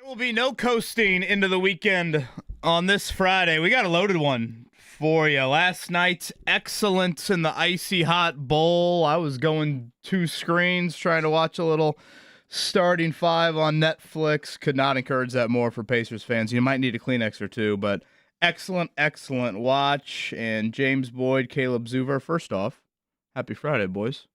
There will be no coasting into the weekend on this Friday. We got a loaded one for you. Last night's excellence in the icy hot bowl. I was going 2 screens trying to watch a little starting 5 on Netflix. Could not encourage that more for Pacers fans. You might need a Kleenex or 2, but excellent watch. And James Boyd, Caleb Zuver, first off, happy Friday, boys.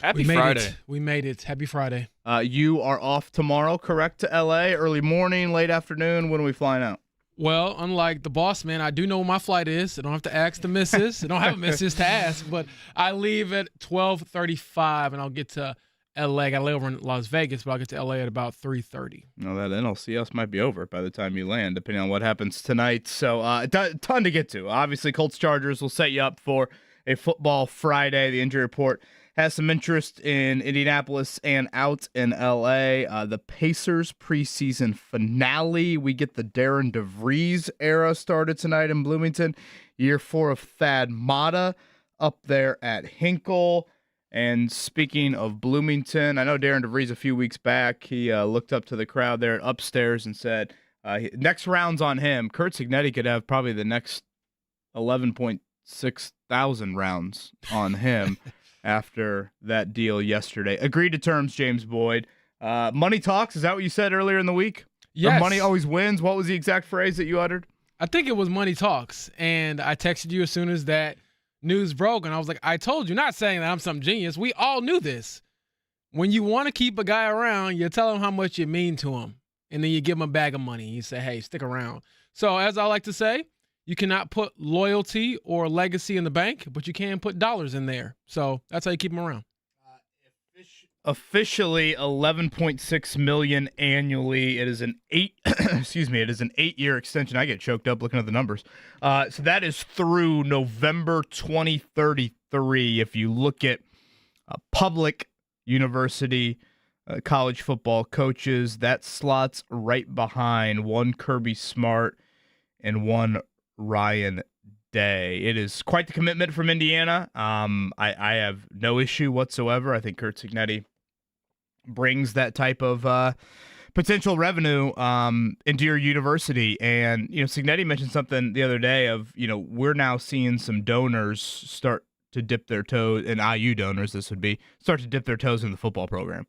Happy Friday. We made it. Happy Friday. You are off tomorrow, correct, to L.A.? Early morning, late afternoon? When are we flying out? Well, unlike the boss man, I do know what my flight is. I don't have to ask the missus. I don't have a missus to ask, but I leave at 12:35, and I'll get to L.A. I got to lay over in Las Vegas, but I'll get to L.A. at about 3:30. No, that NLCS might be over by the time you land, depending on what happens tonight. So, ton to get to. Obviously, Colts Chargers will set you up for a football Friday. The injury report has some interest in Indianapolis and out in L.A. The Pacers preseason finale. We get the Darren DeVries era started tonight in Bloomington. Year 4 of Thad Matta up there at Hinkle. And speaking of Bloomington, I know Darren DeVries a few weeks back, he looked up to the crowd there upstairs and said, next round's on him. Kurt Signetti could have probably the next 11.6 thousand rounds on him. After that deal yesterday. Agreed to terms, James Boyd. Money talks, is that what you said earlier in the week? Yes. Or money always wins? What was the exact phrase that you uttered? I think it was money talks, and I texted you as soon as that news broke, and I was like, I told you, not saying that I'm some genius. We all knew this. When you want to keep a guy around, you tell him how much you mean to him, and then you give him a bag of money. You say, hey, stick around. So as I like to say, you cannot put loyalty or legacy in the bank, but you can put dollars in there. So that's how you keep them around. Officially $11.6 million annually. It is an 8-year extension. I get choked up looking at the numbers. So that is through November 2033. If you look at public university college football coaches, that slots right behind one Kirby Smart and one Ryan Day. It is quite the commitment from Indiana. I have no issue whatsoever. I think Kurt Signetti brings that type of potential revenue into your university. And, Signetti mentioned something the other day of, we're now seeing some donors start to dip their toes, and IU donors this would be, start to dip their toes in the football program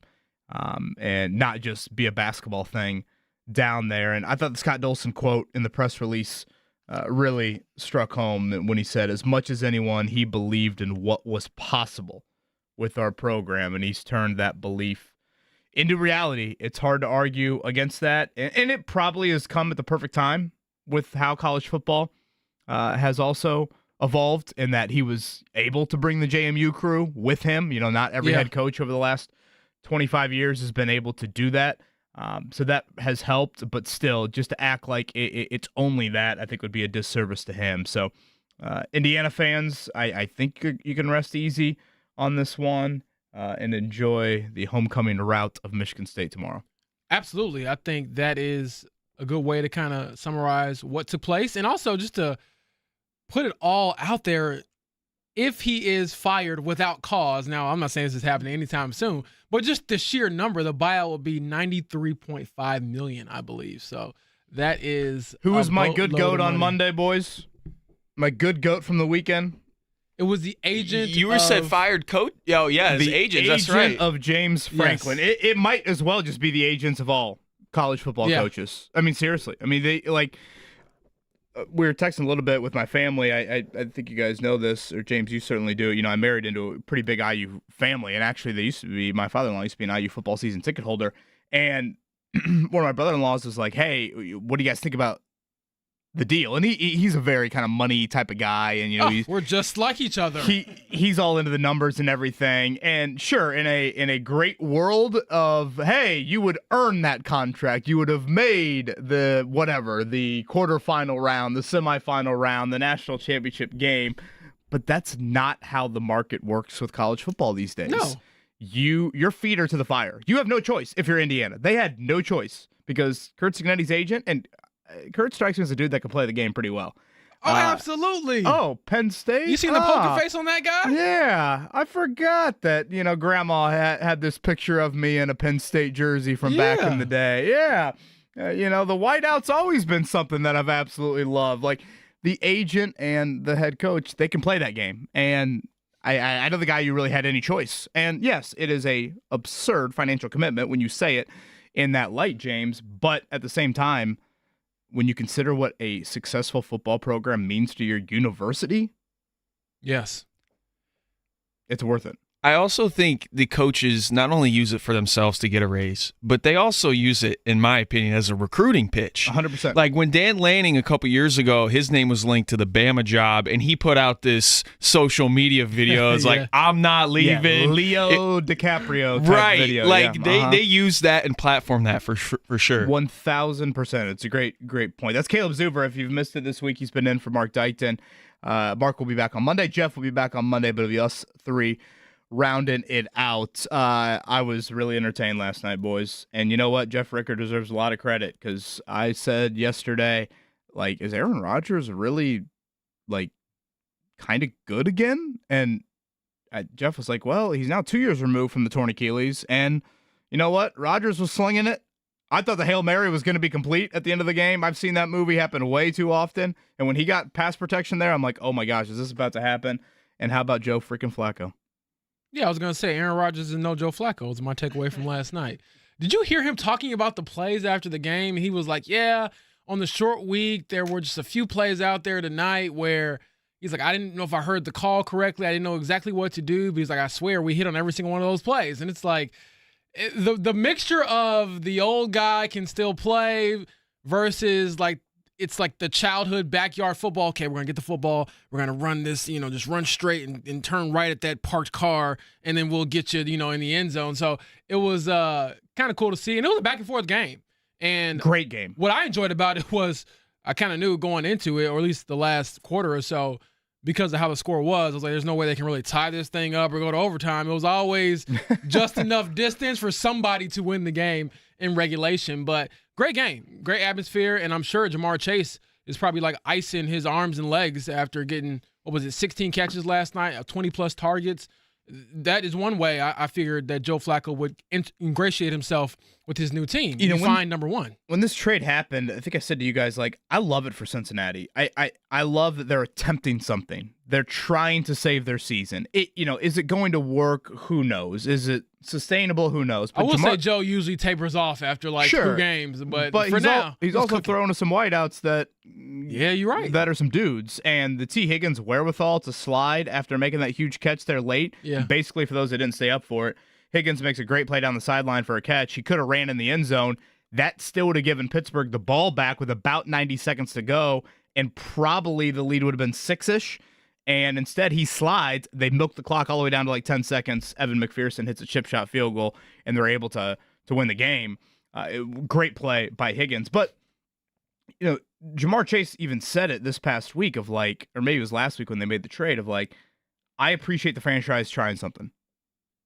and not just be a basketball thing down there. And I thought the Scott Dolson quote in the press release really struck home when he said, as much as anyone, he believed in what was possible with our program, and he's turned that belief into reality. It's hard to argue against that, and it probably has come at the perfect time with how college football has also evolved, in that he was able to bring the JMU crew with him. Not every head coach over the last 25 years has been able to do that. So that has helped, but still, just to act like it's only that, I think would be a disservice to him. So, Indiana fans, I think you can rest easy on this one and enjoy the homecoming route of Michigan State tomorrow. Absolutely. I think that is a good way to kind of summarize what took place, and also just to put it all out there. If he is fired without cause, now I'm not saying this is happening anytime soon, but just the sheer number, the buyout will be $93.5 million, I believe. So that is. Who was my good goat on Monday, boys? My good goat from the weekend? It was the agent. You said fired coach? Oh, yeah, the agent. That's right. Of James Franklin. Yes. It might as well just be the agents of all college football coaches. I mean, seriously. I mean, they like. We were texting a little bit with my family. I think you guys know this, or James, you certainly do. I married into a pretty big IU family, and actually my father-in-law used to be an IU football season ticket holder, and one of my brother-in-laws was like, hey, what do you guys think about the deal? And he's a very kind of money type of guy, and we're just like each other. He's all into the numbers and everything. And sure, in a great world of, hey, you would earn that contract, you would have made the quarterfinal round, the semifinal round, the national championship game. But that's not how the market works with college football these days. No. Your feet are to the fire. You have no choice if you're Indiana. They had no choice because Kurt Signetti's agent, and Kurt strikes me as a dude that can play the game pretty well. Oh, absolutely. Oh, Penn State? You seen the poker face on that guy? Yeah. I forgot that, Grandma had this picture of me in a Penn State jersey from back in the day. Yeah. You know, the whiteout's always been something that I've absolutely loved. Like, the agent and the head coach, they can play that game. And I don't think IU really had any choice. And yes, it is a absurd financial commitment when you say it in that light, James. But at the same time, when you consider what a successful football program means to your university, yes, it's worth it. I also think the coaches not only use it for themselves to get a raise, but they also use it, in my opinion, as a recruiting pitch. 100%. Like when Dan Lanning a couple years ago, his name was linked to the Bama job, and he put out this social media video. It's like, I'm not leaving. Leo DiCaprio type video. Like they use that and platform that for sure. 1,000%. It's a great point. That's Caleb Zuber. If you've missed it this week, he's been in for Mark Dykton. Mark will be back on Monday. Jeff will be back on Monday, but it'll be us three rounding it out. I was really entertained last night, boys. And you know what? Jeff Ricker deserves a lot of credit because I said yesterday, like, is Aaron Rodgers really, like, kind of good again? And Jeff was like, well, he's now 2 years removed from the torn Achilles. And you know what? Rodgers was slinging it. I thought the Hail Mary was going to be complete at the end of the game. I've seen that movie happen way too often. And when he got pass protection there, I'm like, oh my gosh, is this about to happen? And how about Joe freaking Flacco? Yeah, I was going to say Aaron Rodgers is no Joe Flacco was my takeaway from last night. Did you hear him talking about the plays after the game? He was like, yeah, on the short week, there were just a few plays out there tonight where he's like, I didn't know if I heard the call correctly. I didn't know exactly what to do. But he's like, I swear we hit on every single one of those plays. And it's like the mixture of the old guy can still play versus like, it's like the childhood backyard football. Okay, we're going to get the football. We're going to run this, just run straight and turn right at that parked car, and then we'll get you, in the end zone. So it was kind of cool to see. And it was a back-and-forth game. And great game. What I enjoyed about it was I kind of knew going into it, or at least the last quarter or so, because of how the score was, I was like, there's no way they can really tie this thing up or go to overtime. It was always just enough distance for somebody to win the game in regulation. But great game, great atmosphere, and I'm sure Jamar Chase is probably like icing his arms and legs after getting, 16 catches last night, 20-plus targets. That is one way I figured that Joe Flacco would ingratiate himself with his new team. You find number one. When this trade happened, I think I said to you guys, like, I love it for Cincinnati. I love that they're attempting something. They're trying to save their season. Is it going to work? Who knows? Is it sustainable? Who knows? But I will say Joe usually tapers off after like 2 games, but for now he's also throwing us some whiteouts that you're right. That are some dudes, and the T. Higgins wherewithal to slide after making that huge catch there late. Yeah. Basically, for those that didn't stay up for it, Higgins makes a great play down the sideline for a catch. He could have ran in the end zone. That still would have given Pittsburgh the ball back with about 90 seconds to go, and probably the lead would have been 6-ish. And instead, he slides. They milk the clock all the way down to like 10 seconds. Evan McPherson hits a chip shot field goal, and they're able to win the game. Great play by Higgins. But, Jamar Chase even said it this past week of like, or maybe it was last week when they made the trade of like, I appreciate the franchise trying something.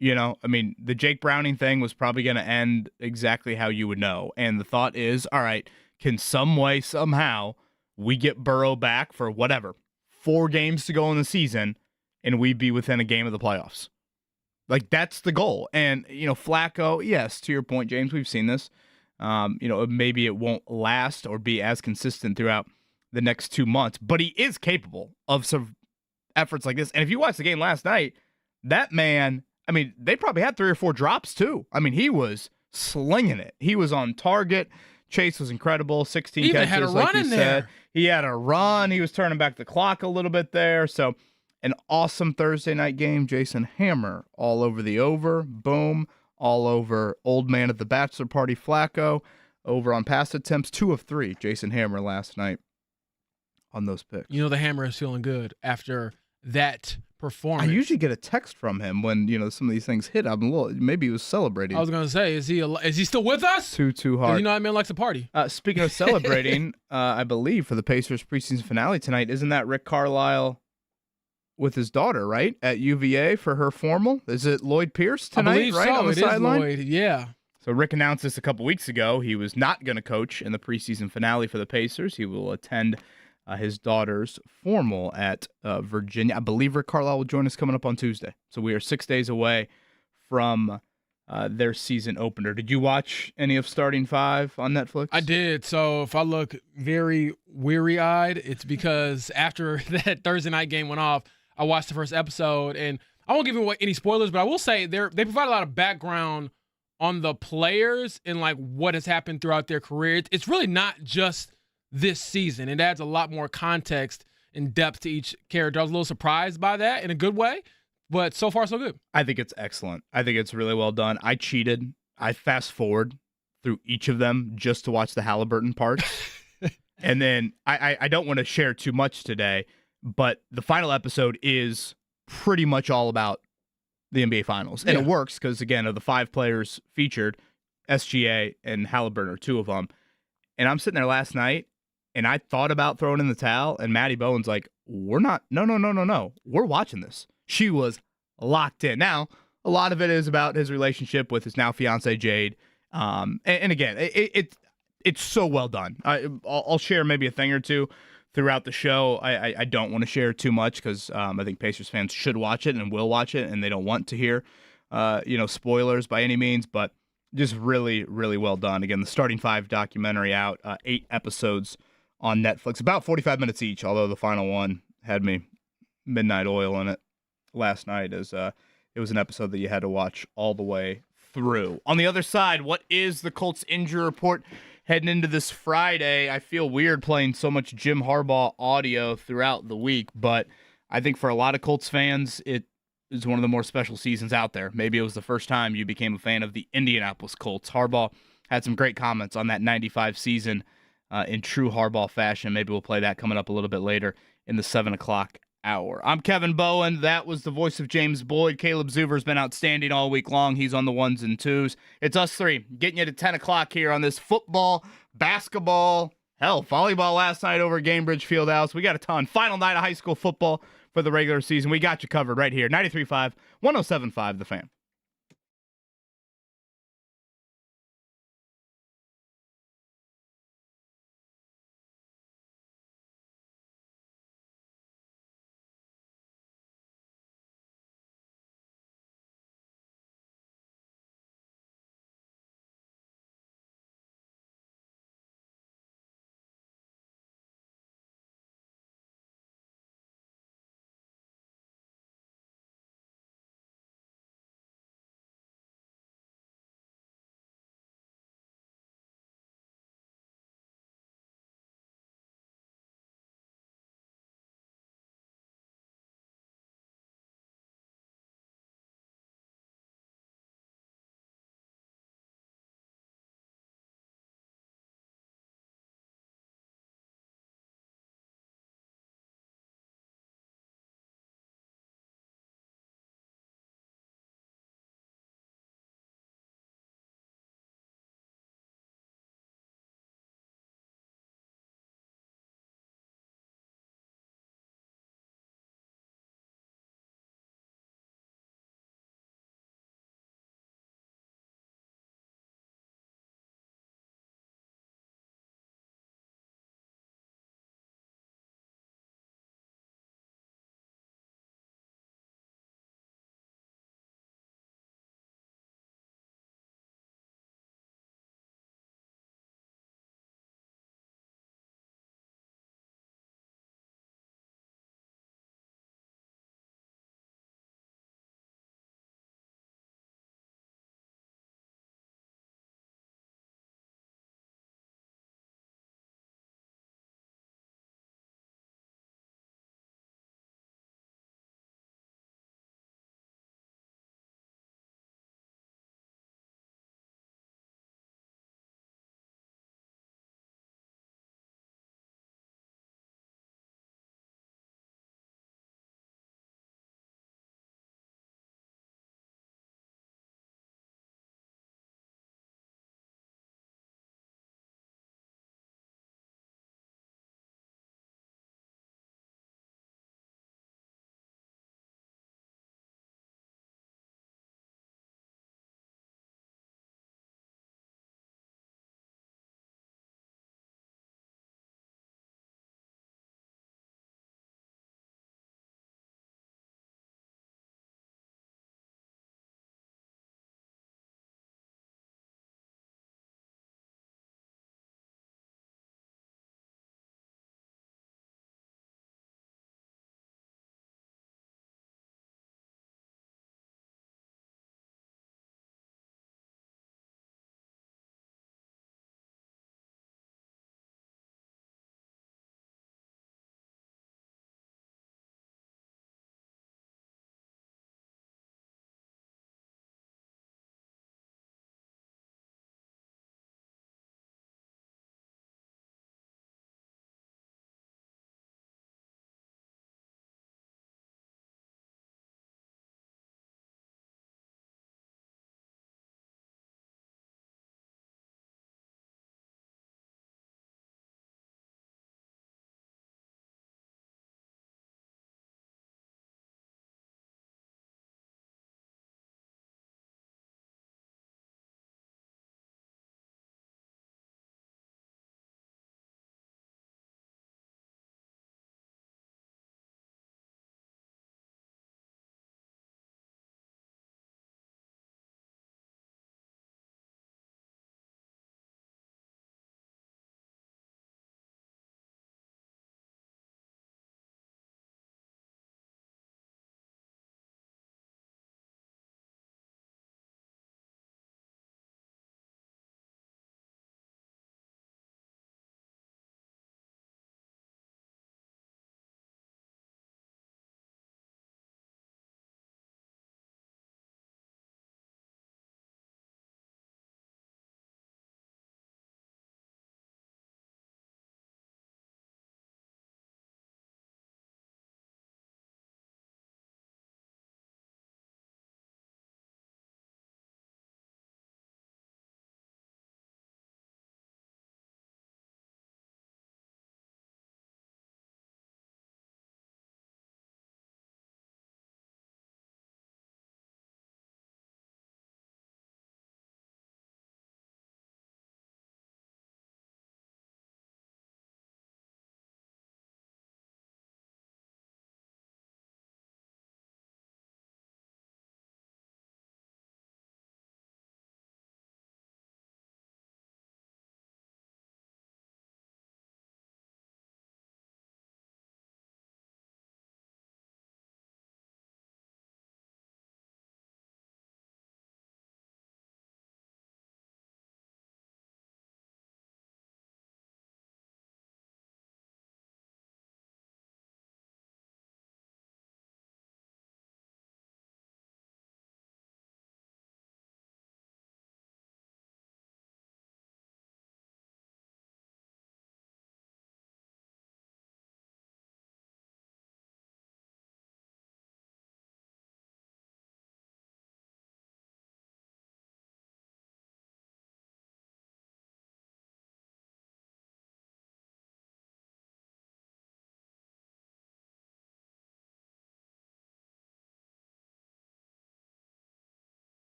The Jake Browning thing was probably going to end exactly how you would know. And the thought is, all right, can some way, somehow, we get Burrow back for whatever, 4 games to go in the season, and we'd be within a game of the playoffs. Like, that's the goal. And, Flacco, yes, to your point, James, we've seen this. Maybe it won't last or be as consistent throughout the next 2 months, but he is capable of some efforts like this. And if you watched the game last night, that man, they probably had 3 or 4 drops too. He was slinging it. He was on target. Chase was incredible. 16 even catches, had a like run you in said. there. He had a run. He was turning back the clock a little bit there. So an awesome Thursday night game. Jason Hammer all over the over. Boom. All over old man at the bachelor party Flacco. Over on pass attempts. 2 of 3. Jason Hammer last night on those picks. The Hammer is feeling good after that performance. I usually get a text from him when some of these things hit. Maybe he was celebrating. I was gonna say, is he still with us? Too hard. That man likes to party. Speaking of celebrating, I believe for the Pacers preseason finale tonight, isn't that Rick Carlisle with his daughter, right, at UVA for her formal? Is it Lloyd Pierce tonight? I believe right so. on the sideline. Lloyd. Yeah. So Rick announced this a couple weeks ago. He was not going to coach in the preseason finale for the Pacers. He will attend his daughter's formal at Virginia. I believe Rick Carlisle will join us coming up on Tuesday. So we are 6 days away from their season opener. Did you watch any of Starting Five on Netflix? I did. So if I look very weary-eyed, it's because after that Thursday night game went off, I watched the first episode, and I won't give away any spoilers, but I will say they provide a lot of background on the players and like what has happened throughout their career. It's really not just this season. It adds a lot more context and depth to each character. I was a little surprised by that in a good way, but so far so good. I think it's excellent. I think it's really well done. I cheated. I fast forward through each of them just to watch the Halliburton parts. And then I don't want to share too much today, but the final episode is pretty much all about the NBA Finals. And it works because, again, of the 5 players featured, SGA and Halliburton are 2 of them. And I'm sitting there last night, and I thought about throwing in the towel, and Maddie Bowen's like, we're not, no. We're watching this. She was locked in. Now, a lot of it is about his relationship with his now fiancée, Jade. And again, it's so well done. I'll share maybe a thing or two throughout the show. I don't want to share too much because I think Pacers fans should watch it and will watch it, and they don't want to hear, spoilers by any means, but just really, really well done. Again, the Starting Five documentary out, 8 episodes on Netflix, about 45 minutes each, although the final one had me midnight oil in it last night, as it was an episode that you had to watch all the way through. On the other side, what is the Colts injury report heading into this Friday? I feel weird playing so much Jim Harbaugh audio throughout the week, but I think for a lot of Colts fans, it is one of the more special seasons out there. Maybe it was the first time you became a fan of the Indianapolis Colts. Harbaugh had some great comments on that 95 season in true Harbaugh fashion. Maybe we'll play that coming up a little bit later in the 7 o'clock hour. I'm Kevin Bowen. That was the voice of James Boyd. Caleb Zuber's been outstanding all week long. He's on the 1s and 2s. It's us 3 getting you to 10 o'clock here on this football, basketball, hell, volleyball last night over at Gamebridge Fieldhouse. We got a ton. Final night of high school football for the regular season. We got you covered right here. 93.5, 107.5 The Fan.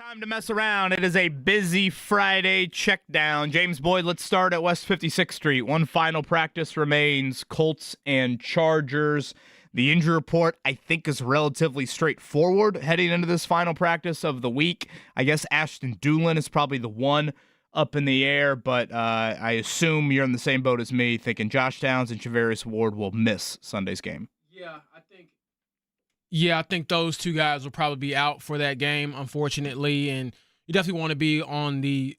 Time to mess around. It is a busy Friday check down. James Boyd, let's start at West 56th Street. One final practice remains, Colts and Chargers. The injury report, I think, is relatively straightforward heading into this final practice of the week. I guess Ashton Dulin is probably the one up in the air, but I assume you're in the same boat as me, thinking Josh Downs and Javarius Ward will miss Sunday's game. Yeah, I think those two guys will probably be out for that game, unfortunately. And you definitely want to be on the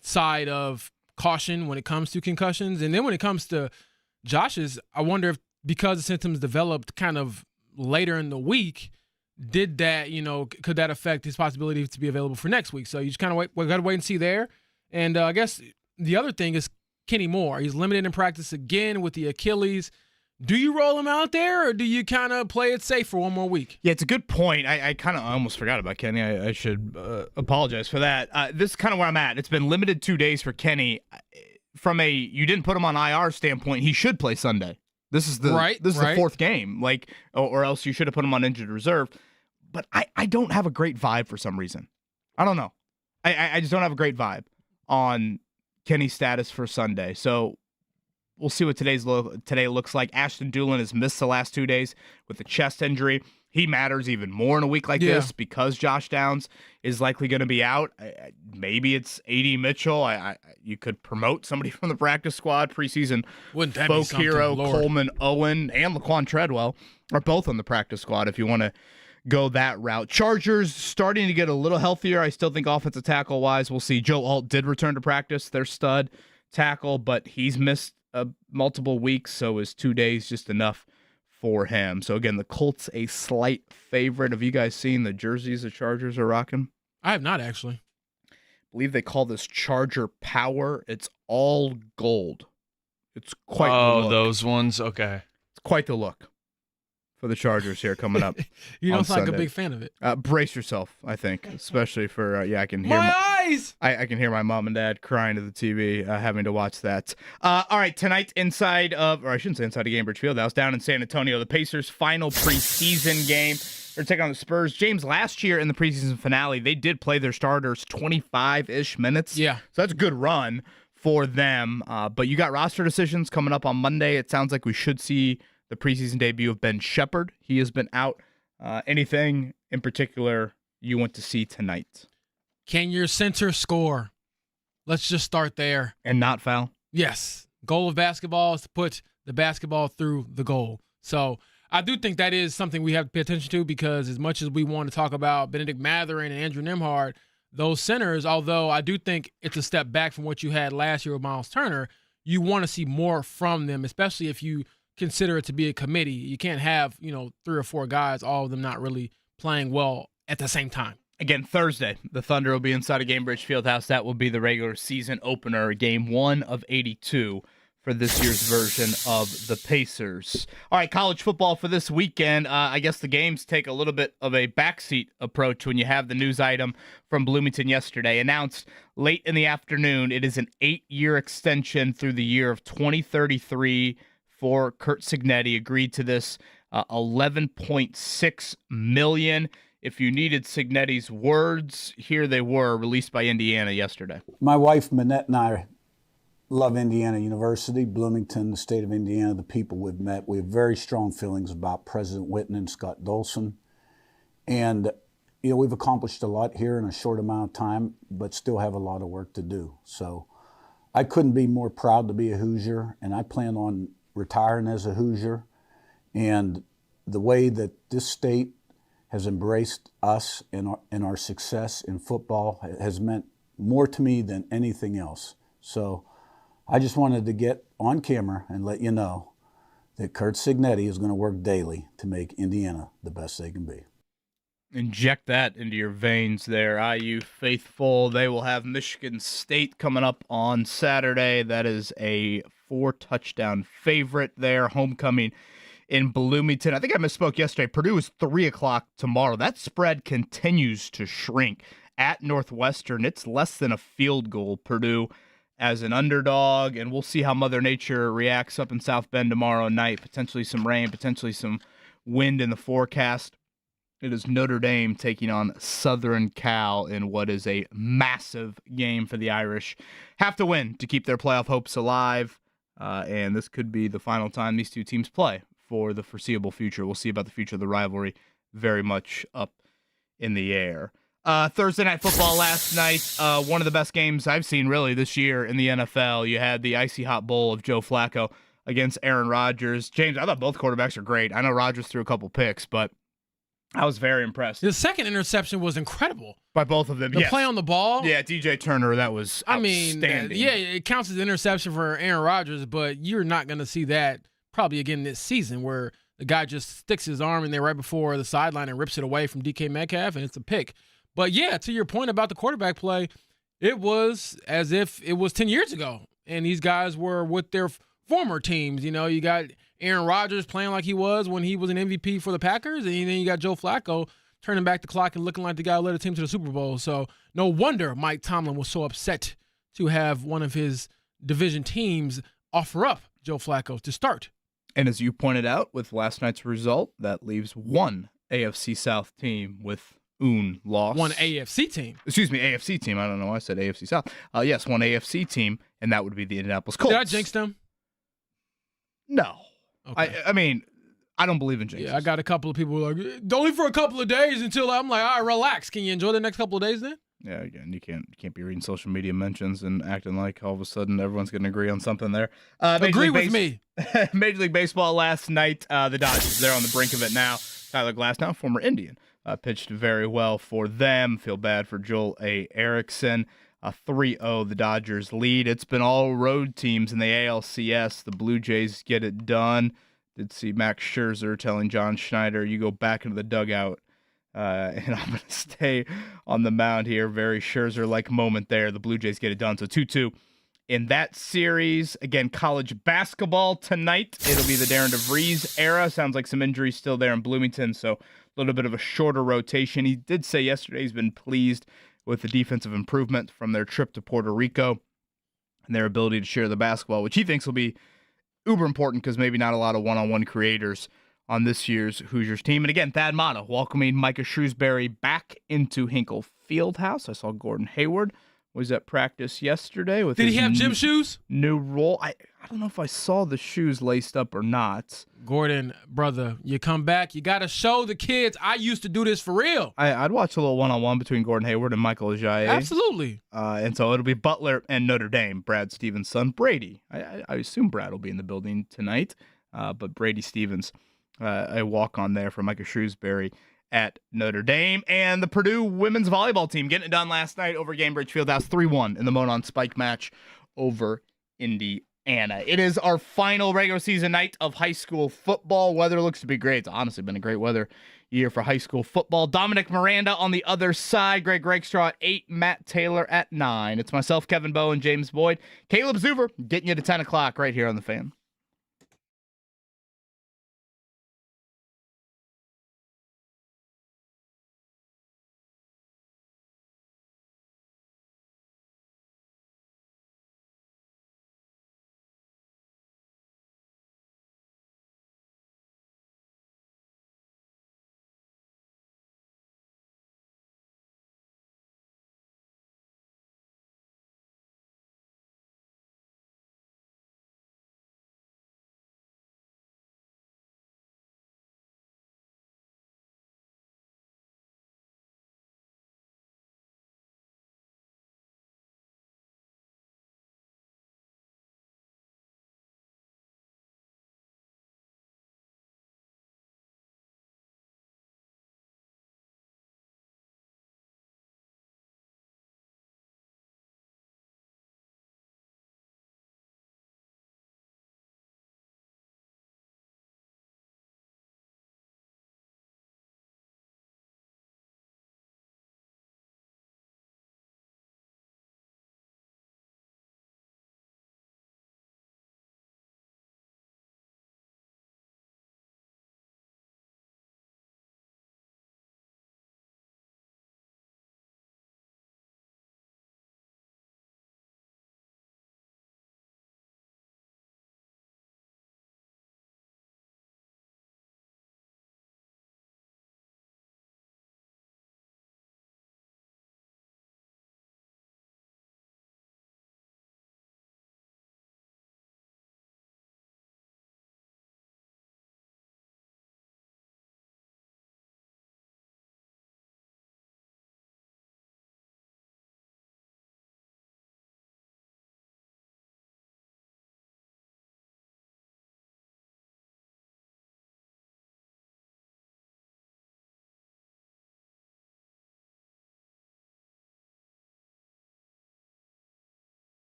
side of caution when it comes to concussions. And then when it comes to Josh's, I wonder if because the symptoms developed kind of later in the week, did that, could that affect his possibility to be available for next week? So you just kind of got to wait and see there. And I guess the other thing is Kenny Moore. He's limited in practice again with the Achilles. Do you roll him out there, or do you kind of play it safe for one more week? Yeah, it's a good point. I kind of almost forgot about Kenny. I should apologize for that. This is kind of where I'm at. It's been limited 2 days for Kenny. From you didn't put him on IR standpoint, he should play Sunday. This is the fourth game, or else you should have put him on injured reserve. But I don't have a great vibe for some reason. I don't know. I just don't have a great vibe on Kenny's status for Sunday. So we'll see what today looks like. Ashton Dulin has missed the last 2 days with a chest injury. He matters even more in a week like this because Josh Downs is likely going to be out. Maybe it's A.D. Mitchell. You could promote somebody from the practice squad. Preseason folk hero Coleman Owen and Laquan Treadwell are both on the practice squad if you want to go that route. Chargers starting to get a little healthier. I still think offensive tackle-wise, we'll see. Joe Alt did return to practice, their stud tackle, but he's missed multiple weeks, so is 2 days just enough for him? So again, the Colts a slight favorite. Have you guys seen the jerseys the Chargers are rocking? I have not, actually. I believe they call this Charger Power. It's all gold. It's quite the look. Those ones? Okay. It's quite the look for the Chargers here coming up. You don't sound like Sunday. a big fan of it. Brace yourself, I think, especially for I can hear my eyes. I can hear my mom and dad crying to the TV, having to watch that. All right, tonight or I shouldn't say inside of Gainbridge Fieldhouse, down in San Antonio, the Pacers' final preseason game. They're taking on the Spurs. James, last year in the preseason finale, they did play their starters 25-ish minutes. Yeah, so that's a good run for them. But you got roster decisions coming up on Monday. It sounds like we should see the preseason debut of Ben Shepherd. He has been out. Anything in particular you want to see tonight? Can your center score? Let's just start there. And not foul? Yes. Goal of basketball is to put the basketball through the goal. So I do think that is something we have to pay attention to, because as much as we want to talk about Benedict Mathurin and Andrew Nembhard, those centers, although I do think it's a step back from what you had last year with Miles Turner, you want to see more from them, especially if you consider it to be a committee. You can't have, 3 or 4 guys, all of them not really playing well at the same time. Again, Thursday, the Thunder will be inside of Gainbridge Fieldhouse. That will be the regular season opener, game 1 of 82 for this year's version of the Pacers. All right, college football for this weekend. I guess the games take a little bit of a backseat approach when you have the news item from Bloomington yesterday. Announced late in the afternoon, it is an 8-year extension through the year of 2033 for Curt Signetti. Agreed to this $11.6 million. If you needed Signetti's words, here they were, released by Indiana yesterday. My wife, Manette, and I love Indiana University, Bloomington, the state of Indiana, the people we've met. We have very strong feelings about President Whitten and Scott Dolson. And, we've accomplished a lot here in a short amount of time, but still have a lot of work to do. So I couldn't be more proud to be a Hoosier, and I plan on retiring as a Hoosier. And the way that this state has embraced us and our success in football has meant more to me than anything else. So I just wanted to get on camera and let you know that Curt Signetti is going to work daily to make Indiana the best they can be. Inject that into your veins there, IU faithful. They will have Michigan State coming up on Saturday. That is a 4-touchdown favorite there. Homecoming in Bloomington. I think I misspoke yesterday. Purdue is 3 o'clock tomorrow. That spread continues to shrink. At Northwestern, it's less than a field goal. Purdue as an underdog, and we'll see how Mother Nature reacts up in South Bend tomorrow night. Potentially some rain, potentially some wind in the forecast. It is Notre Dame taking on Southern Cal in what is a massive game for the Irish. Have to win to keep their playoff hopes alive, and this could be the final time these two teams play for the foreseeable future. We'll see about the future of the rivalry, very much up in the air. Thursday Night Football last night, one of the best games I've seen really this year in the NFL. You had the icy hot bowl of Joe Flacco against Aaron Rodgers. James, I thought both quarterbacks are great. I know Rodgers threw a couple picks, but I was very impressed. The second interception was incredible. By both of them, The play on the ball. Yeah, DJ Turner, that was outstanding. It counts as an interception for Aaron Rodgers, but you're not going to see that probably again this season where the guy just sticks his arm in there right before the sideline and rips it away from DK Metcalf, and it's a pick. But, yeah, to your point about the quarterback play, it was as if it was 10 years ago, and these guys were with their former teams. You know, you got Aaron Rodgers playing like he was when he was an MVP for the Packers, and then you got Joe Flacco turning back the clock and looking like the guy who led a team to the Super Bowl. So no wonder Mike Tomlin was so upset to have one of his division teams offer up Joe Flacco to start. And as you pointed out with last night's result, that leaves one AFC South team with one loss. One AFC team. Excuse me, AFC team. I don't know why I said AFC South. Yes, one AFC team, and that would be the Indianapolis Colts. Did I jinx them? No. Okay. I mean, I don't believe in jinxes. Yeah, I got a couple of people who are like, only for a couple of days until I'm like, all right, relax. Can you enjoy the next couple of days then? Yeah, again, you can't be reading social media mentions and acting like all of a sudden everyone's going to agree on something there. Agree with me. Major League Baseball last night, the Dodgers, they're on the brink of it now. Tyler Glasnow, former Indian, pitched very well for them. Feel bad for Joel A. Erickson. 3-0, the Dodgers lead. It's been all road teams in the ALCS. The Blue Jays get it done. Did see Max Scherzer telling John Schneider, you go back into the dugout, and I'm going to stay on the mound here. Very Scherzer-like moment there. The Blue Jays get it done. So 2-2 in that series. Again, college basketball tonight. It'll be the Darren DeVries era. Sounds like some injuries still there in Bloomington, so a little bit of a shorter rotation. He did say yesterday he's been pleased with the defensive improvement from their trip to Puerto Rico and their ability to share the basketball, which he thinks will be uber important because maybe not a lot of one-on-one creators on this year's Hoosiers team. And again, Thad Matta welcoming Micah Shrewsbury back into Hinkle Fieldhouse. I saw Gordon Hayward was at practice yesterday. Did he have gym shoes? New role. I don't know if I saw the shoes laced up or not. Gordon, brother, you come back. You got to show the kids I used to do this for real. I'd watch a little one-on-one between Gordon Hayward and Michael Ajayi. Absolutely. And so it'll be Butler and Notre Dame. Brad Stevens' son, Brady. I assume Brad will be in the building tonight. But Brady Stevens, a walk-on there for Micah Shrewsbury at Notre Dame. And the Purdue women's volleyball team getting it done last night over Gainbridge Fieldhouse 3-1 in the Monon Spike match over Indiana. It is our final regular season night of high school football. Weather looks to be great. It's honestly been a great weather year for high school football. Dominic Miranda on the other side. Greg Rakestraw at 8. Matt Taylor at 9. It's myself, Kevin Bowe, and James Boyd. Caleb Zuber getting you to 10 o'clock right here on The Fan.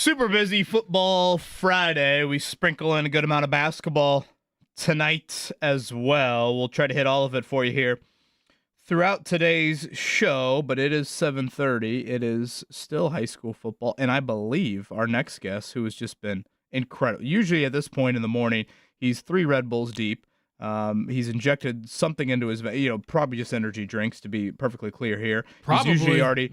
Super busy football Friday. We sprinkle in a good amount of basketball tonight as well. We'll try to hit all of it for you here throughout today's show, but it is 7:30. It is still high school football, and I believe our next guest, who has just been incredible. Usually at this point in the morning, he's 3 Red Bulls deep. He's injected something into his, probably just energy drinks, to be perfectly clear here. Probably. He's usually already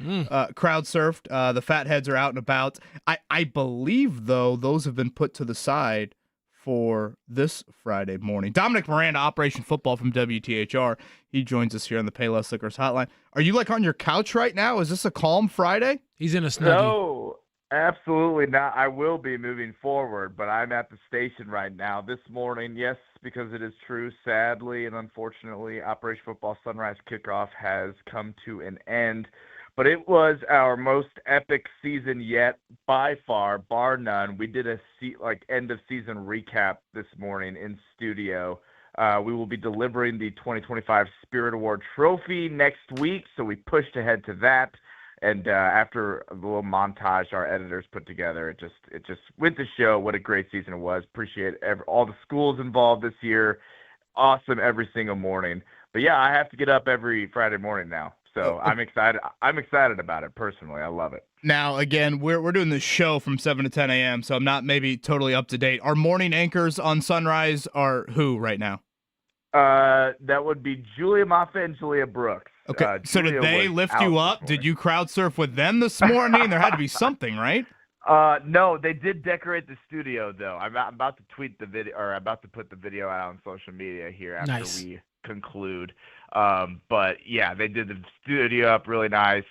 crowd surfed. The fatheads are out and about. I believe, though, those have been put to the side for this Friday morning. Dominic Miranda, Operation Football from WTHR. He joins us here on the Payless Liquors Hotline. Are you on your couch right now? Is this a calm Friday? He's in a snuggie. No, absolutely not. I will be moving forward, but I'm at the station right now. This morning, yes, because it is true, sadly and unfortunately, Operation Football Sunrise Kickoff has come to an end. But it was our most epic season yet, by far, bar none. We did a end-of-season recap this morning in studio. We will be delivering the 2025 Spirit Award trophy next week, so we pushed ahead to that. And after a little montage our editors put together, it just went to show what a great season it was. Appreciate all the schools involved this year. Awesome every single morning. But yeah, I have to get up every Friday morning now. So I'm excited. I'm excited about it personally. I love it. Now, again, we're doing this show from 7 to 10 a.m., so I'm not maybe totally up to date. Our morning anchors on Sunrise are who right now? That would be Julia Moffitt and Julia Brooks. Okay, so did they lift you up? Did you crowd surf with them this morning? There had to be something, right? No, they did decorate the studio, though. I'm about to tweet the video, or about to put the video out on social media here after we conclude. But yeah, they did the studio up really nice,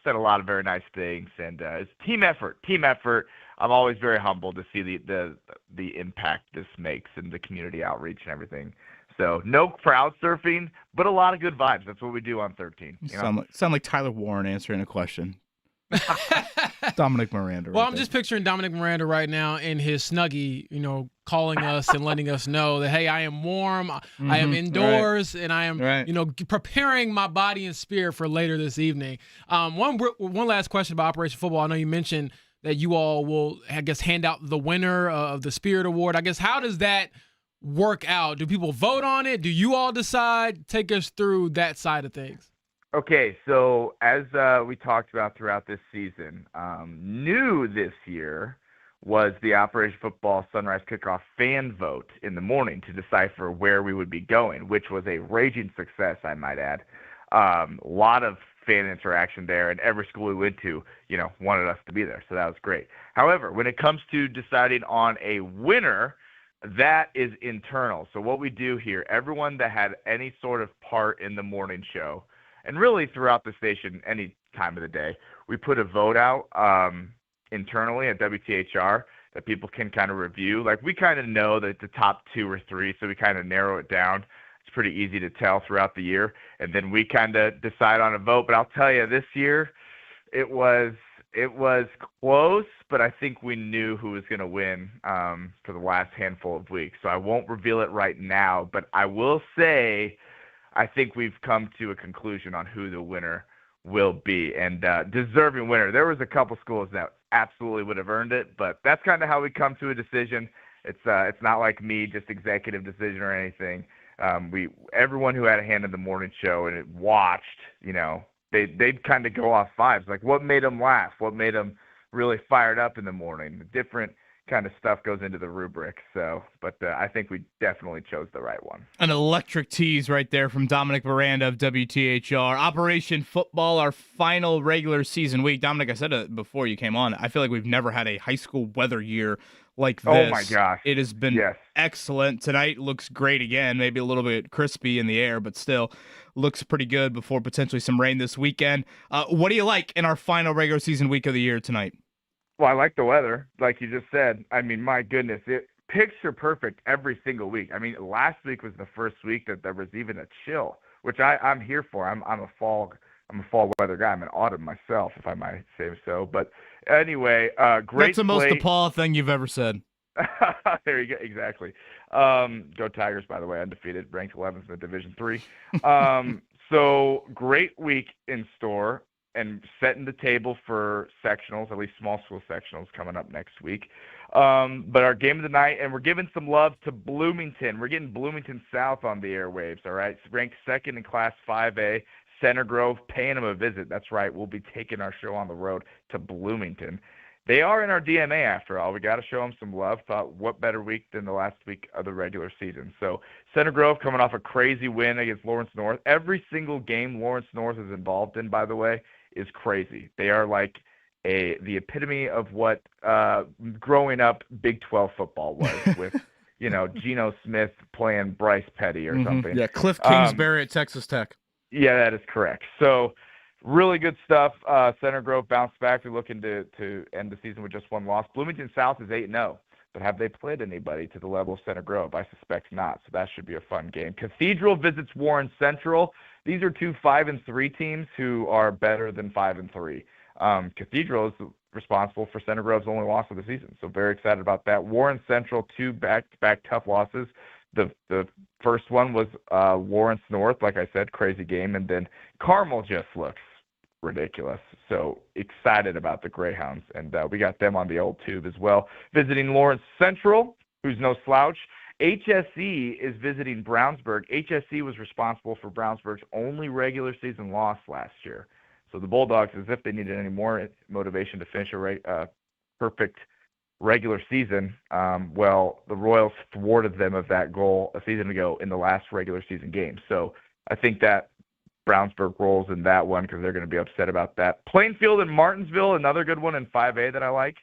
said a lot of very nice things, and it's team effort. I'm always very humbled to see the impact this makes in the community outreach and everything. So no crowd surfing, but a lot of good vibes. That's what we do on 13. Sound like Tyler Warren answering a question. Dominic Miranda. Well, I'm just picturing Dominic Miranda right now in his snuggie, calling us and letting us know that, hey, I am warm, I am indoors, and I am, preparing my body and spirit for later this evening. One last question about Operation Football. I know you mentioned that you all will, I guess, hand out the winner of the Spirit Award. I guess, how does that work out? Do people vote on it? Do you all decide? Take us through that side of things. Okay, so as we talked about throughout this season, new this year was the Operation Football Sunrise Kickoff fan vote in the morning to decipher where we would be going, which was a raging success, I might add. A lot of fan interaction there, and every school we went to, wanted us to be there, so that was great. However, when it comes to deciding on a winner, that is internal. So what we do here, everyone that had any sort of part in the morning show, and really throughout the station, any time of the day, we put a vote out internally at WTHR that people can kind of review. Like, we kind of know that the top 2 or 3, so we kind of narrow it down. It's pretty easy to tell throughout the year. And then we kind of decide on a vote. But I'll tell you, this year, it was close, but I think we knew who was going to win for the last handful of weeks. So I won't reveal it right now, but I will say I think we've come to a conclusion on who the winner will be, and deserving winner. There was a couple schools that absolutely would have earned it, but that's kind of how we come to a decision. It's not like me, just executive decision or anything. Everyone who had a hand in the morning show and it watched, they'd kind of go off vibes, like what made them laugh, what made them really fired up in the morning. Different kind of stuff goes into the rubric. So, but I think we definitely chose the right one. An electric tease right there from Dominic Miranda of WTHR. Operation Football, our final regular season week. Dominic, I said it before you came on, I feel like we've never had a high school weather year like this. Oh my gosh. It has been excellent. Tonight looks great again, maybe a little bit crispy in the air, but still looks pretty good before potentially some rain this weekend. What do you like in our final regular season week of the year tonight? Well, I like the weather, like you just said. I mean, my goodness, it picture perfect every single week. I mean, last week was the first week that there was even a chill, which I'm here for. I'm a fall weather guy. I'm an autumn myself, if I might say so. But anyway, great. That's the most DePaul thing you've ever said. There you go. Exactly. Go Tigers, by the way, undefeated, ranked 11th in the Division III. So great week in store. and setting the table for sectionals, at least small school sectionals coming up next week. But our game of the night, and we're giving some love to Bloomington. We're getting Bloomington South on the airwaves, all right? Ranked second in Class 5A. Center Grove paying them a visit. That's right. We'll be taking our show on the road to Bloomington. They are in our DMA after all. We got to show them some love. Thought what better week than the last week of the regular season. So Center Grove coming off a crazy win against Lawrence North. Every single game Lawrence North is involved in, by the way, is crazy. They are like the epitome of what growing up Big 12 football was with, Geno Smith playing Bryce Petty or something. Yeah, Cliff Kingsbury at Texas Tech. Yeah, that is correct. So really good stuff. Center Grove bounced back. They're looking to end the season with just one loss. Bloomington South is 8-0, but have they played anybody to the level of Center Grove? I suspect not, so that should be a fun game. Cathedral visits Warren Central. These are two 5-3 teams who are better than 5-3. Cathedral is responsible for Center Grove's only loss of the season, so very excited about that. Warren Central, 2 back-to-back tough losses. The first one was Lawrence North, like I said, crazy game, and then Carmel just looks ridiculous. So excited about the Greyhounds, and we got them on the old tube as well. Visiting Lawrence Central, who's no slouch. HSE is visiting Brownsburg. HSE was responsible for Brownsburg's only regular season loss last year. So the Bulldogs, as if they needed any more motivation to finish a perfect regular season, well, the Royals thwarted them of that goal a season ago in the last regular season game. So I think that Brownsburg rolls in that one because they're going to be upset about that. Plainfield and Martinsville, another good one in 5A that I like.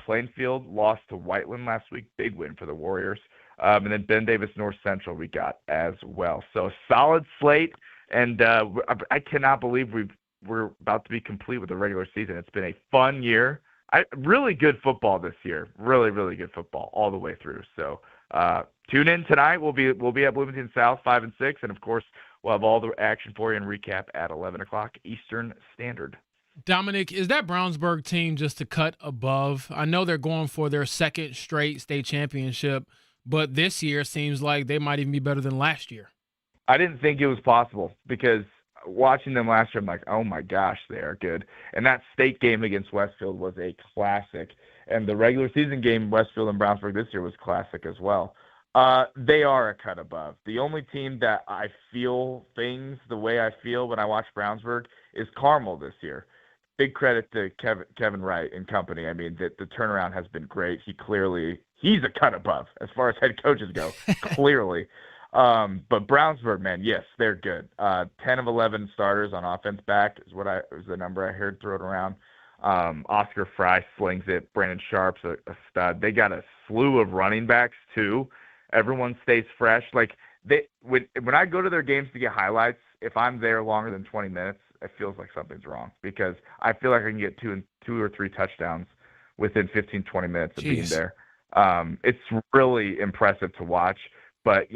Plainfield lost to Whiteland last week. Big win for the Warriors. And then Ben Davis North Central we got as well. So solid slate, and I cannot believe we're about to be complete with the regular season. It's been a fun year. Really good football this year. Really, really good football all the way through. So tune in tonight. We'll be at Bloomington South 5-6, and of course we'll have all the action for you and recap at 11 o'clock Eastern Standard. Dominic, is that Brownsburg team just a cut above? I know they're going for their second straight state championship, but this year seems like they might even be better than last year. I didn't think it was possible because watching them last year, I'm like, oh my gosh, they are good. And that state game against Westfield was a classic. And the regular season game, Westfield and Brownsburg this year, was classic as well. They are a cut above. The only team that I feel things the way I feel when I watch Brownsburg is Carmel this year. Big credit to Kevin Wright and company. I mean, the turnaround has been great. He's a cut above as far as head coaches go, clearly. But Brownsburg, man, yes, they're good. 10 of 11 starters on offense back is the number I heard thrown around. Oscar Fry slings it. Brandon Sharp's a stud. They got a slew of running backs too. Everyone stays fresh. Like when I go to their games to get highlights, if I'm there longer than 20 minutes, it feels like something's wrong because I feel like I can get two or three touchdowns within 15, 20 minutes of being there. It's really impressive to watch. But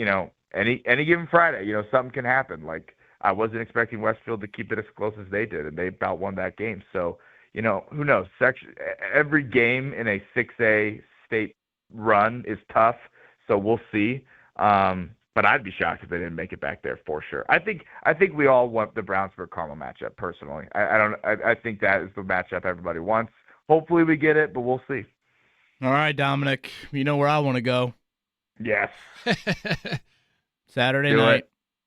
any given Friday, something can happen. Like I wasn't expecting Westfield to keep it as close as they did, and they about won that game. So, who knows? Every game in a 6A state run is tough, so we'll see. But I'd be shocked if they didn't make it back there for sure. I think we all want the Brownsburg-Carmel matchup personally. I think that is the matchup everybody wants. Hopefully we get it, but we'll see. All right, Dominic, you know where I want to go. Yes. Saturday night,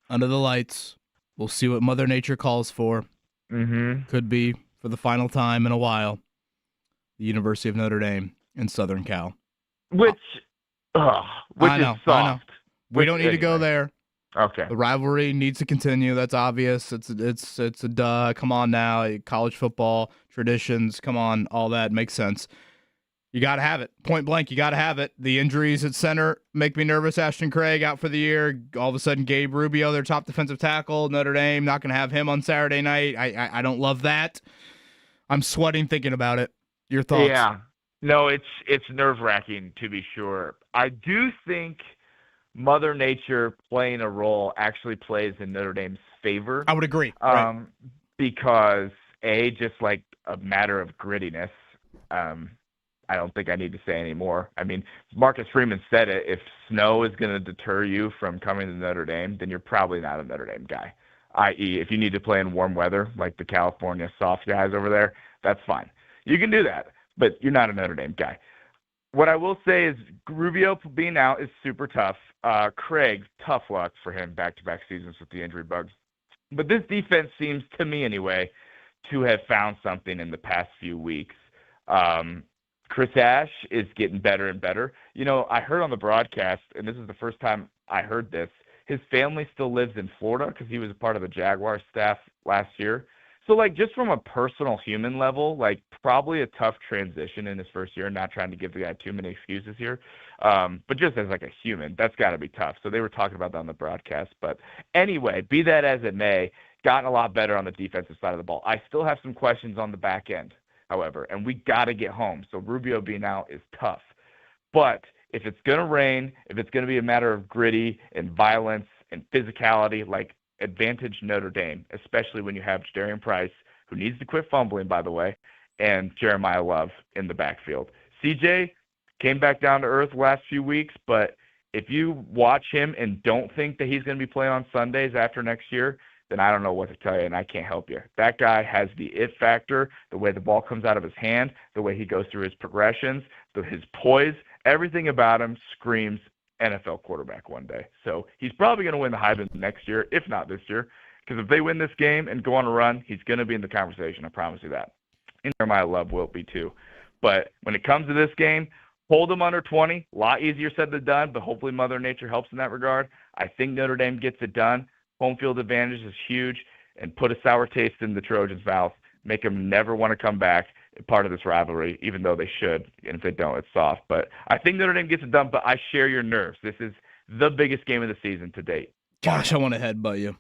under the lights. We'll see what Mother Nature calls for. Mm-hmm. Could be for the final time in a while. The University of Notre Dame in Southern Cal. Which is soft. I know. We don't need to go there. Okay. The rivalry needs to continue. That's obvious. It's a duh. Come on now. College football, traditions, come on. All that makes sense. You got to have it. Point blank, you got to have it. The injuries at center make me nervous. Ashton Craig out for the year. All of a sudden, Gabe Rubio, their top defensive tackle. Notre Dame, not going to have him on Saturday night. I don't love that. I'm sweating thinking about it. Your thoughts? Yeah. No, it's nerve-wracking to be sure. I do think Mother Nature playing a role actually plays in Notre Dame's favor. I would agree. Right. Because, just like a matter of grittiness, I don't think I need to say any more. I mean, Marcus Freeman said it. If snow is going to deter you from coming to Notre Dame, then you're probably not a Notre Dame guy. i.e. if you need to play in warm weather like the California soft guys over there, that's fine. You can do that, but you're not a Notre Dame guy. What I will say is Rubio being out is super tough. Craig, tough luck for him back-to-back seasons with the injury bugs. But this defense seems, to me anyway, to have found something in the past few weeks. Chris Ash is getting better and better. You know, I heard on the broadcast, and this is the first time I heard this, his family still lives in Florida because he was a part of the Jaguars staff last year. So, like, just from a personal human level, like, probably a tough transition in his first year, not trying to give the guy too many excuses here. But just as, like, a human, that's got to be tough. So they were talking about that on the broadcast. But anyway, be that as it may, gotten a lot better on the defensive side of the ball. I still have some questions on the back end, however, and we got to get home. So Rubio being out is tough. But if it's going to rain, if it's going to be a matter of gritty and violence and physicality, like, advantage Notre Dame, especially when you have Jadarian Price, who needs to quit fumbling, by the way, and Jeremiah Love in the backfield. CJ came back down to earth the last few weeks, but if you watch him and don't think that he's going to be playing on Sundays after next year, then I don't know what to tell you, and I can't help you. That guy has the it factor, the way the ball comes out of his hand, the way he goes through his progressions, his poise, everything about him screams NFL quarterback one day. So he's probably going to win the Heisman next year, if not this year, because if they win this game and go on a run, he's going to be in the conversation. I promise you that. And Jeremiah Love will be too. But when it comes to this game, hold them under 20. A lot easier said than done, but hopefully Mother Nature helps in that regard. I think Notre Dame gets it done. Home field advantage is huge, and put a sour taste in the Trojans' mouth. Make them never want to come back part of this rivalry, even though they should. And if they don't, it's soft. But I think Notre Dame gets it done, but I share your nerves. This is the biggest game of the season to date. Gosh, I want to headbutt you.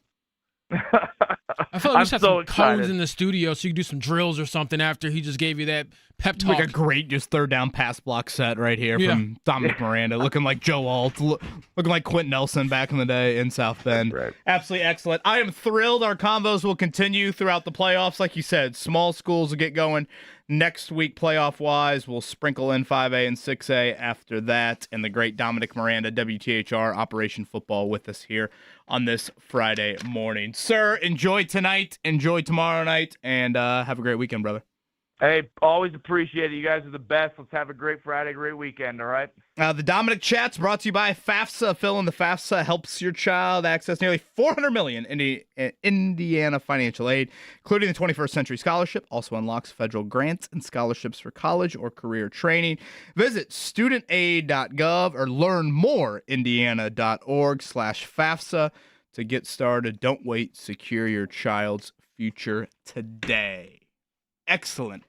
I feel like we should have some cones in the studio so you can do some drills or something after he just gave you that pep talk. Like a great just third down pass block set right here from Dominic Miranda, looking like Joe Alt, looking like Quentin Nelson back in the day in South Bend. Right. Absolutely excellent. I am thrilled. Our combos will continue throughout the playoffs. Like you said, small schools will get going next week playoff-wise. We'll sprinkle in 5A and 6A after that. And the great Dominic Miranda, WTHR Operation Football, with us here on this Friday morning. Sir, enjoy tonight, enjoy tomorrow night, and have a great weekend, brother. Hey, always appreciate it. You guys are the best. Let's have a great Friday, great weekend, all right? The Dominic Chat's brought to you by FAFSA. Fill in the FAFSA helps your child access nearly $400 million in Indiana financial aid, including the 21st Century Scholarship. Also unlocks federal grants and scholarships for college or career training. Visit studentaid.gov or learn more, indiana.org/FAFSA to get started. Don't wait. Secure your child's future today. Excellent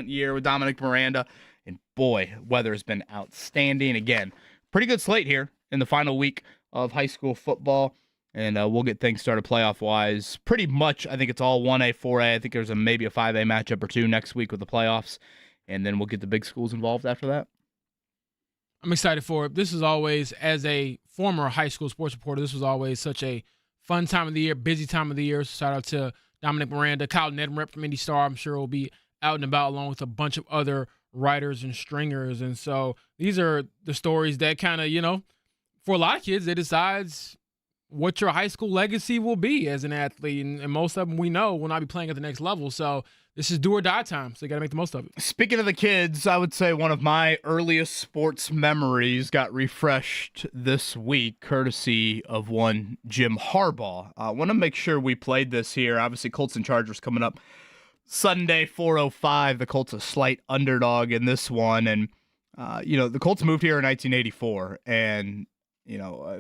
year with Dominic Miranda. And boy, weather has been outstanding. Again, pretty good slate here in the final week of high school football. And we'll get things started playoff-wise. Pretty much, I think it's all 1A, 4A. I think there's maybe a 5A matchup or two next week with the playoffs. And then we'll get the big schools involved after that. I'm excited for it. This is always, as a former high school sports reporter, this was always such a fun time of the year, busy time of the year. So shout out to Dominic Miranda, Kyle Neddenrep from Indy Star. I'm sure will be out and about along with a bunch of other writers and stringers. And so these are the stories that kind of, for a lot of kids, it decides what your high school legacy will be as an athlete. And most of them we know will not be playing at the next level. So this is do or die time. So you got to make the most of it. Speaking of the kids, I would say one of my earliest sports memories got refreshed this week, courtesy of one Jim Harbaugh. I want to make sure we played this here. Obviously, Colts and Chargers coming up Sunday, 4:05. The Colts a slight underdog in this one. And, the Colts moved here in 1984. And,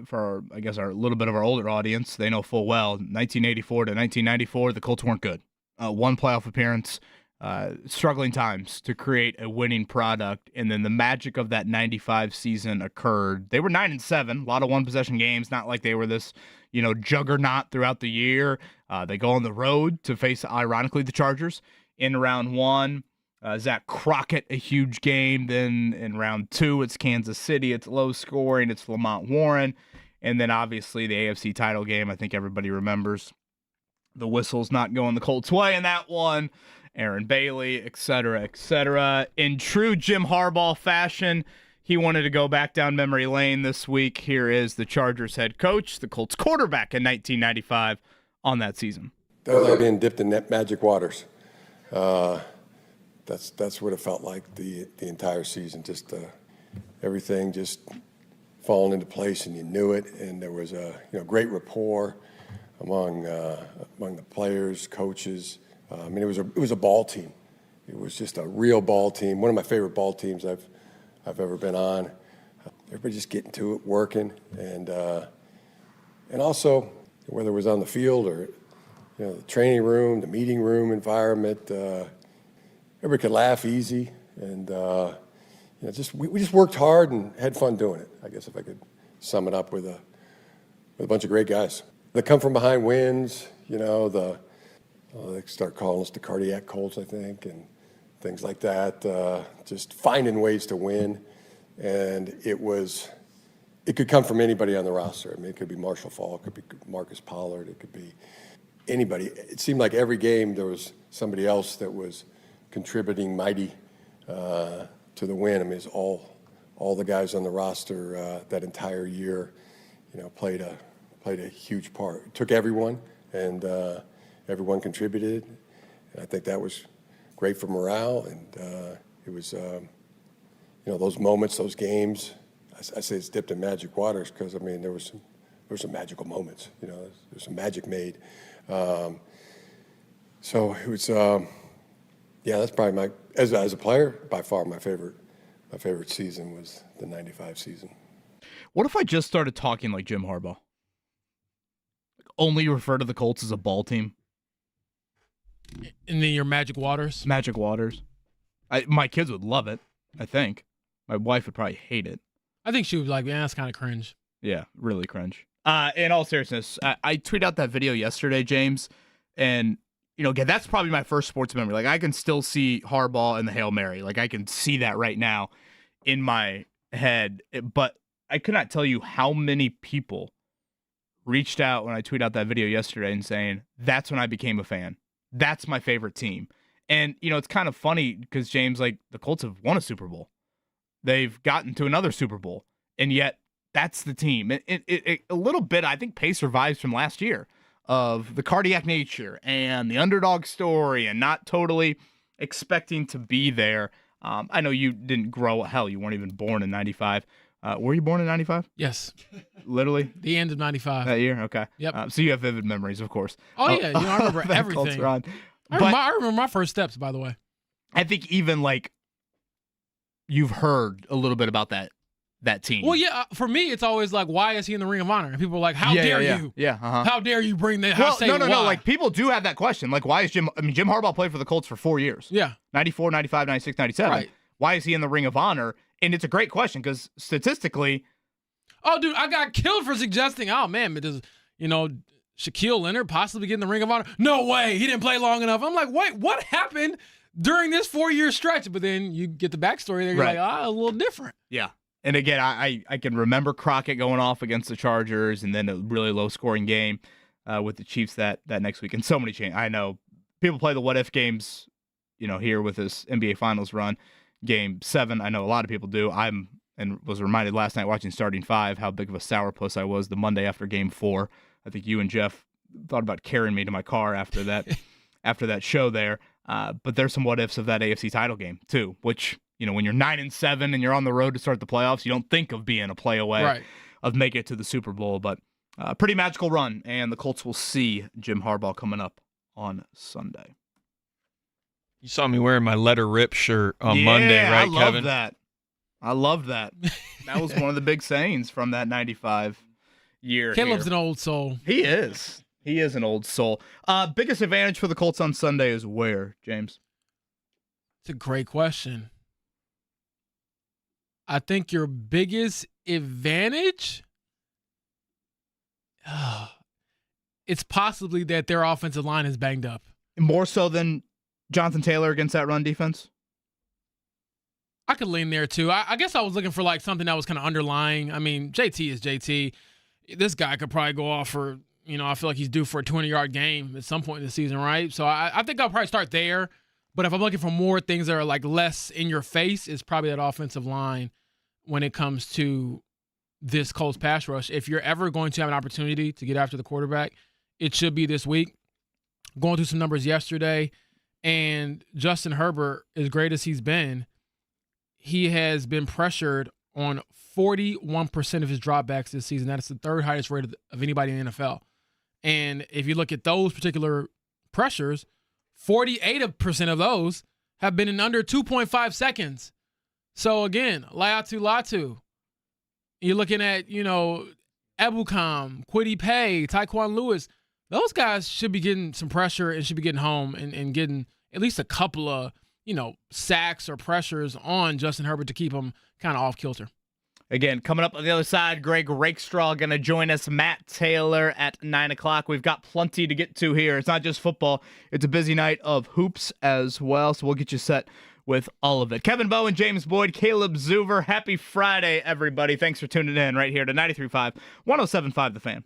for, I guess, our little bit of our older audience, they know full well, 1984 to 1994, the Colts weren't good. One playoff appearance, struggling times to create a winning product, and then the magic of that 95 season occurred. They were 9-7, a lot of one-possession games, not like they were this, juggernaut throughout the year. They go on the road to face, ironically, the Chargers in round one. Zach Crockett, a huge game. Then in round two, it's Kansas City. It's low scoring. It's Lamont Warren. And then obviously the AFC title game, I think everybody remembers. The whistle's not going the Colts' way in that one. Aaron Bailey, et cetera, et cetera. In true Jim Harbaugh fashion, he wanted to go back down memory lane this week. Here is the Chargers head coach, the Colts quarterback in 1995, on that season? That was like being dipped in magic waters. That's what it felt like the entire season. Just everything just falling into place, and you knew it. And there was a great rapport among the players, coaches. I mean, it was a ball team. It was just a real ball team. One of my favorite ball teams I've ever been on. Everybody just getting to it, working, and also whether it was on the field or the training room, the meeting room environment, everybody could laugh easy, and we just worked hard and had fun doing it. I guess if I could sum it up with a bunch of great guys. The come from behind wins, they start calling us the cardiac Colts, I think, and things like that. Just finding ways to win, and it could come from anybody on the roster. I mean, it could be Marshall Faulk, it could be Marcus Pollard, it could be anybody. It seemed like every game there was somebody else that was contributing mighty to the win. I mean, it's all the guys on the roster that entire year, played a huge part. It took everyone, and everyone contributed, and I think that was great for morale. And it was, those moments, those games. I say it's dipped in magic waters because I mean there were some magical moments. There's some magic made. So it was, that's probably as a player, by far my favorite season was the '95 season. What if I just started talking like Jim Harbaugh? Only refer to the Colts as a ball team? And then your magic waters? Magic waters. My kids would love it, I think. My wife would probably hate it. I think she would be like, man, that's kind of cringe. Yeah, really cringe. In all seriousness, I tweeted out that video yesterday, James, and again, that's probably my first sports memory. Like, I can still see Harbaugh and the Hail Mary. Like, I can see that right now in my head. But I could not tell you how many people reached out when I tweeted out that video yesterday and saying, that's when I became a fan. That's my favorite team. And, it's kind of funny because, James, like, the Colts have won a Super Bowl. They've gotten to another Super Bowl, and yet that's the team. It a little bit, I think, Pacer vibes from last year of the cardiac nature and the underdog story and not totally expecting to be there. I know you didn't grow. Hell, you weren't even born in '95. Were you born in '95? Yes. Literally? The end of '95. That year? Okay. Yep. So you have vivid memories, of course. Oh, yeah. I remember everything. I remember my first steps, by the way. I think even, like, you've heard a little bit about that team. Well, yeah, for me, it's always like, why is he in the Ring of Honor? And people are like, how dare you? Yeah, How dare you bring that? No. Like, people do have that question. Like, why is Jim Harbaugh played for the Colts for 4 years. Yeah. 94, 95, 96, 97. Right. Why is he in the Ring of Honor? And it's a great question because statistically. Oh, dude, I got killed for suggesting, oh, man, does, Shaquille Leonard possibly get in the Ring of Honor? No way. He didn't play long enough. I'm like, wait, what happened during this 4-year stretch? But then you get the backstory there. You're like, a little different. Yeah. And again, I can remember Crockett going off against the Chargers and then a really low-scoring game with the Chiefs that next week. And so many changes. I know people play the what-if games, here with this NBA Finals run. Game 7, I know a lot of people do. And was reminded last night watching Starting 5 how big of a sourpuss I was the Monday after Game 4. I think you and Jeff thought about carrying me to my car after that show there. But there's some what-ifs of that AFC title game, too, which, when you're 9-7 and you're on the road to start the playoffs, you don't think of being a play away of making it to the Super Bowl. But pretty magical run, and the Colts will see Jim Harbaugh coming up on Sunday. You saw me wearing my Let Her Rip shirt on Monday, right, Kevin? I love that. That was one of the big sayings from that 95 year. Caleb's an old soul. He is. He is an old soul. Biggest advantage for the Colts on Sunday is where, James? It's a great question. I think your biggest advantage, it's possibly that their offensive line is banged up. More so than Jonathan Taylor against that run defense? I could lean there, too. I guess I was looking for, like, something that was kind of underlying. I mean, JT is JT. This guy could probably go off for, I feel like he's due for a 20-yard game at some point in the season, right? So I think I'll probably start there. But if I'm looking for more things that are, like, less in your face, it's probably that offensive line when it comes to this Colts pass rush. If you're ever going to have an opportunity to get after the quarterback, it should be this week. Going through some numbers yesterday, and Justin Herbert, as great as he's been, he has been pressured on 41% of his dropbacks this season. That is the third highest rate of anybody in the NFL. And if you look at those particular pressures, 48% of those have been in under 2.5 seconds. So again, Latu. You're looking at, Ebukam, Kwity Paye, Tyquan Lewis. Those guys should be getting some pressure and should be getting home and getting at least a couple of, sacks or pressures on Justin Herbert to keep him kind of off kilter. Again, coming up on the other side, Greg Rakestraw going to join us, Matt Taylor at 9 o'clock. We've got plenty to get to here. It's not just football. It's a busy night of hoops as well, so we'll get you set with all of it. Kevin Bowen, James Boyd, Caleb Zuver, happy Friday, everybody. Thanks for tuning in right here to 93.5, 107.5 The Fan.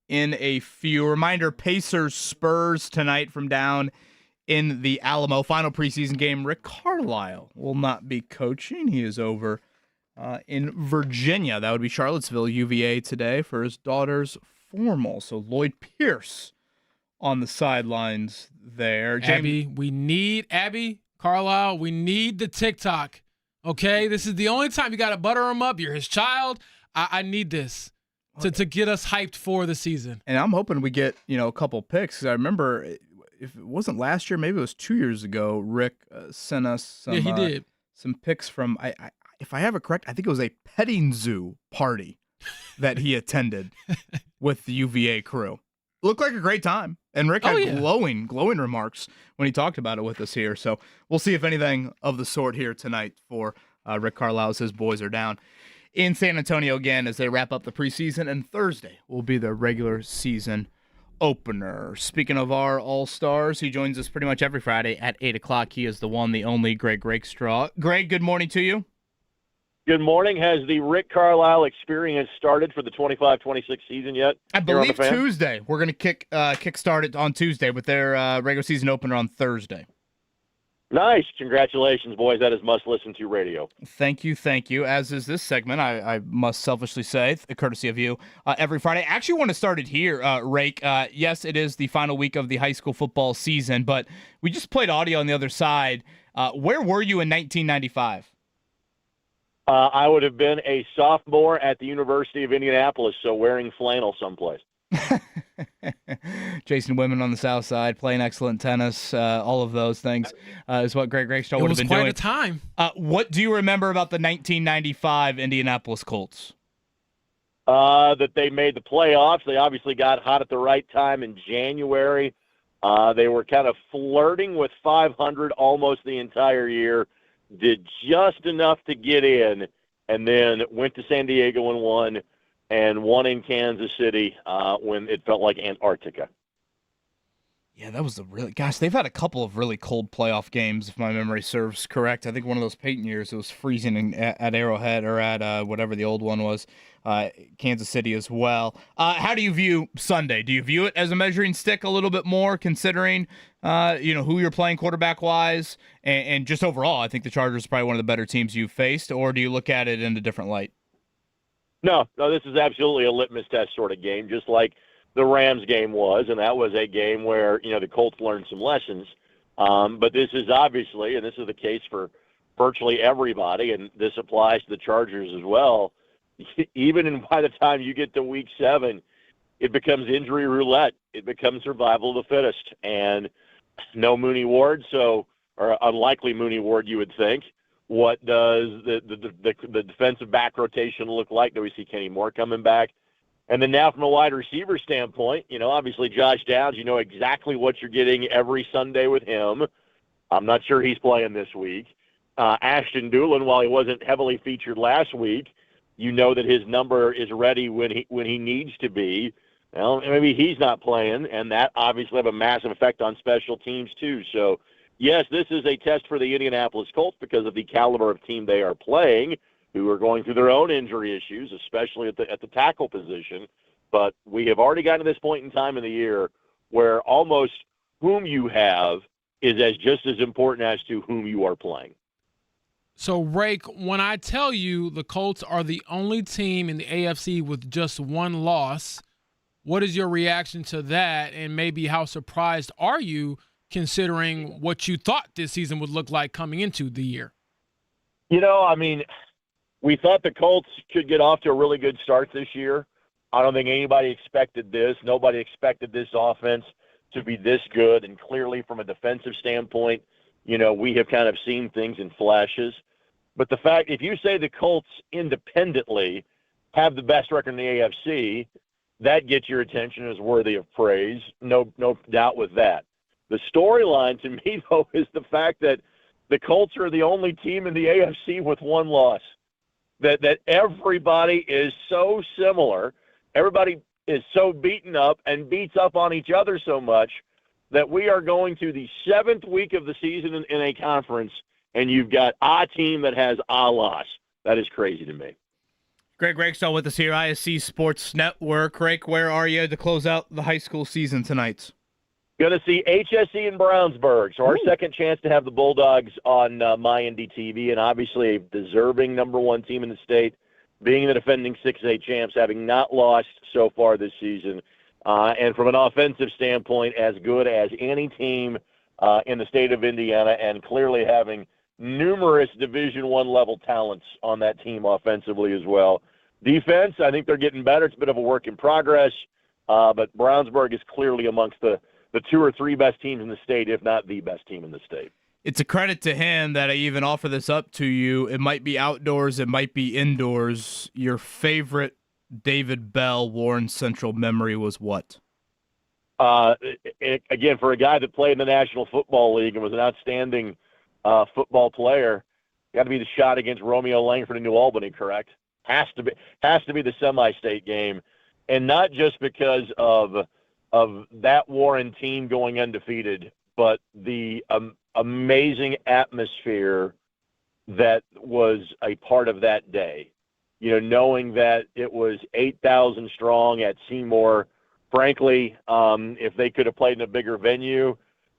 in a few. Reminder, Pacers-Spurs tonight from down in the Alamo. Final preseason game. Rick Carlisle will not be coaching. He is over in Virginia. That would be Charlottesville, UVA today for his daughter's formal. So Lloyd Pierce on the sidelines there. Abby Carlisle, we need the TikTok. Okay, this is the only time you got to butter him up. You're his child. I need this to get us hyped for the season. And I'm hoping we get a couple picks. I remember if it wasn't last year, maybe it was 2 years ago. Rick sent us some. Yeah, he did. Some picks from. If I have it correct, I think it was a petting zoo party that he attended with the UVA crew. Looked like a great time. And Rick had glowing remarks when he talked about it with us here. So we'll see if anything of the sort here tonight for Rick Carlisle as his boys are down in San Antonio again as they wrap up the preseason. And Thursday will be the regular season opener. Speaking of our All-Stars, he joins us pretty much every Friday at 8 o'clock. He is the one, the only Greg Rakestraw. Greg, good morning to you. Good morning. Has the Rick Carlisle experience started for the 25-26 season yet? I believe Tuesday. We're going to kick-start it on Tuesday with their regular season opener on Thursday. Nice. Congratulations, boys. That is must-listen-to radio. Thank you. As is this segment, I must selfishly say, courtesy of you, every Friday. I actually want to start it here, Rake. Yes, it is the final week of the high school football season, but we just played audio on the other side. Where were you in 1995? I would have been a sophomore at the University of Indianapolis, so wearing flannel someplace. Chasing women on the south side, playing excellent tennis, all of those things is what Greg Rakestraw would have been doing. It was quite a time. What do you remember about the 1995 Indianapolis Colts? That they made the playoffs. They obviously got hot at the right time in January. They were kind of flirting with 500 almost the entire year. Did just enough to get in, and then went to San Diego and won in Kansas City when it felt like Antarctica. Yeah, that was they've had a couple of really cold playoff games, if my memory serves correct. I think one of those Peyton years, it was freezing at Arrowhead or at whatever the old one was, Kansas City as well. How do you view Sunday? Do you view it as a measuring stick a little bit more, considering who you're playing quarterback-wise, and just overall? I think the Chargers are probably one of the better teams you've faced, or do you look at it in a different light? No, this is absolutely a litmus test sort of game, just like the Rams game was, and that was a game where, the Colts learned some lessons. But this is obviously, and this is the case for virtually everybody, and this applies to the Chargers as well, even by the time you get to week 7, it becomes injury roulette. It becomes survival of the fittest. And no Mooney Ward, or unlikely Mooney Ward, you would think. What does the defensive back rotation look like? Do we see Kenny Moore coming back? And then now from a wide receiver standpoint, obviously Josh Downs, you know exactly what you're getting every Sunday with him. I'm not sure he's playing this week. Ashton Doolin, while he wasn't heavily featured last week, you know that his number is ready when he needs to be. Well, maybe he's not playing, and that obviously have a massive effect on special teams too. So, yes, this is a test for the Indianapolis Colts because of the caliber of team they are playing, who are going through their own injury issues, especially at the tackle position. But we have already gotten to this point in time in the year where almost whom you have is just as important as to whom you are playing. So, Rake, when I tell you the Colts are the only team in the AFC with just one loss, what is your reaction to that? And maybe how surprised are you considering what you thought this season would look like coming into the year? We thought the Colts could get off to a really good start this year. I don't think anybody expected this. Nobody expected this offense to be this good. And clearly from a defensive standpoint, we have kind of seen things in flashes. But the fact, if you say the Colts independently have the best record in the AFC, that gets your attention as worthy of praise. No doubt with that. The storyline to me, though, is the fact that the Colts are the only team in the AFC with one loss. That everybody is so similar. Everybody is so beaten up and beats up on each other so much that we are going to the 7th week of the season in a conference, and you've got a team that has a loss. That is crazy to me. Greg Rakestraw with us here, ISC Sports Network. Rake, where are you to close out the high school season tonight? Going to see HSE in Brownsburg. So our second chance to have the Bulldogs on my Indy TV, and obviously a deserving number one team in the state, being the defending 6A champs, having not lost so far this season. And from an offensive standpoint, as good as any team in the state of Indiana, and clearly having numerous Division I level talents on that team offensively as well. Defense, I think they're getting better. It's a bit of a work in progress, but Brownsburg is clearly amongst the 2 or 3 best teams in the state, if not the best team in the state. It's a credit to him that I even offer this up to you. It might be outdoors, it might be indoors. Your favorite David Bell Warren Central memory was what? Again, for a guy that played in the National Football League and was an outstanding football player, got to be the shot against Romeo Langford in New Albany, correct? Has to be the semi-state game, and not just because of that Warren team going undefeated, but the amazing atmosphere that was a part of that day. You know, knowing that it was 8,000 strong at Seymour. Frankly, if they could have played in a bigger venue,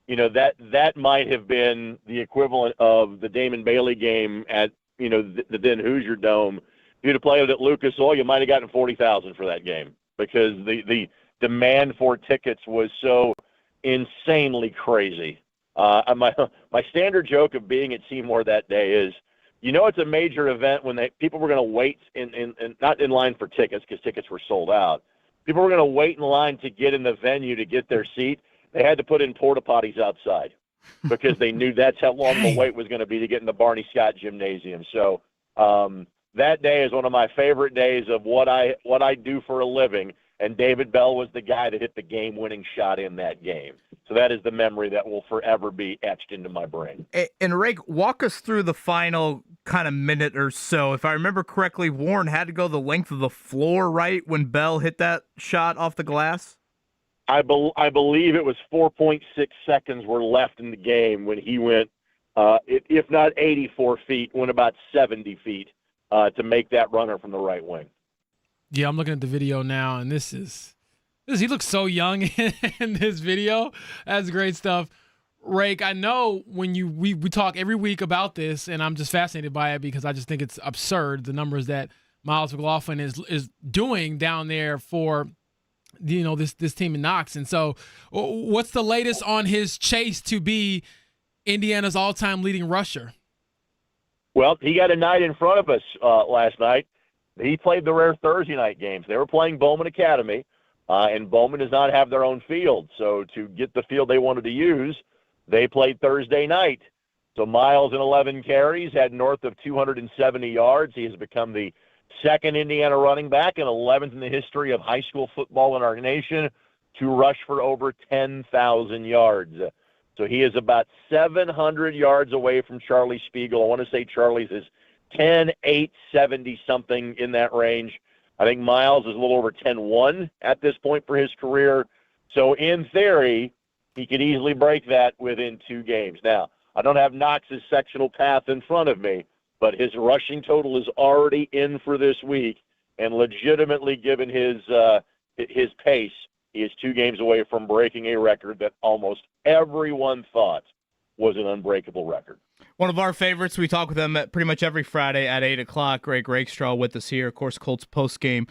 you know, that might have been the equivalent of the Damon Bailey game at, you know, the then Hoosier Dome. If you'd have played at Lucas Oil, you might have gotten 40,000 for that game because the demand for tickets was so insanely crazy. My standard joke of being at Seymour that day is, you know, it's a major event when people were going to wait in not in line for tickets because tickets were sold out. People were going to wait in line to get in the venue to get their seat. They had to put in porta potties outside because they knew that's how long the wait was going to be to get in the Barney Scott Gymnasium. So that day is one of my favorite days of what I do for a living. And David Bell was the guy that hit the game-winning shot in that game. So that is the memory that will forever be etched into my brain. And Rake, walk us through the final kind of minute or so. If I remember correctly, Warren had to go the length of the floor, right, when Bell hit that shot off the glass? I believe it was 4.6 seconds were left in the game when he went, if not 84 feet, went about 70 feet to make that runner from the right wing. Yeah, I'm looking at the video now, and he looks so young in this video. That's great stuff. Rake, I know when we talk every week about this, and I'm just fascinated by it because I just think it's absurd, the numbers that Miles McLaughlin is doing down there for, you know, this team in Knox. And so what's the latest on his chase to be Indiana's all-time leading rusher? Well, he got a night in front of us last night. He played the rare Thursday night games. They were playing Bowman Academy, and Bowman does not have their own field. So to get the field they wanted to use, they played Thursday night. So Miles in 11 carries had north of 270 yards. He has become the second Indiana running back and 11th in the history of high school football in our nation to rush for over 10,000 yards. So he is about 700 yards away from Charlie Spiegel. I want to say Charlie's is 10, 8, 70 something in that range. I think Miles is a little over 10-1 at this point for his career. So in theory, he could easily break that within 2 games. Now, I don't have Knox's sectional path in front of me, but his rushing total is already in for this week, and legitimately given his pace, he is 2 games away from breaking a record that almost everyone thought was an unbreakable record. One of our favorites. We talk with them pretty much every Friday at 8 o'clock. Greg Rakestraw with us here, of course, Colts postgame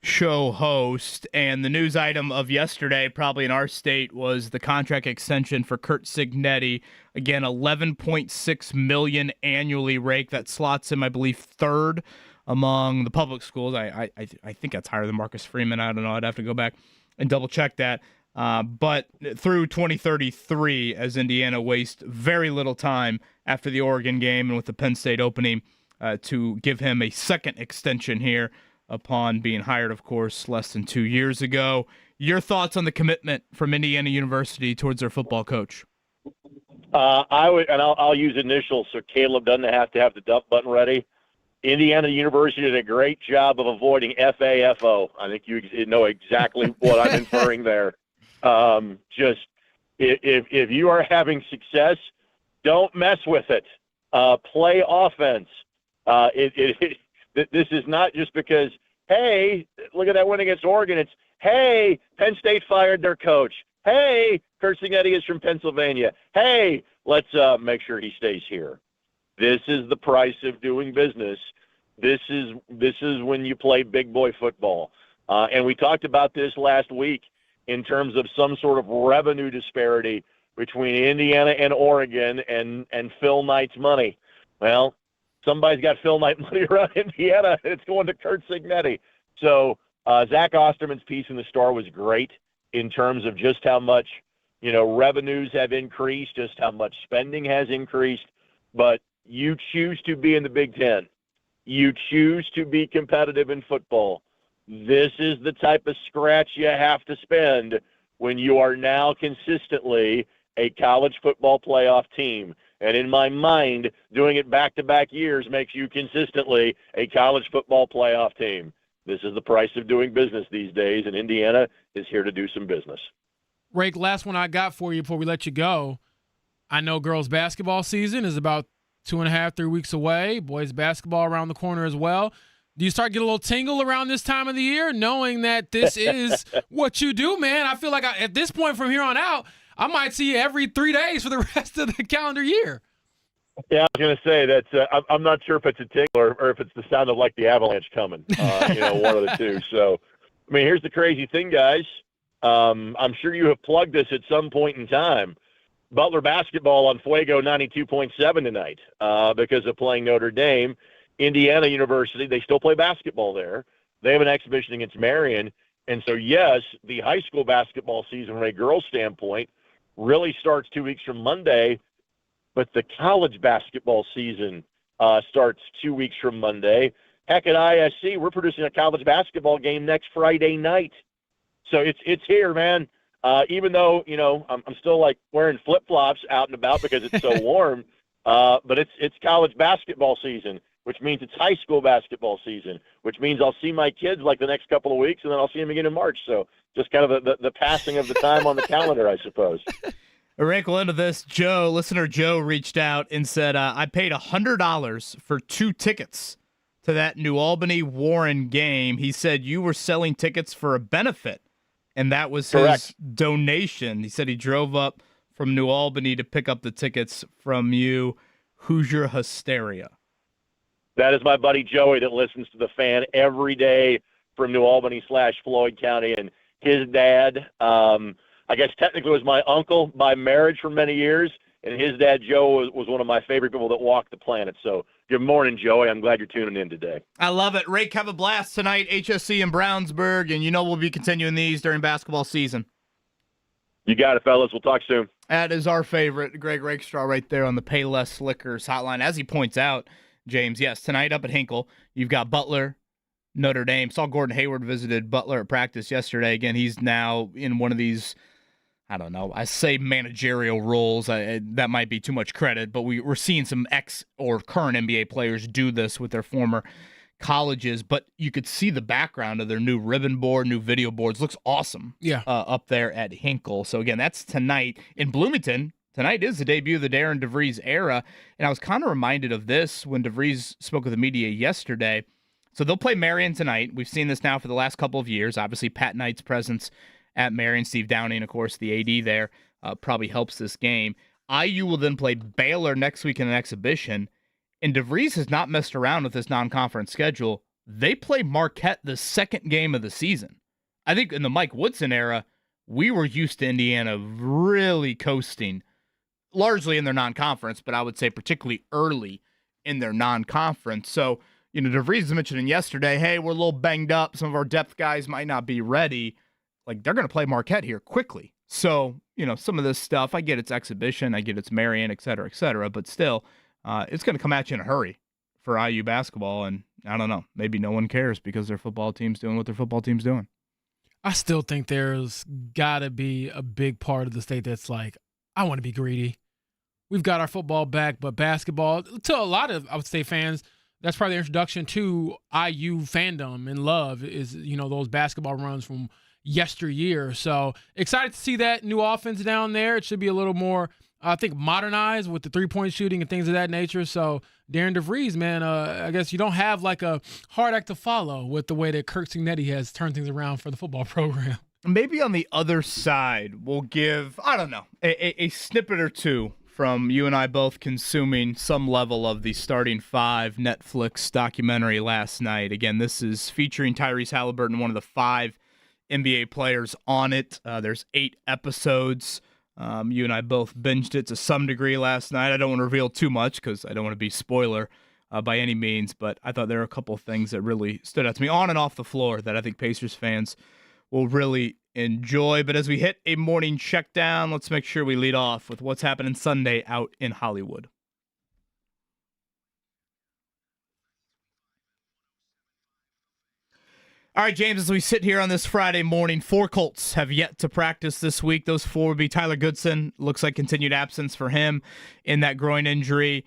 show host. And the news item of yesterday, probably in our state, was the contract extension for Curt Signetti. Again, $11.6 million annually. Rake, that slots him, I believe, third among the public schools. I think that's higher than Marcus Freeman. I don't know. I'd have to go back and double check that. But through 2033, as Indiana wastes very little time after the Oregon game and with the Penn State opening to give him a second extension here upon being hired, of course, less than 2 years ago. Your thoughts on the commitment from Indiana University towards their football coach? I'll use initials so Caleb doesn't have to have the dump button ready. Indiana University did a great job of avoiding FAFO. I think you know exactly what I'm inferring there. Just if you are having success, don't mess with it. Play offense. The This is not just because, hey, look at that win against Oregon. It's, hey, Penn State fired their coach. Hey, Kurt Signetti is from Pennsylvania. Hey, let's make sure he stays here. This is the price of doing business. This is when you play big boy football. And we talked about this last week in terms of some sort of revenue disparity between Indiana and Oregon and Phil Knight's money. Well, somebody's got Phil Knight money around Indiana, and it's going to Kurt Signetti. So Zach Osterman's piece in the Star was great in terms of just how much, revenues have increased, just how much spending has increased. But you choose to be in the Big Ten. You choose to be competitive in football. This is the type of scratch you have to spend when you are now consistently a college football playoff team. And in my mind, doing it back-to-back years makes you consistently a college football playoff team. This is the price of doing business these days, and Indiana is here to do some business. Rake, last one I got for you before we let you go. I know girls basketball season is about 2.5, 3 weeks away. Boys basketball around the corner as well. Do you start getting a little tingle around this time of the year, knowing that this is what you do, man? I feel like at this point from here on out, I might see you every 3 days for the rest of the calendar year. Yeah, I was going to say that I'm not sure if it's a tingle or if it's the sound of like the avalanche coming, one of the two. So, I mean, here's the crazy thing, guys. I'm sure you have plugged this at some point in time. Butler basketball on Fuego 92.7 tonight because of playing Notre Dame. Indiana University, they still play basketball there. They have an exhibition against Marion. And so, yes, the high school basketball season from a girls' standpoint really starts 2 weeks from Monday, but the college basketball season starts 2 weeks from Monday. Heck, at ISC, we're producing a college basketball game next Friday night. So it's here, man. Even though, I'm still like wearing flip-flops out and about because it's so warm, but it's college basketball season, which means it's high school basketball season, which means I'll see my kids like the next couple of weeks, and then I'll see them again in March. So just kind of the passing of the time on the calendar, I suppose. A wrinkle into this, listener Joe reached out and said, I paid $100 for 2 tickets to that New Albany-Warren game. He said you were selling tickets for a benefit, and that was his donation. He said he drove up from New Albany to pick up the tickets from you. Hoosier hysteria. That is my buddy Joey that listens to the Fan every day from New Albany / Floyd County. And his dad, I guess technically was my uncle by marriage for many years. And his dad, Joe, was one of my favorite people that walked the planet. So good morning, Joey. I'm glad you're tuning in today. I love it. Rake, have a blast tonight, HSC in Brownsburg. And we'll be continuing these during basketball season. You got it, fellas. We'll talk soon. That is our favorite, Greg Rakestraw, right there on the Payless Liquors hotline. As he points out, James, yes, tonight up at Hinkle, you've got Butler, Notre Dame. Saw Gordon Hayward visited Butler at practice yesterday. Again, he's now in one of these, I don't know, I say managerial roles. That might be too much credit, but we're seeing some ex or current NBA players do this with their former colleges. But you could see the background of their new ribbon board, new video boards. Looks awesome. Yeah. Up there at Hinkle. So, again, that's tonight. In Bloomington, tonight is the debut of the Darren DeVries era, and I was kind of reminded of this when DeVries spoke with the media yesterday. So they'll play Marion tonight. We've seen this now for the last couple of years. Obviously, Pat Knight's presence at Marion, Steve Downing, of course, the AD there, probably helps this game. IU will then play Baylor next week in an exhibition, and DeVries has not messed around with this non-conference schedule. They play Marquette the second game of the season. I think in the Mike Woodson era, we were used to Indiana really coasting largely in their non-conference, but I would say particularly early in their non-conference. So, DeVries was mentioning yesterday, hey, we're a little banged up. Some of our depth guys might not be ready. Like, they're going to play Marquette here quickly. So, some of this stuff, I get it's exhibition, I get it's Marion, et cetera, but still, it's going to come at you in a hurry for IU basketball. And I don't know, maybe no one cares because their football team's doing what their football team's doing. I still think there's got to be a big part of the state that's like, I want to be greedy. We've got our football back, but basketball, to a lot of, I would say, fans, that's probably their introduction to IU fandom and love is, those basketball runs from yesteryear. So excited to see that new offense down there. It should be a little more I think, modernized with the three-point shooting and things of that nature. So Darren DeVries, man, I guess you don't have like a hard act to follow with the way that Kirk Signetti has turned things around for the football program. Maybe on the other side, we'll give, I don't know, a snippet or two from you and I both consuming some level of the Starting Five Netflix documentary last night. Again, this is featuring Tyrese Halliburton, one of the 5 NBA players on it. There's 8 episodes. You and I both binged it to some degree last night. I don't want to reveal too much because I don't want to be spoiler by any means, but I thought there were a couple of things that really stood out to me on and off the floor that I think Pacers fans will really enjoy. But as we hit a morning check down, let's make sure we lead off with what's happening Sunday out in Hollywood. All right, James, as we sit here on this Friday morning, 4 Colts have yet to practice this week. Those 4 would be Tyler Goodson. Looks like continued absence for him in that groin injury.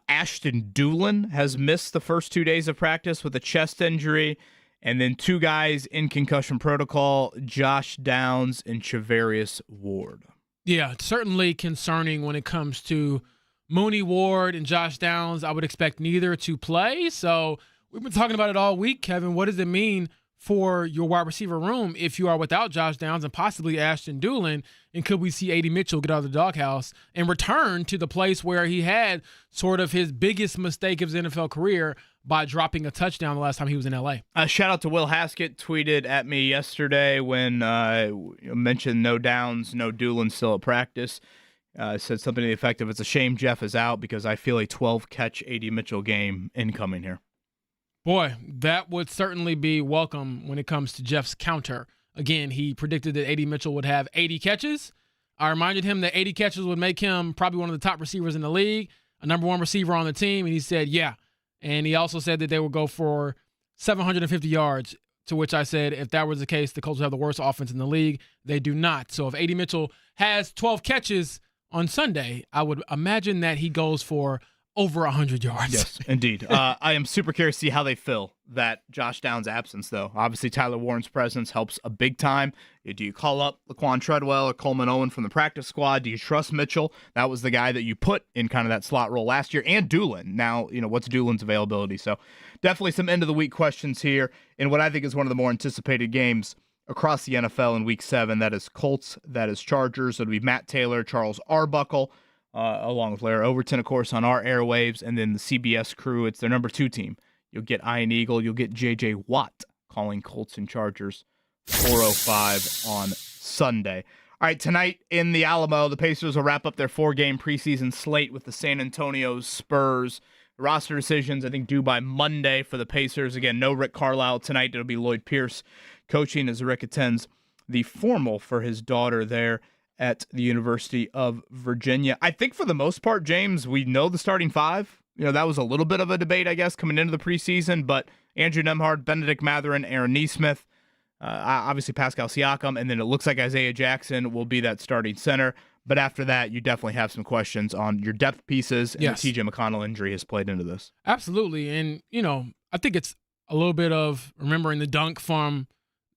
Ashton Doolin has missed the first 2 days of practice with a chest injury. And then 2 guys in concussion protocol, Josh Downs and Charvarius Ward. Yeah, certainly concerning when it comes to Mooney Ward and Josh Downs. I would expect neither to play. So we've been talking about it all week, Kevin. What does it mean for your wide receiver room if you are without Josh Downs and possibly Ashton Doolin? And could we see A.D. Mitchell get out of the doghouse and return to the place where he had sort of his biggest mistake of his NFL career by dropping a touchdown the last time he was in L.A.? Shout out to Will Haskett, tweeted at me yesterday when mentioned no Downs, no Doolin still at practice. Said something to the effect of, it's a shame Jeff is out because I feel a 12-catch A.D. Mitchell game incoming here. Boy, that would certainly be welcome when it comes to Jeff's counter. Again, he predicted that A.D. Mitchell would have 80 catches. I reminded him that 80 catches would make him probably one of the top receivers in the league, a number 1 receiver on the team, and he said, yeah. And he also said that they would go for 750 yards, to which I said, if that was the case, the Colts would have the worst offense in the league. They do not. So if A.D. Mitchell has 12 catches on Sunday, I would imagine that he goes for over 100 yards. Yes, indeed. I am super curious to see how they fill that Josh Downs absence, though. Obviously, Tyler Warren's presence helps a big time. Do you call up Laquan Treadwell or Coleman Owen from the practice squad? Do you trust Mitchell? That was the guy that you put in kind of that slot role last year. And Doolin. Now, what's Doolin's availability? So definitely some end-of-the-week questions here in what I think is one of the more anticipated games across the NFL in Week 7. That is Colts. That is Chargers. It'll be Matt Taylor, Charles Arbuckle, along with Larry Overton, of course, on our airwaves, and then the CBS crew. It's their number 2 team. You'll get Ian Eagle. You'll get J.J. Watt calling Colts and Chargers 4:05 on Sunday. All right, tonight in the Alamo, the Pacers will wrap up their 4-game preseason slate with the San Antonio Spurs. Roster decisions, I think, due by Monday for the Pacers. Again, no Rick Carlisle tonight. It'll be Lloyd Pierce coaching as Rick attends the formal for his daughter there at the University of Virginia. I think for the most part, James, we know the starting 5. That was a little bit of a debate, I guess, coming into the preseason, but Andrew Nembhard, Benedict Mathurin, Aaron Nesmith, obviously Pascal Siakam, and then it looks like Isaiah Jackson will be that starting center. But after that, you definitely have some questions on your depth pieces, and Yes. the TJ McConnell injury has played into this. Absolutely. And, I think it's a little bit of remembering the dunk from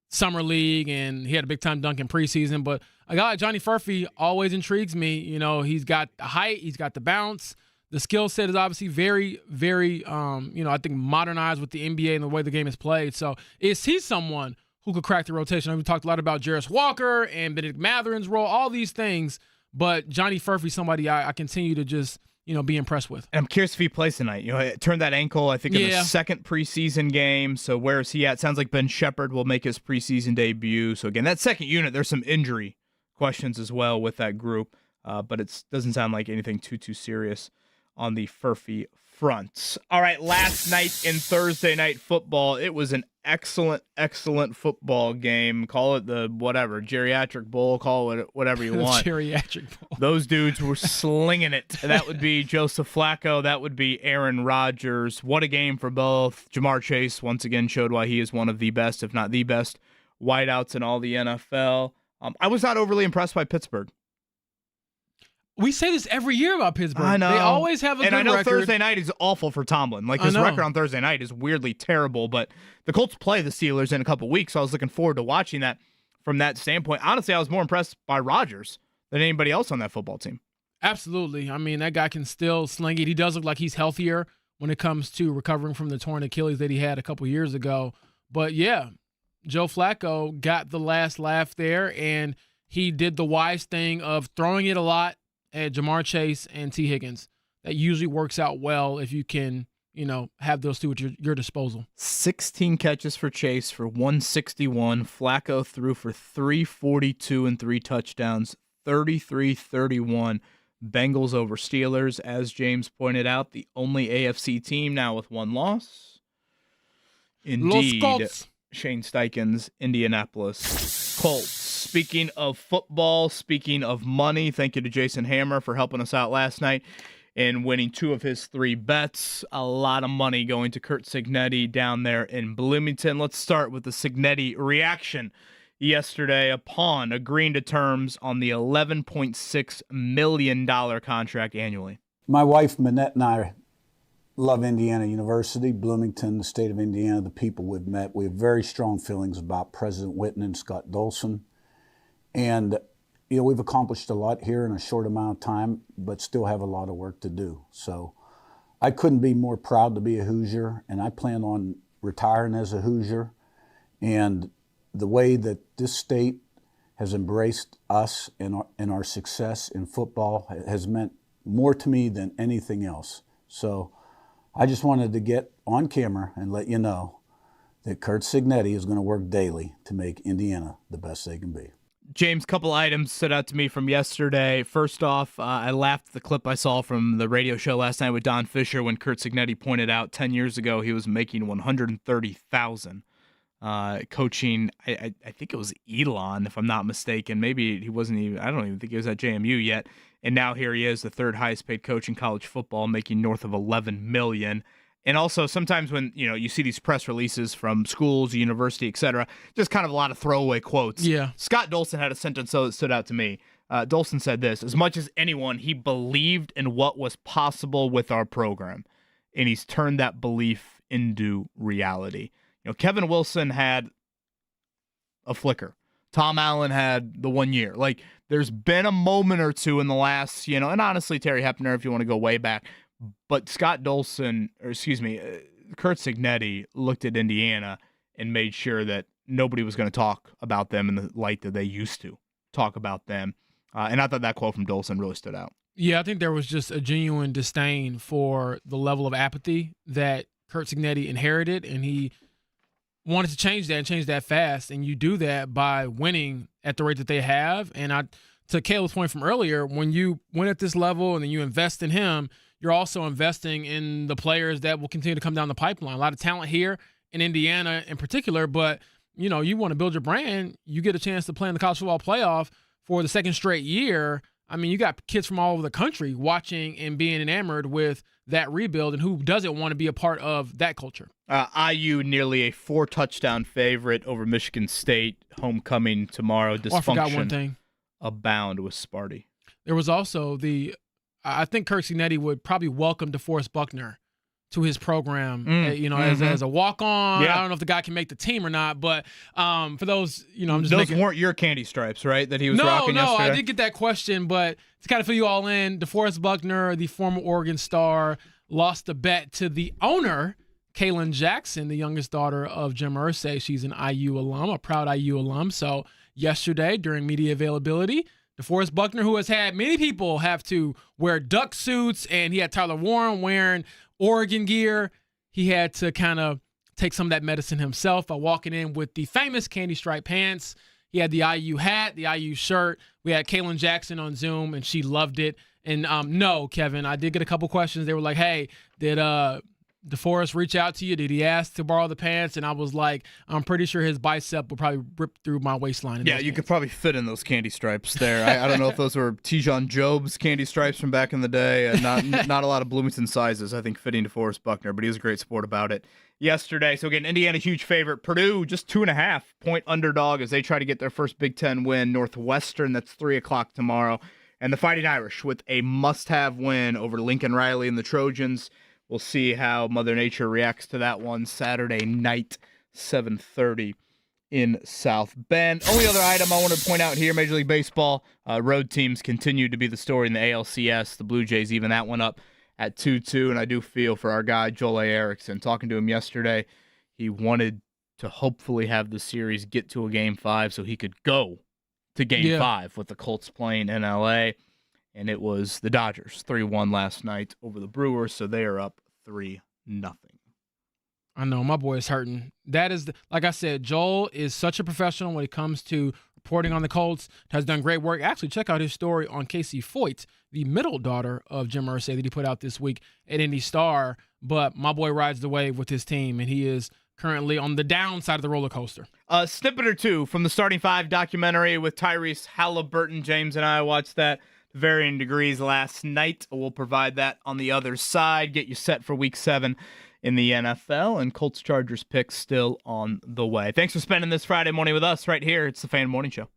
Summer League, and he had a big-time dunk in preseason. But a guy like Johnny Furphy always intrigues me. He's got the height, he's got the bounce. The skill set is obviously very, very, I think modernized with the NBA and the way the game is played. So is he someone who could crack the rotation? We talked a lot about Jarris Walker and Benedict Mathurin's role, all these things. But Johnny Furphy, somebody I continue to just, be impressed with. And I'm curious if he plays tonight. It turned that ankle, I think, in the second preseason game. So where is he at? Sounds like Ben Shepherd will make his preseason debut. So again, that second unit, there's some injury questions as well with that group. But it doesn't sound like anything too serious on the Furphy front. All right, last night in Thursday Night Football, it was an excellent football game. Call it the whatever, geriatric bowl, call it whatever you want. Geriatric bowl. Those dudes were slinging it. That would be Joseph Flacco. That would be Aaron Rodgers. What a game for both. Jamar Chase once again showed why he is one of the best, if not the best, wideouts in all the NFL. I was not overly impressed by Pittsburgh. We say this every year about Pittsburgh. I know. They always have a good record. And I know Thursday night is awful for Tomlin. Like, his record on Thursday night is weirdly terrible, but the Colts play the Steelers in a couple weeks, so I was looking forward to watching that from that standpoint. Honestly, I was more impressed by Rodgers than anybody else on that football team. Absolutely. I mean, that guy can still sling it. He does look like he's healthier when it comes to recovering from the torn Achilles that he had a couple years ago. But, yeah, Joe Flacco got the last laugh there, and he did the wise thing of throwing it a lot at Jamar Chase and T. Higgins. That usually works out well if you can, have those two at your disposal. 16 catches for Chase for 161. Flacco threw for 342 and 3 touchdowns, 33-31. Bengals over Steelers, as James pointed out, the only AFC team now with 1 loss. Indeed, Los Colts. Shane Steichen's Indianapolis Colts. Speaking of football, speaking of money, thank you to Jason Hammer for helping us out last night and winning 2 of his 3 bets. A lot of money going to Curt Signetti down there in Bloomington. Let's start with the Signetti reaction yesterday upon agreeing to terms on the $11.6 million contract annually. My wife, Manette, and I love Indiana University, Bloomington, the state of Indiana, the people we've met. We have very strong feelings about President Whitten and Scott Dolson. And, we've accomplished a lot here in a short amount of time, but still have a lot of work to do. So I couldn't be more proud to be a Hoosier, and I plan on retiring as a Hoosier. And the way that this state has embraced us and our success in football has meant more to me than anything else. So I just wanted to get on camera and let you know that Curt Signetti is going to work daily to make Indiana the best they can be. James, couple items stood out to me from yesterday. First off, I laughed at the clip I saw from the radio show last night with Don Fisher when Curt Signetti pointed out 10 years ago he was making $130,000 coaching. I think it was Elon, if I'm not mistaken. Maybe he wasn't even. I don't even think he was at JMU yet. And now here he is, the 3rd highest paid coach in college football, making north of $11 million. And also sometimes when, you see these press releases from schools, university, et cetera, just kind of a lot of throwaway quotes. Yeah. Scott Dolson had a sentence that stood out to me. Dolson said this: as much as anyone, he believed in what was possible with our program, and he's turned that belief into reality. Kevin Wilson had a flicker. Tom Allen had the 1 year. Like, there's been a moment or two in the last, and honestly, Terry Hepner, if you want to go way back. But Curt Signetti looked at Indiana and made sure that nobody was going to talk about them in the light that they used to talk about them. And I thought that quote from Dolson really stood out. Yeah, I think there was just a genuine disdain for the level of apathy that Curt Signetti inherited, and he wanted to change that and change that fast. And you do that by winning at the rate that they have. And to Caleb's point from earlier, when you win at this level and then you invest in him, you're also investing in the players that will continue to come down the pipeline. A lot of talent here in Indiana in particular, but, you want to build your brand, you get a chance to play in the college football playoff for the 2nd straight year. I mean, you got kids from all over the country watching and being enamored with that rebuild, and who doesn't want to be a part of that culture? IU nearly a 4-touchdown favorite over Michigan State. Homecoming tomorrow. Dysfunction I forgot one thing. Abound with Sparty. There was also I think Curt Signetti would probably welcome DeForest Buckner to his program, as a walk-on. Yeah. I don't know if the guy can make the team or not, but for those, I'm just those weren't your candy stripes, right? That he was rocking yesterday. No, I did get that question, but to kind of fill you all in, DeForest Buckner, the former Oregon star, lost a bet to the owner, Kaylin Jackson, the youngest daughter of Jim Irsay. She's an IU alum, a proud IU alum. So yesterday, during media availability, DeForest Buckner, who has had many people have to wear duck suits, and he had Tyler Warren wearing Oregon gear, he had to kind of take some of that medicine himself by walking in with the famous candy stripe pants. He had the IU hat, the IU shirt. We had Kaylin Jackson on Zoom, and she loved it. And no, Kevin, I did get a couple questions. They were like, hey, did DeForest reach out to you? Did he ask to borrow the pants? And I was like, I'm pretty sure his bicep would probably rip through my waistline. Yeah, you could probably fit in those candy stripes there. I don't know if those were Tijon Job's candy stripes from back in the day. Not a lot of Bloomington sizes, I think, fitting DeForest Buckner, but he was a great sport about it yesterday. So again, Indiana, huge favorite. Purdue, just 2.5-point underdog as they try to get their first Big Ten win. Northwestern, that's 3 o'clock tomorrow. And the Fighting Irish with a must-have win over Lincoln Riley and the Trojans. We'll see how Mother Nature reacts to that one Saturday night, 7:30 in South Bend. Only other item I want to point out here, Major League Baseball, road teams continue to be the story in the ALCS. The Blue Jays even that one up at 2-2, and I do feel for our guy, Joel A. Erickson. Talking to him yesterday, he wanted to hopefully have the series get to a Game 5 so he could go to Game 5 with the Colts playing in L.A., and it was the Dodgers 3-1 last night over the Brewers, so they are up 3-0. I know, my boy is hurting. That is, like I said, Joel is such a professional when it comes to reporting on the Colts, has done great work. Actually, check out his story on Casey Foyt, the middle daughter of Jim Irsay that he put out this week at Indy Star. But my boy rides the wave with his team, and he is currently on the downside of the roller coaster. A snippet or two from the Starting Five documentary with Tyrese Halliburton. James and I watched that to varying degrees last night. We'll provide that on the other side. Get you set for Week 7 in the NFL, and Colts Chargers picks still on the way. Thanks for spending this Friday morning with us right here. It's the Fan Morning Show.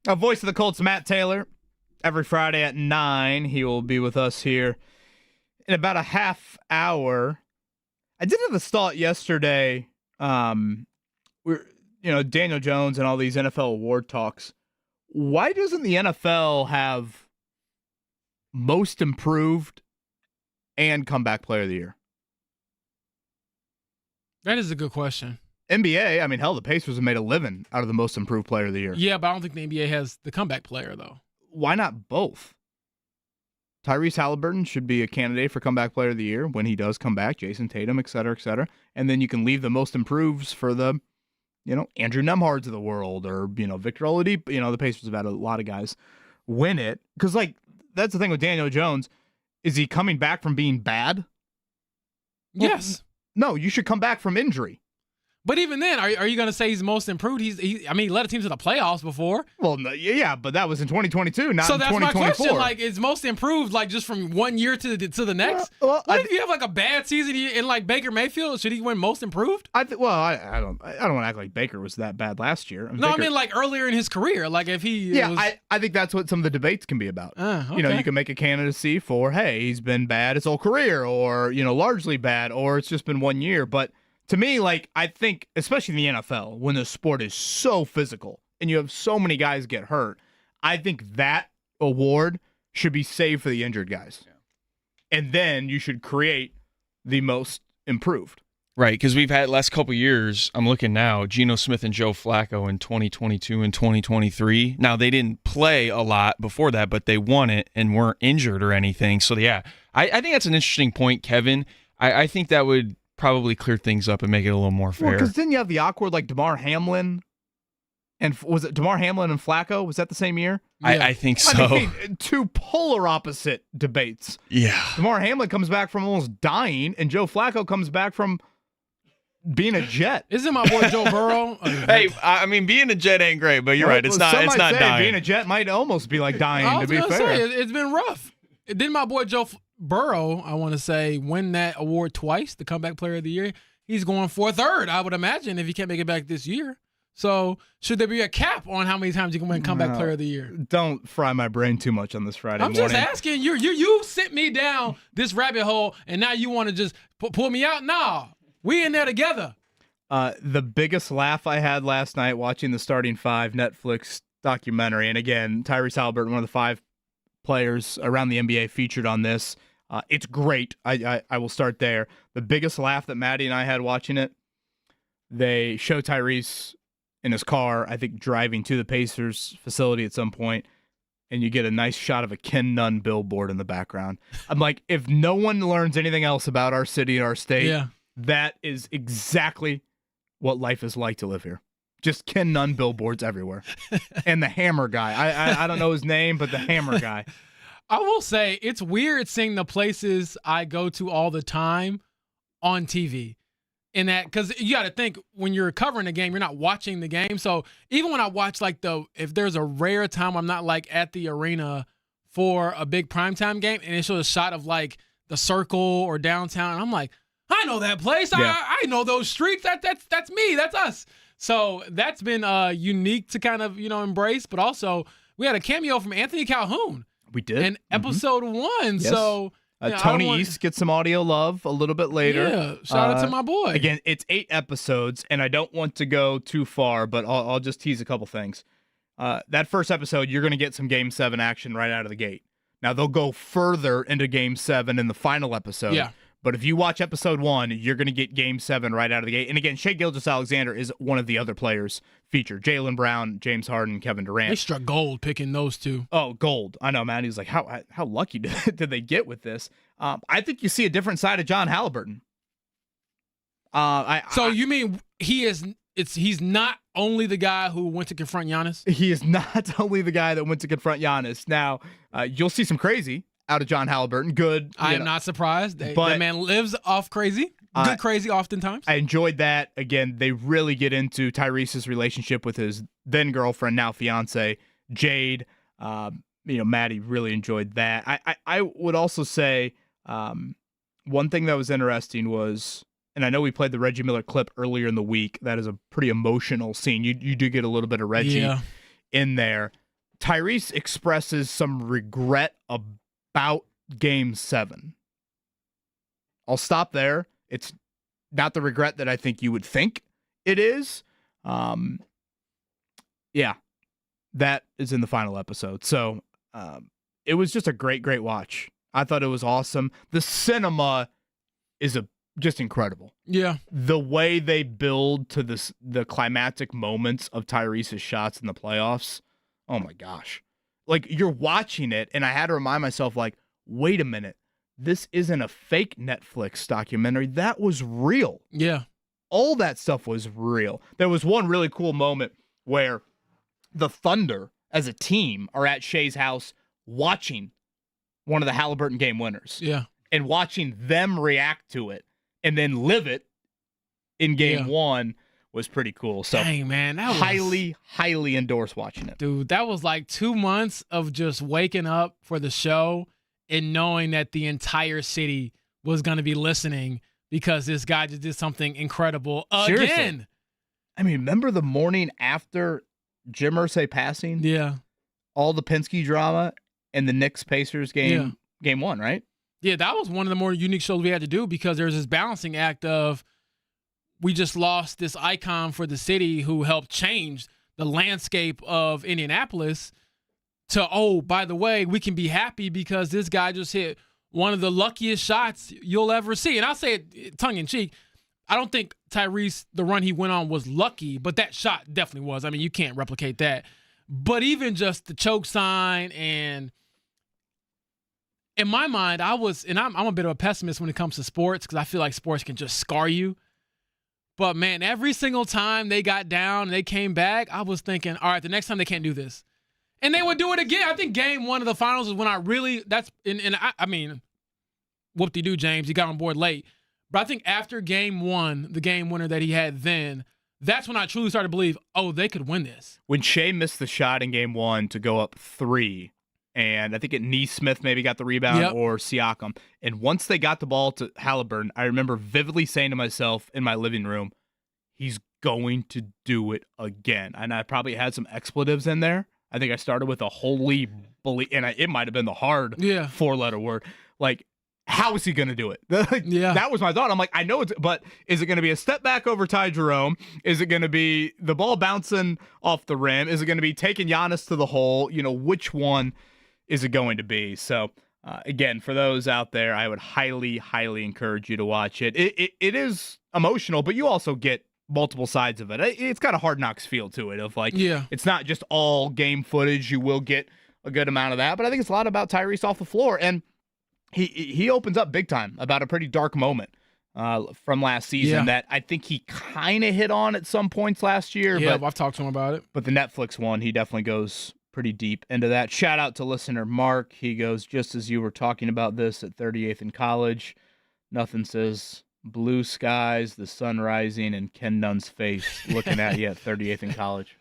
Voice of the Colts, Matt Taylor. Every Friday at 9, he will be with us here in about a half hour. I did have this thought yesterday. Daniel Jones and all these NFL award talks. Why doesn't the NFL have most improved and comeback player of the year? That is a good question. NBA, I mean, hell, the Pacers have made a living out of the most improved player of the year. Yeah, but I don't think the NBA has the comeback player, though. Why not both? Tyrese Halliburton should be a candidate for comeback player of the year when he does come back, Jason Tatum, et cetera, et cetera. And then you can leave the most improves for the, Andrew Nemhards of the world or, Victor Oladipo. The Pacers have had a lot of guys win it. Because, that's the thing with Daniel Jones. Is he coming back from being bad? Yes. No, you should come back from injury. But even then, are you going to say he's most improved? He led a team to the playoffs before. Well, no, yeah, but that was in 2022, not so in 2024. So that's my question. Is most improved just from one year to the next? What if you have a bad season in Baker Mayfield? Should he win most improved? I don't want to act like Baker was that bad last year. I mean earlier in his career, if he. Yeah, I think that's what some of the debates can be about. Okay. You can make a candidacy for, hey, he's been bad his whole career, or largely bad, or it's just been 1 year, but. To me, I think, especially in the NFL, when the sport is so physical and you have so many guys get hurt, I think that award should be saved for the injured guys. Yeah. And then you should create the most improved. Right, because we've had last couple years, I'm looking now, Geno Smith and Joe Flacco in 2022 and 2023. Now, they didn't play a lot before that, but they won it and weren't injured or anything. So, yeah, I think that's an interesting point, Kevin. I think that would probably clear things up and make it a little more fair. Well, because then you have the awkward Damar Hamlin, and was it Damar Hamlin and Flacco? Was that the same year? Yeah. I think so. I mean, two polar opposite debates. Yeah. Damar Hamlin comes back from almost dying, and Joe Flacco comes back from being a Jet. Isn't my boy Joe Burrow? Hey, I mean, being a Jet ain't great, but you're right. It's not. It's not dying. Being a Jet might almost be like dying. To be fair, it's been rough. Didn't my boy Joe Burrow, I want to say, win that award twice, the comeback player of the year? He's going for a third, I would imagine, if he can't make it back this year. So should there be a cap on how many times you can win comeback player of the year? Don't fry my brain too much on this Friday morning. I'm just asking. You sent me down this rabbit hole, and now you want to just pull me out? Nah, we in there together. The biggest laugh I had last night watching the Starting Five Netflix documentary, and again, Tyrese Halliburton, one of the 5 players around the NBA featured on this. It's great. I will start there. The biggest laugh that Maddie and I had watching it, they show Tyrese in his car, I think driving to the Pacers facility at some point, and you get a nice shot of a Ken Nunn billboard in the background. I'm like, if no one learns anything else about our city and our state, that is exactly what life is like to live here. Just Ken Nunn billboards everywhere. And the Hammer guy. I don't know his name, but the Hammer guy. I will say it's weird seeing the places I go to all the time on TV. In that, because you got to think when you're covering the game, you're not watching the game. So even when I watch if there's a rare time I'm not at the arena for a big primetime game and it shows a shot of the Circle or downtown, and I'm like, I know that place. Yeah. I know those streets. That's me. That's us. So that's been unique to kind of embrace. But also we had a cameo from Anthony Calhoun. We did. In episode 1. Yes. So Tony East gets some audio love a little bit later. Yeah, shout out to my boy. Again, it's 8 episodes, and I don't want to go too far, but I'll just tease a couple things. That first episode, you're going to get some Game 7 action right out of the gate. Now, they'll go further into Game 7 in the final episode. Yeah. But if you watch episode 1, you're going to get Game 7 right out of the gate. And again, Shai Gilgeous-Alexander is one of the other players featured. Jaylen Brown, James Harden, Kevin Durant. They struck gold picking those two. Oh, gold. I know, man. He's like, how lucky did they get with this? I think you see a different side of John Halliburton. You mean he's not only the guy who went to confront Giannis? He is not only the guy that went to confront Giannis. Now, you'll see some crazy out of John Halliburton. Good. I am not surprised. That man lives off crazy. Good crazy oftentimes. I enjoyed that. Again, they really get into Tyrese's relationship with his then girlfriend, now fiance, Jade. Maddie really enjoyed that. I would also say one thing that was interesting was, and I know we played the Reggie Miller clip earlier in the week. That is a pretty emotional scene. You do get a little bit of Reggie in there. Tyrese expresses some regret about Game 7. I'll stop there. It's not the regret that I think you would think it is. Yeah, that is in the final episode. So it was just a great, great watch. I thought it was awesome. The cinema is just incredible. Yeah. The way they build to the climactic moments of Tyrese's shots in the playoffs. Oh my gosh. Like, you're watching it, and I had to remind myself, like, wait a minute. This isn't a fake Netflix documentary. That was real. Yeah. All that stuff was real. There was one really cool moment where the Thunder, as a team, are at Shea's house watching one of the Halliburton game winners. Yeah. And watching them react to it and then live it in Game 1 was pretty cool. So, dang, man, that was highly endorse watching it. Dude, that was like 2 months of just waking up for the show and knowing that the entire city was going to be listening because this guy just did something incredible again. Seriously. I mean, remember the morning after Jim Irsay passing? Yeah. All the Penske drama and the Knicks-Pacers game 1, right? Yeah, that was one of the more unique shows we had to do because there's this balancing act of we just lost this icon for the city who helped change the landscape of Indianapolis to, oh, by the way, we can be happy because this guy just hit one of the luckiest shots you'll ever see. And I'll say it tongue-in-cheek, I don't think Tyrese, the run he went on was lucky, but that shot definitely was. I mean, you can't replicate that. But even just the choke sign and in my mind, I'm a bit of a pessimist when it comes to sports because I feel like sports can just scar you. But, man, every single time they got down and they came back, I was thinking, all right, the next time they can't do this. And they would do it again. I think Game 1 of the finals is when I really – I mean, whoop-de-doo, James. You got on board late. But I think after Game 1, the game winner that he had then, that's when I truly started to believe, oh, they could win this. When Shea missed the shot in Game 1 to go up 3, and I think Neesmith maybe got the rebound or Siakam. And once they got the ball to Halliburton, I remember vividly saying to myself in my living room, he's going to do it again. And I probably had some expletives in there. I think I started with a holy belief, and it might have been the hard 4-letter word. Like, how is he going to do it? That was my thought. I'm like, I know it's, but is it going to be a step back over Ty Jerome? Is it going to be the ball bouncing off the rim? Is it going to be taking Giannis to the hole? You know, which one is it going to be? So, again, for those out there, I would highly, highly encourage you to watch it. It is emotional, but you also get multiple sides of it. It's got a Hard Knocks feel to it of like, it's not just all game footage. You will get a good amount of that, but I think it's a lot about Tyrese off the floor. And he opens up big time about a pretty dark moment from last season that I think he kind of hit on at some points last year. Yeah, but I've talked to him about it. But the Netflix one, he definitely goes pretty deep into that. Shout out to listener Mark. He goes, just as you were talking about this at 38th in college, nothing says blue skies, the sun rising, and Ken Nunn's face looking at you at 38th in college.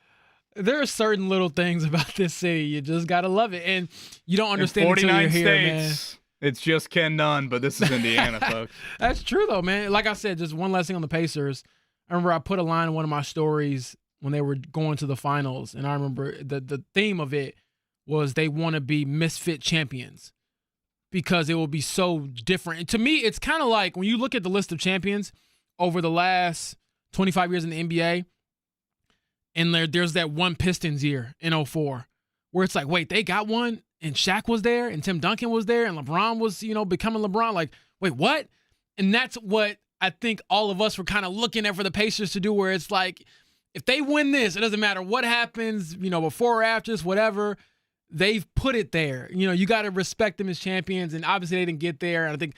There are certain little things about this city. You just got to love it. And you don't understand until you're here, man. It's just Ken Nunn, but this is Indiana, folks. That's true, though, man. Like I said, just one last thing on the Pacers. I remember I put a line in one of my stories when they were going to the finals, and I remember the theme of it was they want to be misfit champions because it will be so different. And to me, it's kind of like when you look at the list of champions over the last 25 years in the NBA, and there's that one Pistons year in 2004 where it's like, wait, they got one? And Shaq was there, and Tim Duncan was there, and LeBron was, becoming LeBron. Like, wait, what? And that's what I think all of us were kind of looking at for the Pacers to do, where it's like, if they win this, it doesn't matter what happens, before or after this, whatever, they've put it there. You got to respect them as champions, and obviously they didn't get there. And I think,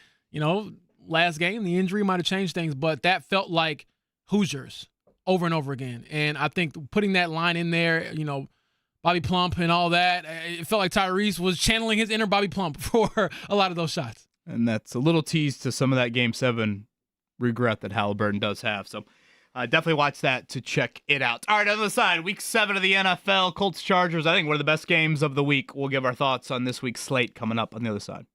last game, the injury might have changed things, but that felt like Hoosiers over and over again. And I think putting that line in there, Bobby Plump and all that, it felt like Tyrese was channeling his inner Bobby Plump for a lot of those shots. And that's a little tease to some of that Game 7 regret that Halliburton does have. So definitely watch that to check it out. All right, on the other side, Week 7 of the NFL, Colts Chargers, I think one of the best games of the week. We'll give our thoughts on this week's slate coming up on the other side.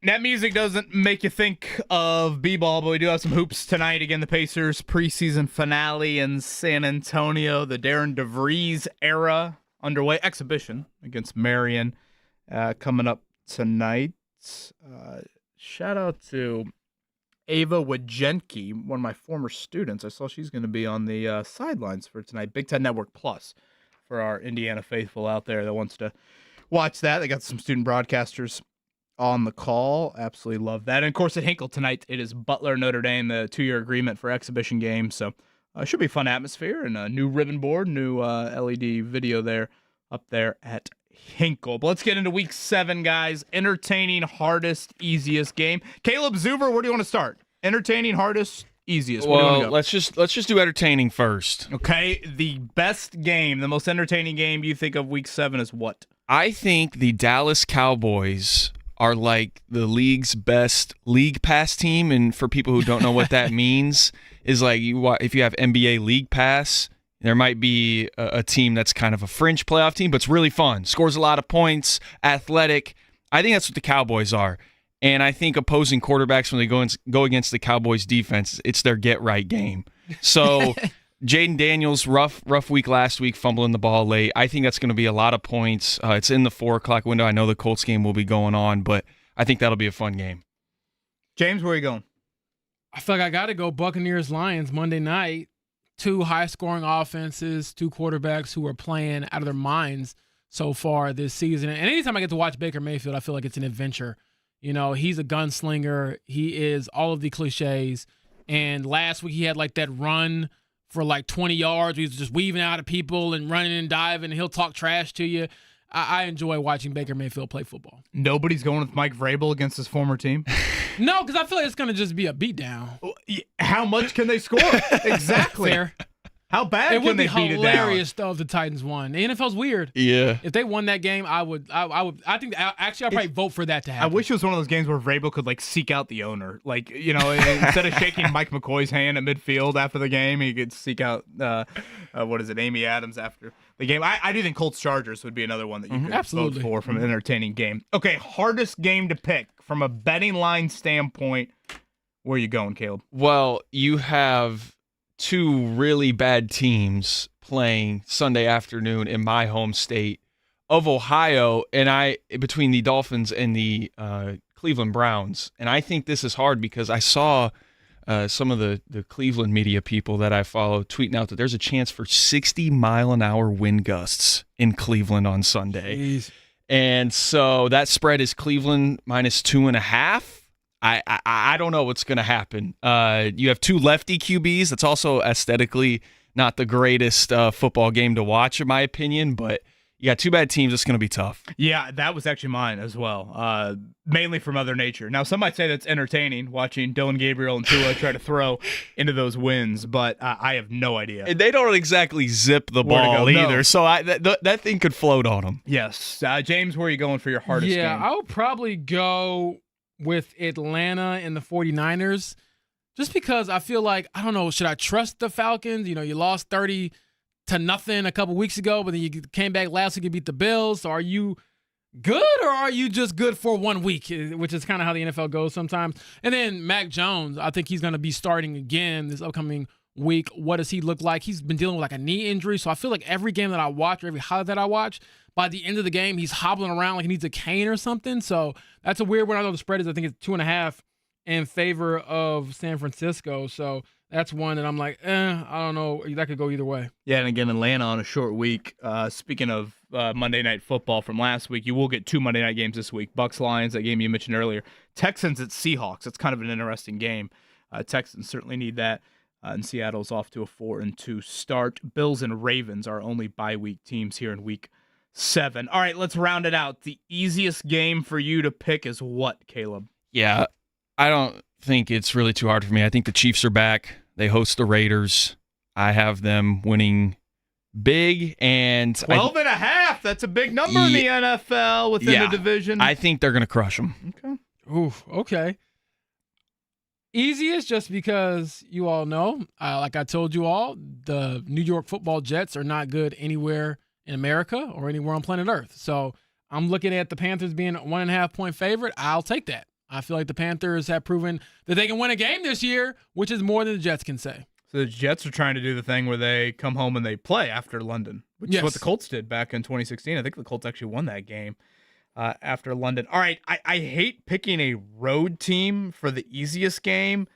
That music doesn't make you think of b-ball, but we do have some hoops tonight. Again, the Pacers preseason finale in San Antonio. The Darren DeVries era underway. Exhibition against Marion coming up tonight. Shout out to Ava Wajenki, one of my former students. I saw she's going to be on the sidelines for tonight. Big Ten Network Plus for our Indiana faithful out there that wants to watch that. They got some student broadcasters on the call. Absolutely love that. And, of course, at Hinkle tonight, it is Butler Notre Dame, the 2-year agreement for exhibition games. So it should be a fun atmosphere and a new ribbon board, new LED video there up there at Hinkle. But let's get into week 7, guys. Entertaining, hardest, easiest game. Caleb Zuber, where do you want to start? Entertaining, hardest, easiest. Where do you want to go? let's just do entertaining first. Okay, the best game, the most entertaining game you think of week 7 is what? I think the Dallas Cowboys are like the league's best league pass team, and for people who don't know what that means, is like if you have NBA League Pass, there might be a team that's kind of a fringe playoff team, but it's really fun, scores a lot of points, athletic. I think that's what the Cowboys are, and I think opposing quarterbacks, when they go against the Cowboys defense, it's their get right game. So Jaden Daniels, rough week last week, fumbling the ball late. I think that's going to be a lot of points. It's in the 4 o'clock window. I know the Colts game will be going on, but I think that'll be a fun game. James, where are you going? I feel like I got to go Buccaneers-Lions Monday night. 2 high-scoring offenses, 2 quarterbacks who are playing out of their minds so far this season. And anytime I get to watch Baker Mayfield, I feel like it's an adventure. You know, he's a gunslinger. He is all of the cliches. And last week he had like that run for like 20 yards. He's just weaving out of people and running and diving, and he'll talk trash to you. I enjoy watching Baker Mayfield play football. Nobody's going with Mike Vrabel against his former team? No, because I feel like it's going to just be a beatdown. How much can they score? Exactly. Fair. How bad It can would they be beat it down? hilarious though if the Titans won. The NFL's weird. Yeah. If they won that game, I think I'd probably vote for that to happen. I wish it was one of those games where Vrabel could like seek out the owner. Like, you know, instead of shaking Mike McCoy's hand at midfield after the game, he could seek out Amy Adams after the game. I do think Colts Chargers would be another one that you could vote for from an entertaining game. Okay, hardest game to pick from a betting line standpoint. Where are you going, Caleb? Well, you have 2 really bad teams playing Sunday afternoon in my home state of Ohio, and between the Dolphins and the Cleveland Browns. And I think this is hard because I saw some of the Cleveland media people that I follow tweeting out that there's a chance for 60-mile-an-hour wind gusts in Cleveland on Sunday. Jeez. And so that spread is Cleveland -2.5. I don't know what's going to happen. You have 2 lefty QBs. That's also aesthetically not the greatest football game to watch, in my opinion, but you got 2 bad teams. It's going to be tough. Yeah, that was actually mine as well, mainly for Mother Nature. Now, some might say that's entertaining, watching Dylan Gabriel and Tua try to throw into those wins, but I have no idea. And they don't exactly zip the ball either, no. so that thing could float on them. Yes. James, where are you going for your hardest game? Yeah, I would probably go with Atlanta and the 49ers, just because I feel like, I don't know, should I trust the Falcons? You know, you lost 30-0 a couple weeks ago, but then you came back last week and beat the Bills. So are you good, or are you just good for 1 week, which is kind of how the NFL goes sometimes. And then Mac Jones, I think he's going to be starting again this upcoming week. What does he look like? He's been dealing with like a knee injury, so I feel like every game that I watch or every highlight that I watch, by the end of the game, he's hobbling around like he needs a cane or something. So that's a weird one. I know the spread is, I think it's 2.5 in favor of San Francisco. So that's one that I'm like, I don't know. That could go either way. Yeah, and again, Atlanta on a short week. Speaking of Monday Night Football from last week, you will get 2 Monday night games this week. Bucs-Lions, that game you mentioned earlier. Texans at Seahawks. That's kind of an interesting game. Texans certainly need that. And Seattle's off to a 4-2 start. Bills and Ravens are only bye-week teams here in week 7. All right, let's round it out. The easiest game for you to pick is what, Caleb? Yeah, I don't think it's really too hard for me. I think the Chiefs are back. They host the Raiders. I have them winning big. And 12.5. That's a big number in the NFL within the division. I think they're going to crush them. Okay. Oof, okay. Easiest just because you all know, like I told you all, the New York Football Jets are not good anywhere in America or anywhere on planet Earth. So I'm looking at the Panthers being a 1.5 point favorite. I'll take that. I feel like the Panthers have proven that they can win a game this year, which is more than the Jets can say. So the Jets are trying to do the thing where they come home and they play after London, which is what the Colts did back in 2016. I think the Colts actually won that game after London. All right, I hate picking a road team for the easiest game,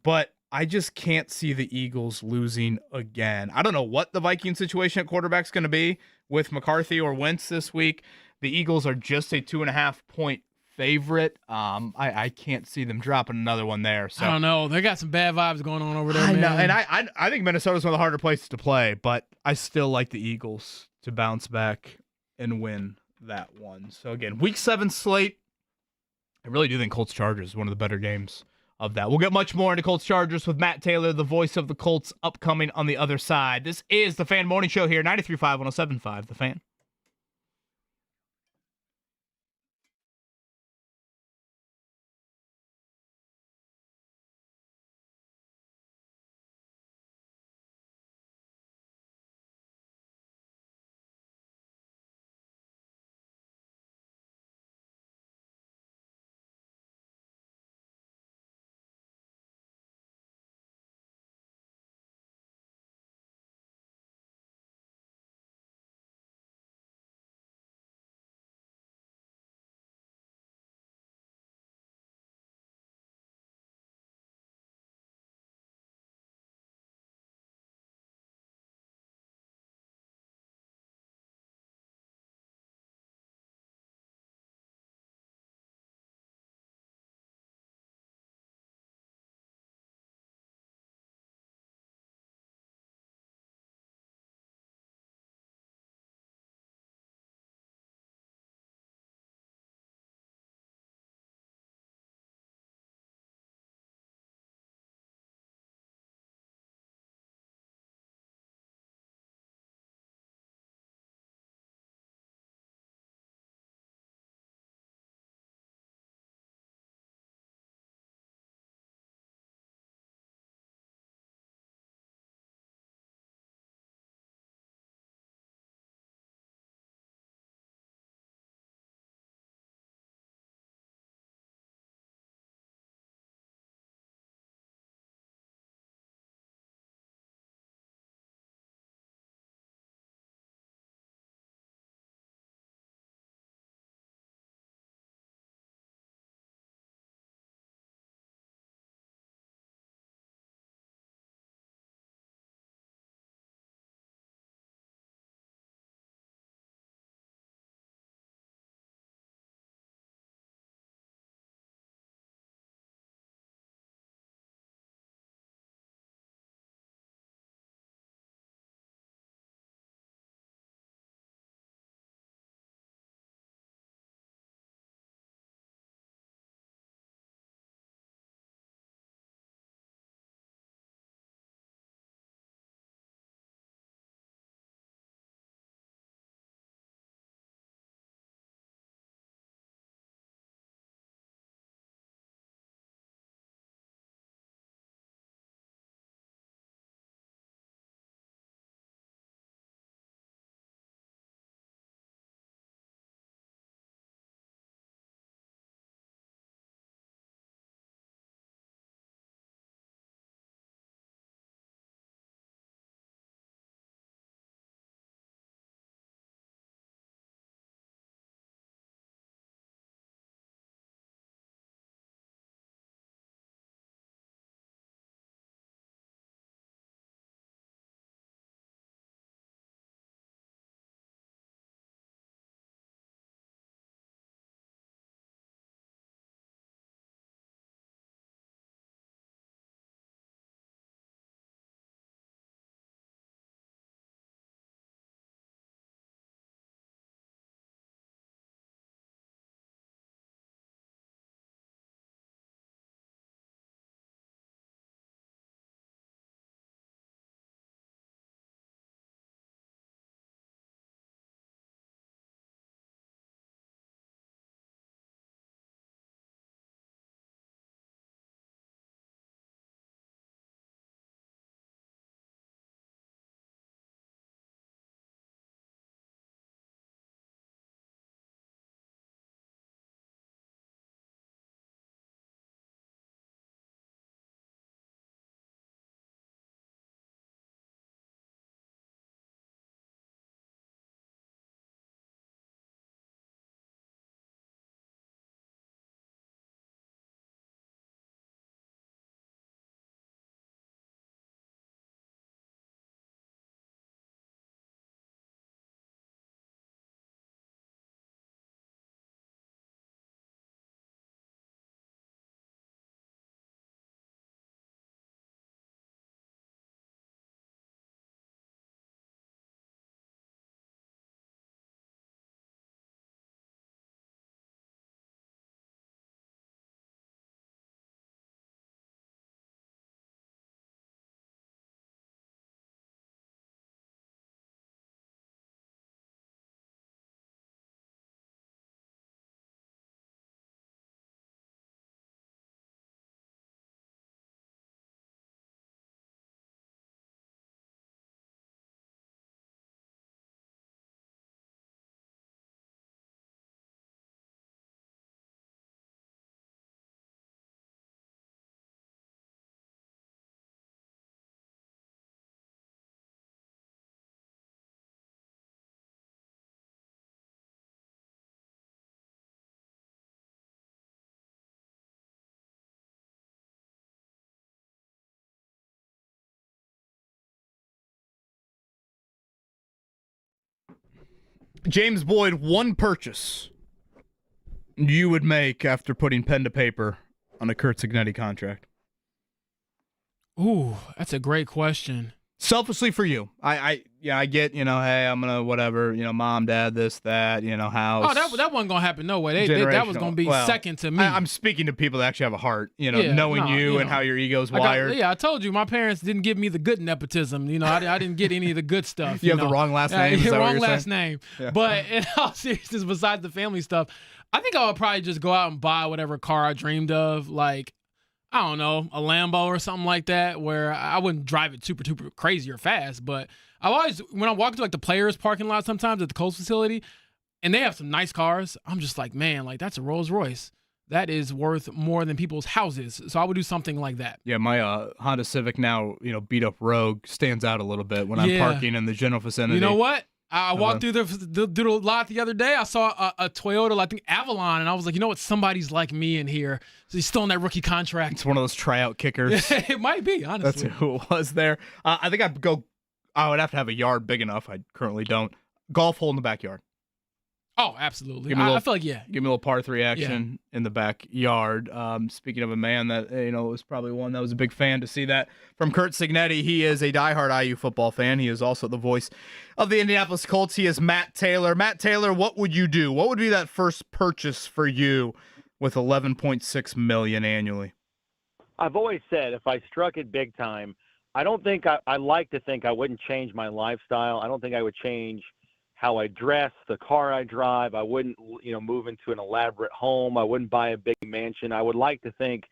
but I just can't see the Eagles losing again. I don't know what the Viking situation at quarterback is going to be with McCarthy or Wentz this week. The Eagles are just a 2.5-point favorite. I can't see them dropping another one there. So I don't know. They got some bad vibes going on over there, I man. know, and I think Minnesota's one of the harder places to play, but I still like the Eagles to bounce back and win that one. So again, week 7 slate. I really do think Colts Chargers is one of the better games of that. We'll get much more into Colts Chargers with Matt Taylor, the voice of the Colts, upcoming on the other side. This is the Fan Morning Show here, 93.5, 107.5, The Fan. James Boyd, one purchase you would make after putting pen to paper on a Kurt Signetti contract. Ooh, that's a great question. Selfishly for you, I get, hey, I'm gonna whatever, mom, dad, this, that, house. Oh, that wasn't gonna happen. No way. That was gonna be second to me. I'm speaking to people that actually have a heart, Yeah, knowing you and how your ego's wired. I told you, my parents didn't give me the good nepotism. I didn't get any of the good stuff. You have the wrong last name. The wrong last name. Yeah. But in all seriousness, besides the family stuff, I think I would probably just go out and buy whatever car I dreamed of, like, I don't know, a Lambo or something like that, where I wouldn't drive it super crazy or fast. But I always, when I walk to like the players' parking lot sometimes at the Colts facility, and they have some nice cars, I'm just like, man, like that's a Rolls Royce. That is worth more than people's houses. So I would do something like that. Yeah, my Honda Civic now, beat up Rogue stands out a little bit when I'm parking in the general vicinity. You know what? I walked through the lot the other day. I saw a Toyota, I think Avalon, and I was like, you know what? Somebody's like me in here. So he's still on that rookie contract. It's one of those tryout kickers. It might be, honestly. That's who it was there. I think I would have to have a yard big enough. I currently don't. Golf hole in the backyard. Oh, absolutely. I feel like, yeah. Give me a little par 3 action in the backyard. Speaking of a man that, was probably one that was a big fan to see that from Kurt Signetti. He is a diehard IU football fan. He is also the voice of the Indianapolis Colts. He is Matt Taylor. Matt Taylor, what would you do? What would be that first purchase for you with $11.6 million annually? I've always said if I struck it big time, I don't think I like to think I wouldn't change my lifestyle. I don't think I would change how I dress, the car I drive. I wouldn't, move into an elaborate home. I wouldn't buy a big mansion. I would like to think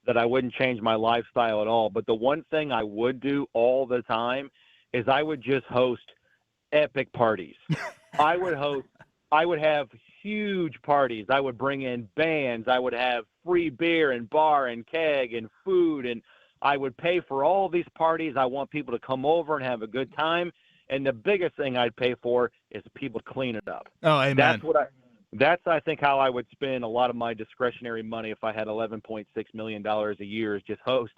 that I wouldn't change my lifestyle at all. But the one thing I would do all the time is I would just host epic parties. I would have huge parties. I would bring in bands. I would have free beer and bar and keg and food, and I would pay for all these parties. I want people to come over and have a good time. And the biggest thing I'd pay for is people to clean it up. Oh, amen. That's I think how I would spend a lot of my discretionary money if I had $11.6 million a year, is just host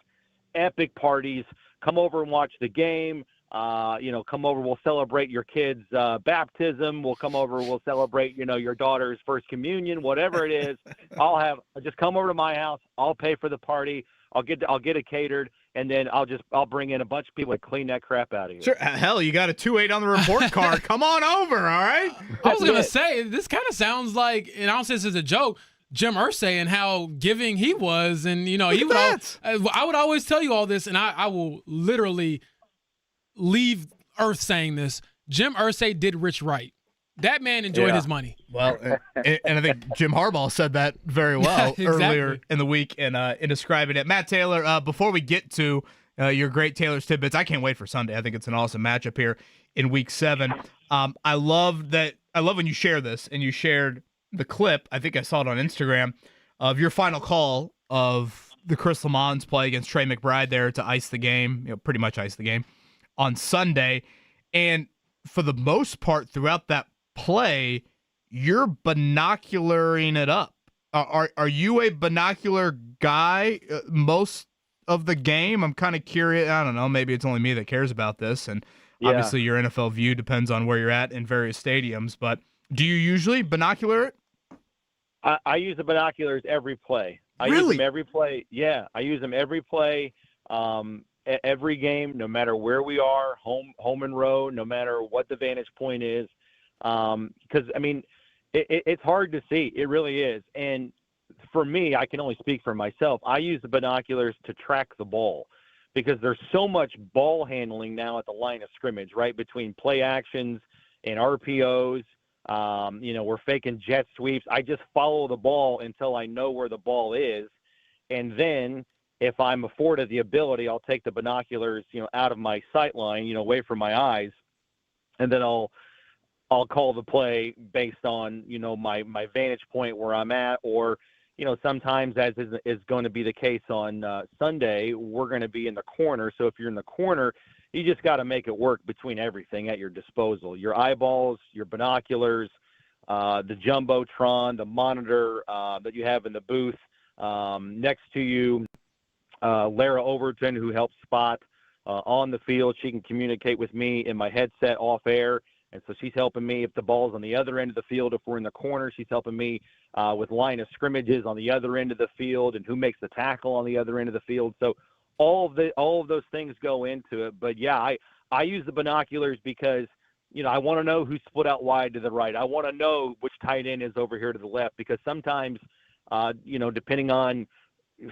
epic parties. Come over and watch the game. Come over. We'll celebrate your kid's baptism. We'll come over. We'll celebrate, your daughter's first communion, whatever it is. Just come over to my house. I'll pay for the party. I'll get it catered. And then I'll bring in a bunch of people to clean that crap out of here. Sure. Hell, you got a 2.8 on the report card. Come on over, all right? I was going to say, this kind of sounds like, and I don't say this as a joke, Jim Irsay and how giving he was. And, he would I would always tell you all this, and I will literally leave Earth saying this. Jim Irsay did Rich right. That man enjoyed his money. Well, and I think Jim Harbaugh said that very well earlier in the week in describing it. Matt Taylor, before we get to your great Taylor's tidbits, I can't wait for Sunday. I think it's an awesome matchup here in Week 7. I love when you share this, and you shared the clip. I think I saw it on Instagram of your final call of the Chris Lamons play against Trey McBride there to ice the game, pretty much ice the game on Sunday. And for the most part throughout that play, you're binocularing it up. Are you a binocular guy most of the game? I'm kind of curious. I don't know. Maybe it's only me that cares about this. And obviously your NFL view depends on where you're at in various stadiums. But do you usually binocular it? I use the binoculars every play. I Really? use them every play. Yeah, I use them every play. Every game, no matter where we are, home and road, no matter what the vantage point is. Because, it's hard to see. It really is. And for me, I can only speak for myself. I use the binoculars to track the ball because there's so much ball handling now at the line of scrimmage, right, between play actions and RPOs. We're faking jet sweeps. I just follow the ball until I know where the ball is. And then if I'm afforded the ability, I'll take the binoculars, out of my sight line, away from my eyes. And then I'll call the play based on, my vantage point where I'm at, or, sometimes as is going to be the case on Sunday, we're going to be in the corner. So if you're in the corner, you just got to make it work between everything at your disposal, your eyeballs, your binoculars, the Jumbotron, the monitor that you have in the booth next to you, Lara Overton, who helps spot on the field. She can communicate with me in my headset off air. And so she's helping me if the ball's on the other end of the field. If we're in the corner, she's helping me with line of scrimmages on the other end of the field and who makes the tackle on the other end of the field. So all of those things go into it. But, yeah, I use the binoculars because, I want to know who's split out wide to the right. I want to know which tight end is over here to the left because sometimes, depending on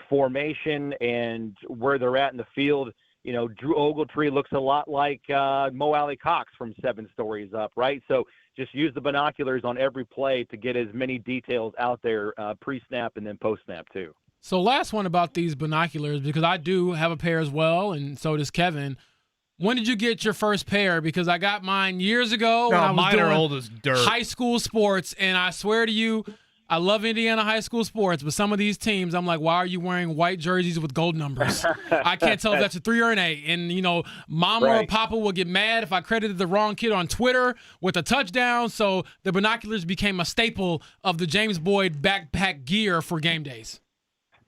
formation and where they're at in the field, Drew Ogletree looks a lot like Mo Alley Cox from 7 Stories Up, right? So just use the binoculars on every play to get as many details out there pre-snap and then post-snap too. So last one about these binoculars, because I do have a pair as well, and so does Kevin. When did you get your first pair? Because I got mine years ago when I was mine doing are old as dirt. high school sports, and I swear to you, I love Indiana high school sports, but some of these teams, I'm like, why are you wearing white jerseys with gold numbers? I can't tell if that's a 3 or an 8. And, Mama or Papa will get mad if I credited the wrong kid on Twitter with a touchdown. So the binoculars became a staple of the James Boyd backpack gear for game days.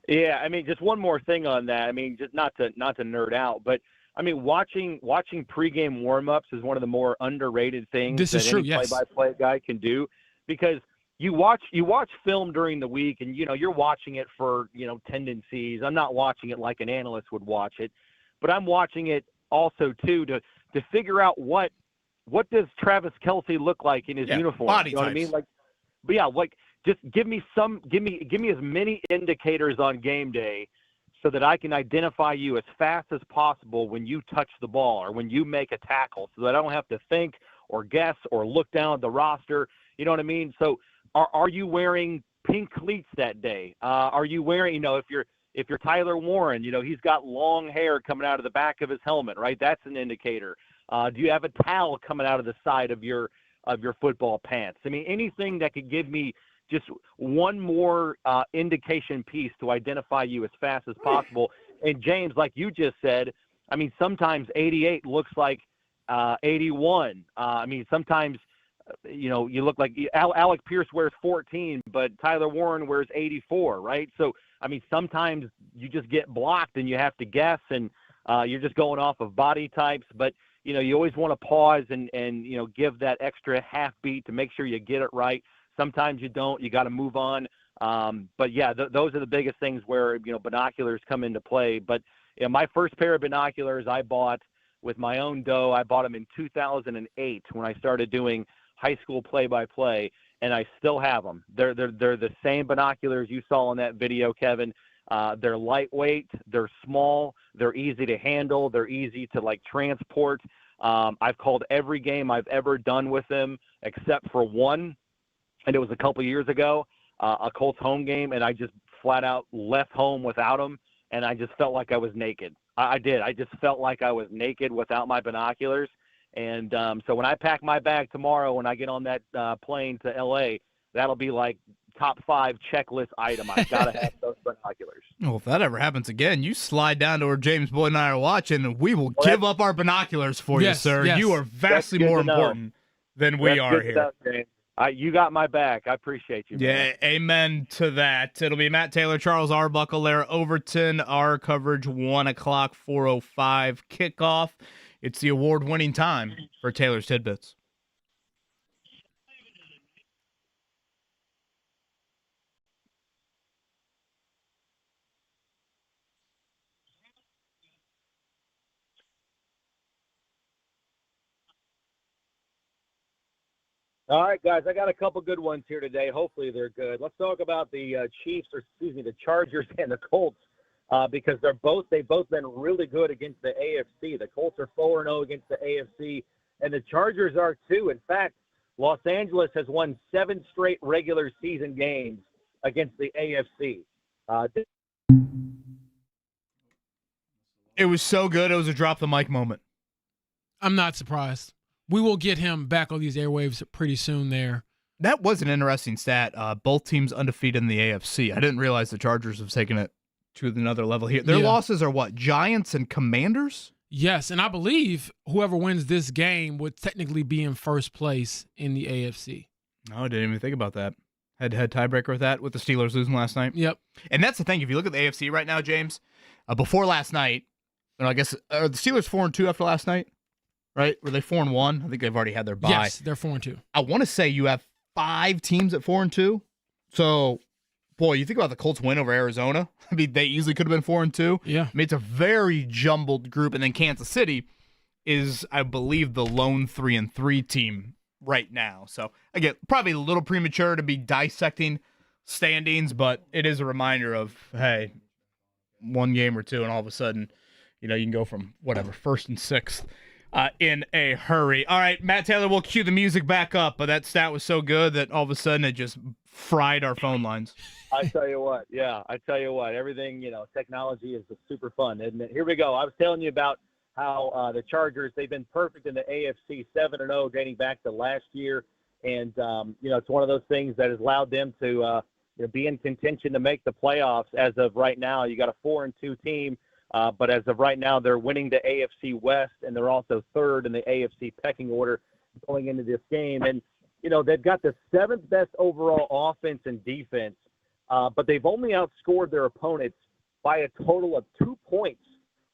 Yeah, just one more thing on that. Just not to nerd out, but watching pregame warm-ups is one of the more underrated things this is that true, any yes. play-by-play guy can do because you watch film during the week and, you're watching it for, tendencies. I'm not watching it like an analyst would watch it, but I'm watching it also, too, to figure out what does Travis Kelce look like in his uniform. Body you know types. what I mean? Just give me as many indicators on game day so that I can identify you as fast as possible when you touch the ball or when you make a tackle so that I don't have to think or guess or look down at the roster. You know what I mean? So are you wearing pink cleats that day? Are you wearing, if you're Tyler Warren, he's got long hair coming out of the back of his helmet, right? That's an indicator. Do you have a towel coming out of the side of your football pants? Anything that could give me just one more indication piece to identify you as fast as possible. And James, like you just said, sometimes 88 looks like 81. Sometimes, you look like Alec Pierce wears 14, but Tyler Warren wears 84, right? So, sometimes you just get blocked and you have to guess and you're just going off of body types. But, you always want to pause and give that extra half beat to make sure you get it right. Sometimes you don't. You got to move on. But, yeah, those are the biggest things where, binoculars come into play. But my first pair of binoculars I bought with my own dough. I bought them in 2008 when I started doing high school play-by-play, and I still have them. They're the same binoculars you saw in that video, Kevin. They're lightweight. They're small. They're easy to handle. They're easy to, transport. I've called every game I've ever done with them except for one. And it was a couple years ago, a Colts home game, and I just flat out left home without them, and I just felt like I was naked. I did. I just felt like I was naked without my binoculars. And so when I pack my bag tomorrow, when I get on that plane to L.A., that'll be like top 5 checklist item. I've got to have those binoculars. Well, if that ever happens again, you slide down to where James Boyd and I are watching, and we will give up our binoculars for you, sir. Yes. You are vastly more important than we are here. You got my back. I appreciate you, man. Yeah, amen to that. It'll be Matt Taylor, Charles Arbuckle, Lara Overton. Our coverage, 1 o'clock, 4:05 kickoff. It's the award-winning time for Taylor's Tidbits. All right, guys, I got a couple good ones here today. Hopefully they're good. Let's talk about the the Chargers and the Colts because they've both been really good against the AFC. The Colts are 4-0 against the AFC, and the Chargers are too. In fact, Los Angeles has won 7 straight regular season games against the AFC. It was so good, it was a drop the mic moment. I'm not surprised. We will get him back on these airwaves pretty soon there. That was an interesting stat. Both teams undefeated in the AFC. I didn't realize the Chargers have taken it to another level here. Their losses are what? Giants and Commanders? Yes, and I believe whoever wins this game would technically be in first place in the AFC. No, I didn't even think about that. Head-to-head tiebreaker with that, with the Steelers losing last night. Yep. And that's the thing. If you look at the AFC right now, James, before last night, I guess the Steelers 4-2 after last night, right? Were they 4-1? I think they've already had their bye. Yes, they're 4-2. I want to say you have 5 teams at 4-2. So, boy, you think about the Colts win over Arizona. I mean, they easily could have been 4-2. Yeah. I mean, it's a very jumbled group. And then Kansas City is, I believe, the lone 3-3 team right now. So, again, probably a little premature to be dissecting standings, but it is a reminder of, hey, one game or two, and all of a sudden, you can go from whatever, 1st and 6th in a hurry. All right, Matt Taylor, we'll cue the music back up, but that stat was so good that all of a sudden it just fried our phone lines. I tell you what, everything, technology is super fun, isn't it? Here we go. I was telling you about how the Chargers, they've been perfect in the AFC 7-0 dating back to last year. And, it's one of those things that has allowed them to be in contention to make the playoffs. As of right now, you got a 4-2 team. But as of right now, they're winning the AFC West, and they're also 3rd in the AFC pecking order going into this game. And, they've got the 7th best overall offense and defense, but they've only outscored their opponents by a total of 2 points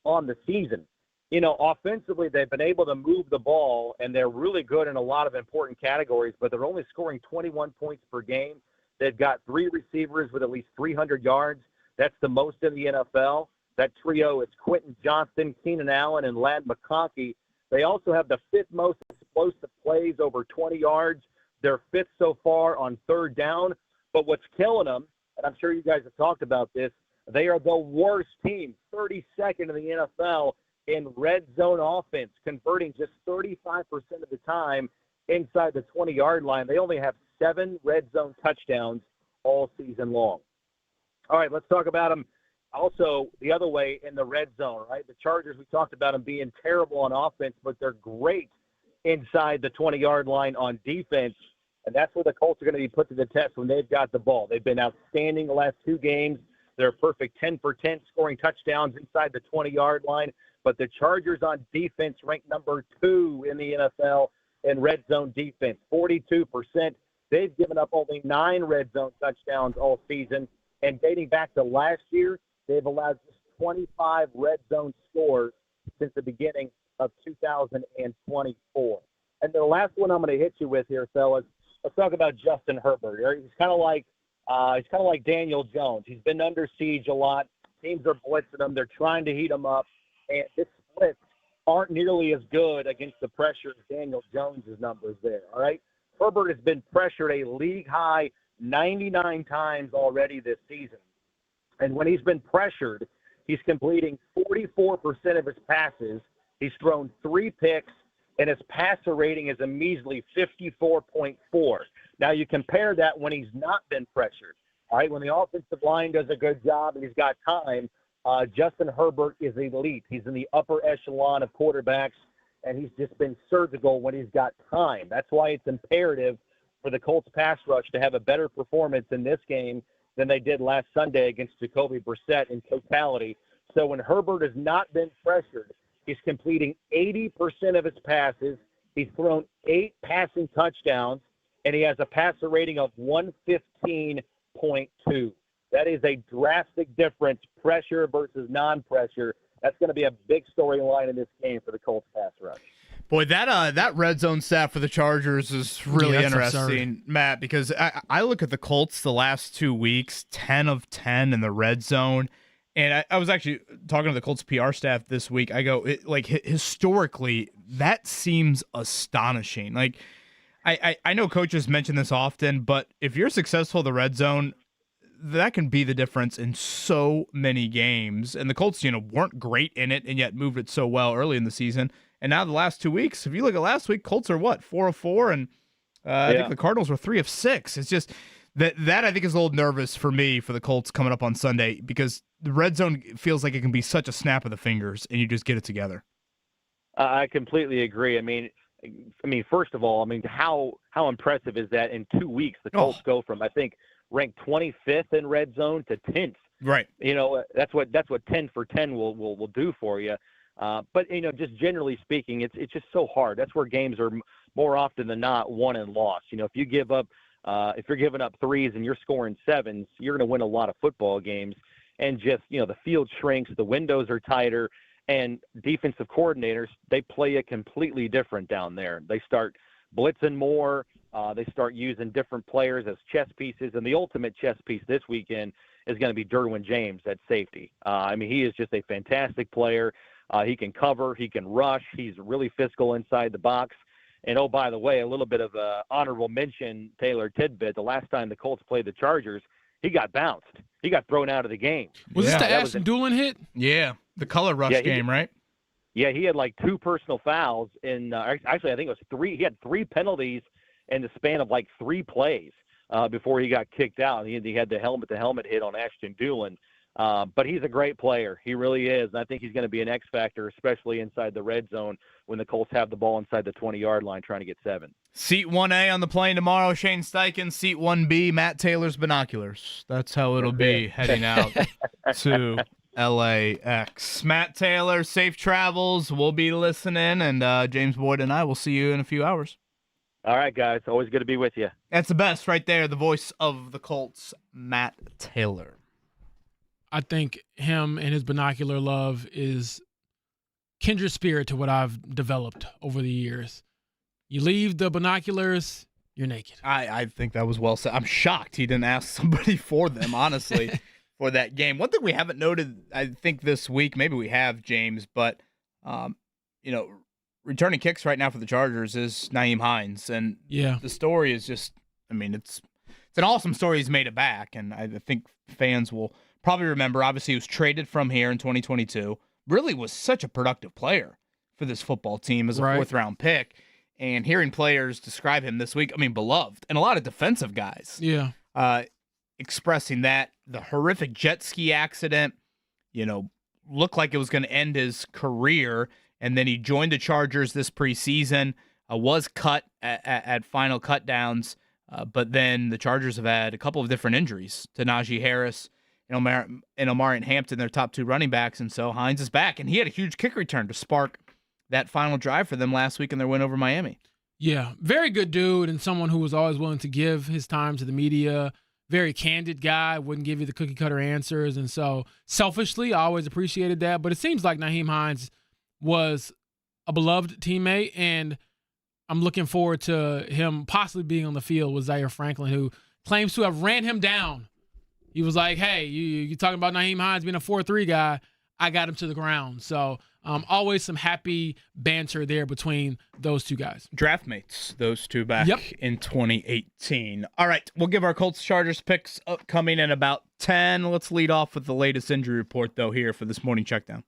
on the season. Offensively, they've been able to move the ball, and they're really good in a lot of important categories, but they're only scoring 21 points per game. They've got 3 receivers with at least 300 yards. That's the most in the NFL. That trio is Quentin Johnston, Keenan Allen, and Ladd McConkey. They also have the 5th most explosive plays over 20 yards. They're 5th so far on 3rd down. But what's killing them, and I'm sure you guys have talked about this, they are the worst team, 32nd in the NFL in red zone offense, converting just 35% of the time inside the 20-yard line. They only have 7 red zone touchdowns all season long. All right, let's talk about them also the other way in the red zone, right? The Chargers, we talked about them being terrible on offense, but they're great inside the 20-yard line on defense, and that's where the Colts are going to be put to the test when they've got the ball. They've been outstanding the last 2 games. They're a perfect 10 for 10 scoring touchdowns inside the 20-yard line, but the Chargers on defense ranked number 2 in the NFL in red zone defense, 42%. They've given up only 9 red zone touchdowns all season, and dating back to last year, they've allowed just 25 red zone scores since the beginning of 2024. And the last one I'm going to hit you with here, fellas, let's talk about Justin Herbert. He's kind of like Daniel Jones. He's been under siege a lot. Teams are blitzing him. They're trying to heat him up. And his splits aren't nearly as good against the pressure as Daniel Jones' numbers there, all right? Herbert has been pressured a league-high 99 times already this season. And when he's been pressured, he's completing 44% of his passes. He's thrown 3 picks, and his passer rating is a measly 54.4. Now, you compare that when he's not been pressured. All right, when the offensive line does a good job and he's got time, Justin Herbert is elite. He's in the upper echelon of quarterbacks, and he's just been surgical when he's got time. That's why it's imperative for the Colts pass rush to have a better performance in this game than they did last Sunday against Jacoby Brissett in totality. So when Herbert has not been pressured, he's completing 80% of his passes. He's thrown 8 passing touchdowns, and he has a passer rating of 115.2. That is a drastic difference, pressure versus non-pressure. That's going to be a big storyline in this game for the Colts pass rush. Boy, that red zone stat for the Chargers is really interesting, absurd. Matt, because I look at the Colts the last 2 weeks, 10 of 10 in the red zone. And I was actually talking to the Colts PR staff this week. I go, historically, that seems astonishing. Like, I know coaches mention this often, but if you're successful in the red zone, that can be the difference in so many games. And the Colts, weren't great in it and yet moved it so well early in the season. And now the last 2 weeks, if you look at last week, Colts are 4 of 4, and I think the Cardinals were 3 of 6. It's just that I think is a little nervous for me for the Colts coming up on Sunday, because the red zone feels like it can be such a snap of the fingers and you just get it together. I completely agree. I mean, first of all, how impressive is that in 2 weeks the Colts go from, I think, ranked 25th in red zone to 10th. Right. That's what 10 for 10 will do for you. But just generally speaking, it's just so hard. That's where games are more often than not won and lost. If you give up, if you're giving up 3s and you're scoring 7s, you're going to win a lot of football games. And just the field shrinks, the windows are tighter, And defensive coordinators, they play it completely different down there. They start blitzing more. They start using different players as chess pieces. And the ultimate chess piece this weekend is going to be Derwin James at safety. I mean, he is just a fantastic player. He can cover. He can rush. He's really physical inside the box. And, oh, by the way, a little bit of an honorable mention, Taylor tidbit. The last time the Colts played the Chargers, he got bounced. He got thrown out of the game. Was this the Ashton Doolin hit? Yeah, the color rush game, right? Yeah, he had like 2 personal fouls in actually I think it was 3. He had 3 penalties in the span of like 3 plays before he got kicked out. He had the helmet hit on Ashton Doolin. But he's a great player. He really is. And I think he's going to be an X factor, especially inside the red zone when the Colts have the ball inside the 20-yard line trying to get 7. Seat 1A on the plane tomorrow, Shane Steichen. Seat 1B, Matt Taylor's binoculars. That's how it'll be heading out to LAX. Matt Taylor, safe travels. We'll be listening, and James Boyd and I will see you in a few hours. All right, guys. Always good to be with you. That's the best right there, the voice of the Colts, Matt Taylor. I think him and his binocular love is kindred spirit to what I've developed over the years. You leave the binoculars, you're naked. I think that was well said. I'm shocked he didn't ask somebody for them, honestly, for that game. One thing we haven't noted, I think, this week, maybe we have, James, but, returning kicks right now for the Chargers is Nahhem Hines. And the story is just, it's an awesome story. He's made it back, and I think fans will probably remember. Obviously, he was traded from here in 2022. Really was such a productive player for this football team as a 4th-round pick. And hearing players describe him this week, beloved. And a lot of defensive guys expressing that. The horrific jet ski accident, looked like it was going to end his career. And then he joined the Chargers this preseason, was cut at final cutdowns. But then the Chargers have had a couple of different injuries to Najee Harris and Omarion Hampton, their top 2 running backs. And so Hines is back. And he had a huge kick return to spark that final drive for them last week in their win over Miami. Yeah, very good dude and someone who was always willing to give his time to the media. Very candid guy, wouldn't give you the cookie-cutter answers. And so selfishly, I always appreciated that. But it seems like Nahhem Hines was a beloved teammate, and I'm looking forward to him possibly being on the field with Zaire Franklin, who claims to have ran him down. He was like, hey, you talking about Nahhem Hines being a 4-3 guy. I got him to the ground. So always some happy banter there between those 2 guys. Draft mates, those 2 back in 2018. All right, we'll give our Colts Chargers picks upcoming in about 10. Let's lead off with the latest injury report, though, here for this morning checkdown.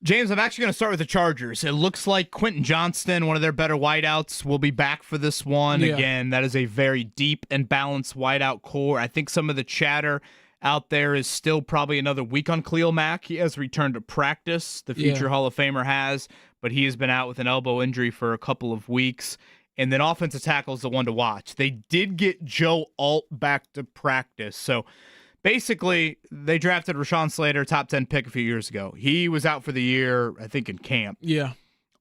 James, I'm actually going to start with the Chargers. It looks like Quentin Johnston, one of their better wideouts, will be back for this one. Yeah. Again, that is a very deep and balanced wideout core. I think some of the chatter out there is still probably another week on Khalil Mack. He has returned to practice. The future Hall of Famer has, but he has been out with an elbow injury for a couple of weeks. And then offensive tackle is the one to watch. They did get Joe Alt back to practice. So basically, they drafted Rashawn Slater, top 10 pick a few years ago. He was out for the year, I think, in camp. Yeah.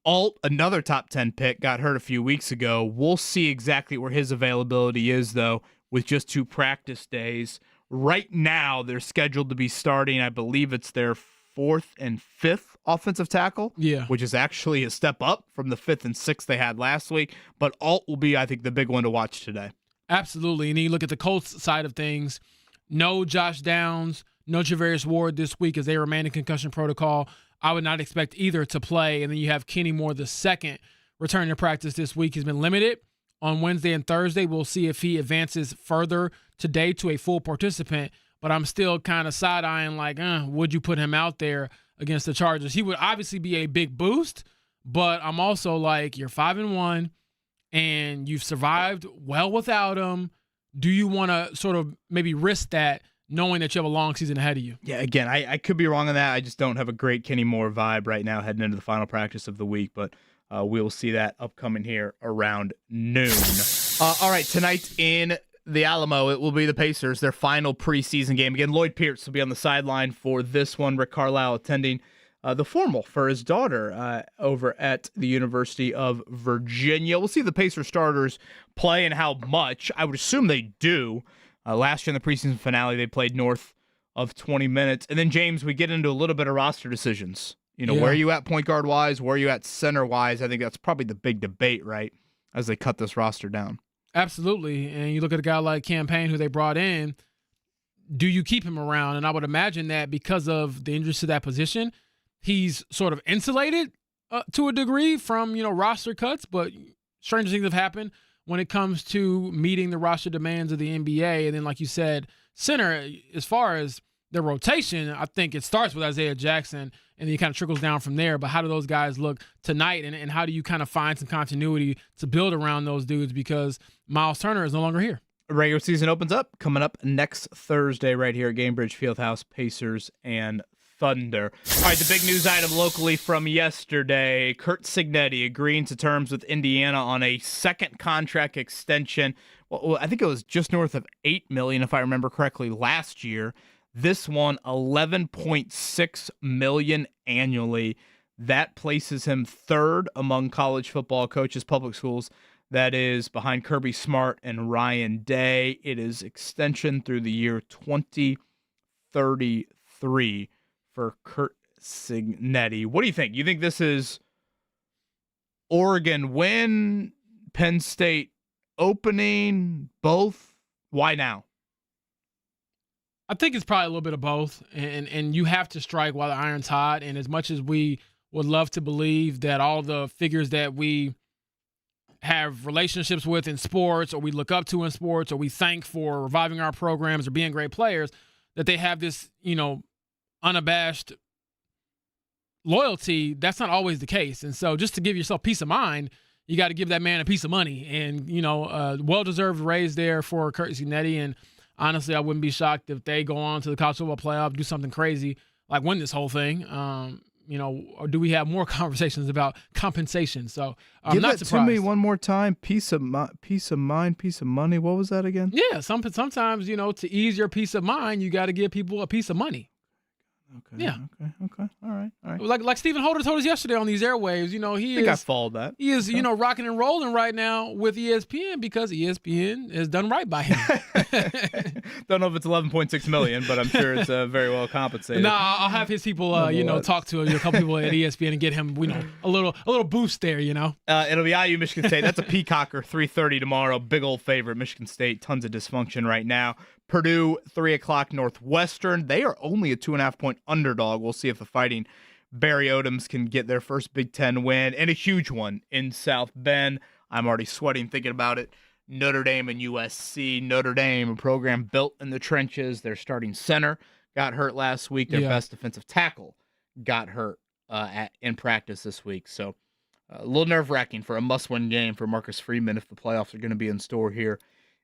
Alt, another top 10 pick, got hurt a few weeks ago. We'll see exactly where his availability is, though, with just 2 practice days. Right now, they're scheduled to be starting, I believe it's their 4th and 5th offensive tackle, which is actually a step up from the 5th and 6th they had last week. But Alt will be, I think, the big one to watch today. Absolutely. And then you look at the Colts side of things. No Josh Downs, no Travarius Ward this week as they remain in concussion protocol. I would not expect either to play. And then you have Kenny Moore the second returning to practice this week. He's been limited on Wednesday and Thursday. We'll see if he advances further today to a full participant. But I'm still kind of side-eyeing like, would you put him out there against the Chargers? He would obviously be a big boost, but I'm also like, you're 5-1, and you've survived well without him. Do you want to sort of maybe risk that knowing that you have a long season ahead of you? Yeah, again, I could be wrong on that. I just don't have a great Kenny Moore vibe right now heading into the final practice of the week, but we'll see that upcoming here around noon. All right, tonight in the Alamo, it will be the Pacers, their final preseason game. Again, Lloyd Pierce will be on the sideline for this one. Rick Carlisle attending the formal for his daughter over at the University of Virginia. We'll see the Pacers starters play and how much. I would assume they do. Last year in the preseason finale, they played north of 20 minutes. And then, James, we get into a little bit of roster decisions. Where are you at point guard wise? Where are you at center wise? I think that's probably the big debate, right, as they cut this roster down. Absolutely. And you look at a guy like Campaign who they brought in. Do you keep him around? And I would imagine that because of the injuries to that position, he's sort of insulated to a degree from, roster cuts. But strange things have happened when it comes to meeting the roster demands of the NBA. And then, like you said, center, as far as the rotation, I think it starts with Isaiah Jackson and then it kind of trickles down from there. But how do those guys look tonight? And how do you kind of find some continuity to build around those dudes because Miles Turner is no longer here? Regular season opens up coming up next Thursday right here at Gainbridge Fieldhouse, Pacers and Thunder. All right, the big news item locally from yesterday, Curt Signetti agreeing to terms with Indiana on a second contract extension. Well, I think it was just north of $8 million, if I remember correctly, last year. This one, $11.6 million annually. That places him third among college football coaches, public schools. That is behind Kirby Smart and Ryan Day. It is extension through the year 2033 for Curt Signetti. What do you think? You think this is Oregon win, Penn State opening, both? Why now? I think it's probably a little bit of both, and you have to strike while the iron's hot. And as much as we would love to believe that all the figures that we have relationships with in sports or we look up to in sports or we thank for reviving our programs or being great players, that they have this, unabashed loyalty, that's not always the case. And so just to give yourself peace of mind, you got to give that man a piece of money. And, well-deserved raise there for Curt Signetti. And honestly, I wouldn't be shocked if they go on to the college football playoff, do something crazy, like win this whole thing. Or do we have more conversations about compensation? So I'm not surprised. Give it to me one more time. Peace of mind, peace of money. What was that again? Yeah, sometimes, to ease your peace of mind, you got to give people a piece of money. Okay. Yeah. Okay. All right. Like Stephen Holder told us yesterday on these airwaves, I followed that. He is, rocking and rolling right now with ESPN because ESPN has done right by him. Don't know if it's $11.6 million, but I'm sure it's very well compensated. I'll have his people, talk to a couple people at ESPN and get him, a little boost there, It'll be IU Michigan State. That's a peacocker, 3:30 tomorrow. Big old favorite, Michigan State. Tons of dysfunction right now. Purdue, 3 o'clock Northwestern. They are only a 2.5-point underdog. We'll see if the Fighting Barry Odoms can get their first Big Ten win, and a huge one in South Bend. I'm already sweating thinking about it. Notre Dame and USC. Notre Dame, a program built in the trenches. Their starting center got hurt last week. Their best defensive tackle got hurt in practice this week. So a little nerve-wracking for a must-win game for Marcus Freeman if the playoffs are going to be in store here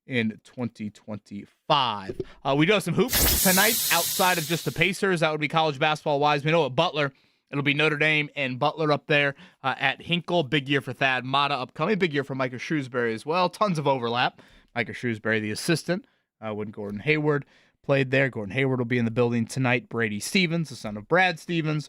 in 2025. We do have some hoops tonight outside of just the Pacers. That would be college basketball-wise. We know at Butler, it'll be Notre Dame and Butler up there at Hinkle. Big year for Thad Matta upcoming. Big year for Micah Shrewsbury as well. Tons of overlap. Micah Shrewsbury, the assistant, when Gordon Hayward played there. Gordon Hayward will be in the building tonight. Brady Stevens, the son of Brad Stevens,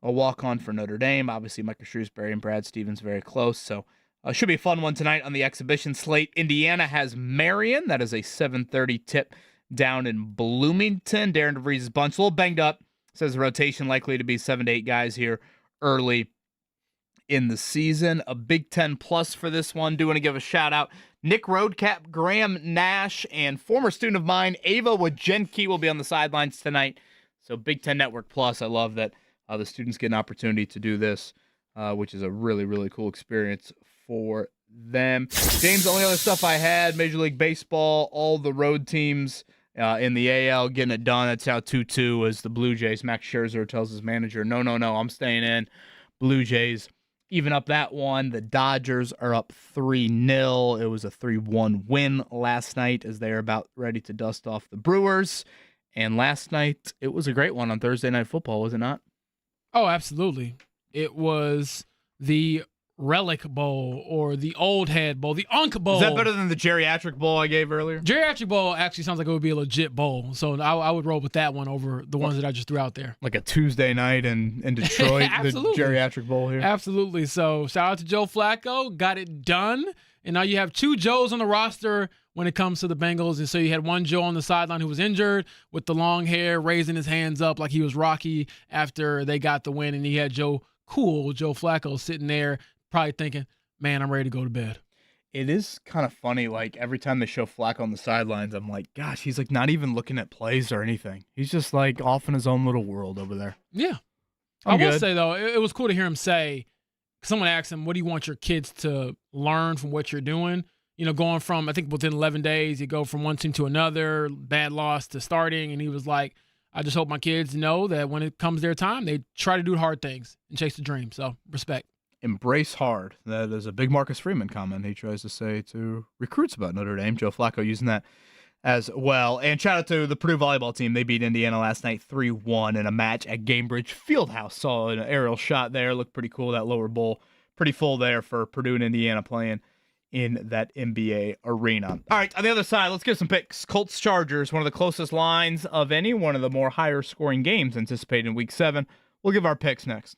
a walk-on for Notre Dame. Obviously, Micah Shrewsbury and Brad Stevens very close, so should be a fun one tonight on the exhibition slate. Indiana has Marion. That is a 7:30 tip down in Bloomington. Darren DeVries' bunch, a little banged up. Says the rotation likely to be 7 to 8 guys here early in the season. A Big Ten plus for this one. Do want to give a shout-out. Nick Roadcap, Graham Nash, and former student of mine, Ava Wajenki, will be on the sidelines tonight. So Big Ten Network Plus. I love that the students get an opportunity to do this, which is a really, really cool experience for them. James, the only other stuff I had, Major League Baseball, all the road teams in the AL getting it done. That's how 2-2 is the Blue Jays. Max Scherzer tells his manager, no, I'm staying in. Blue Jays even up that one. The Dodgers are up 3-0. It was a 3-1 win last night as they are about ready to dust off the Brewers. And last night, it was a great one on Thursday Night Football, was it not? Oh, absolutely. It was the Relic Bowl or the Old Head Bowl, the Unk Bowl. Is that better than the Geriatric Bowl I gave earlier? Geriatric Bowl actually sounds like it would be a legit bowl. So I would roll with that one over the ones that I just threw out there. Like a Tuesday night in Detroit, the Geriatric Bowl here. Absolutely. So shout out to Joe Flacco. Got it done. And now you have two Joes on the roster when it comes to the Bengals. And so you had one Joe on the sideline who was injured with the long hair, raising his hands up like he was Rocky after they got the win. And you had Joe Flacco sitting there probably thinking, man, I'm ready to go to bed. It is kind of funny. Like every time they show Flacco on the sidelines, I'm like, gosh, he's like not even looking at plays or anything. He's just like off in his own little world over there. Yeah. I'm I will good. say, though, it was cool to hear him say, someone asked him, what do you want your kids to learn from what you're doing? You know, going from, I think within 11 days, you go from one team to another, bad loss to starting. And he was like, I just hope my kids know that when it comes their time, they try to do hard things and chase the dream. So respect. Embrace hard. That is a big Marcus Freeman comment he tries to say to recruits about Notre Dame. Joe Flacco using that as well. And shout out to the Purdue volleyball team. They beat Indiana last night 3-1 in a match at Gamebridge Fieldhouse. Saw an aerial shot there. Looked pretty cool, that lower bowl. Pretty full there for Purdue and Indiana playing in that NBA arena. All right, on the other side, let's get some picks. Colts Chargers, one of the closest lines of any, one of the more higher scoring games anticipated in Week 7. We'll give our picks next.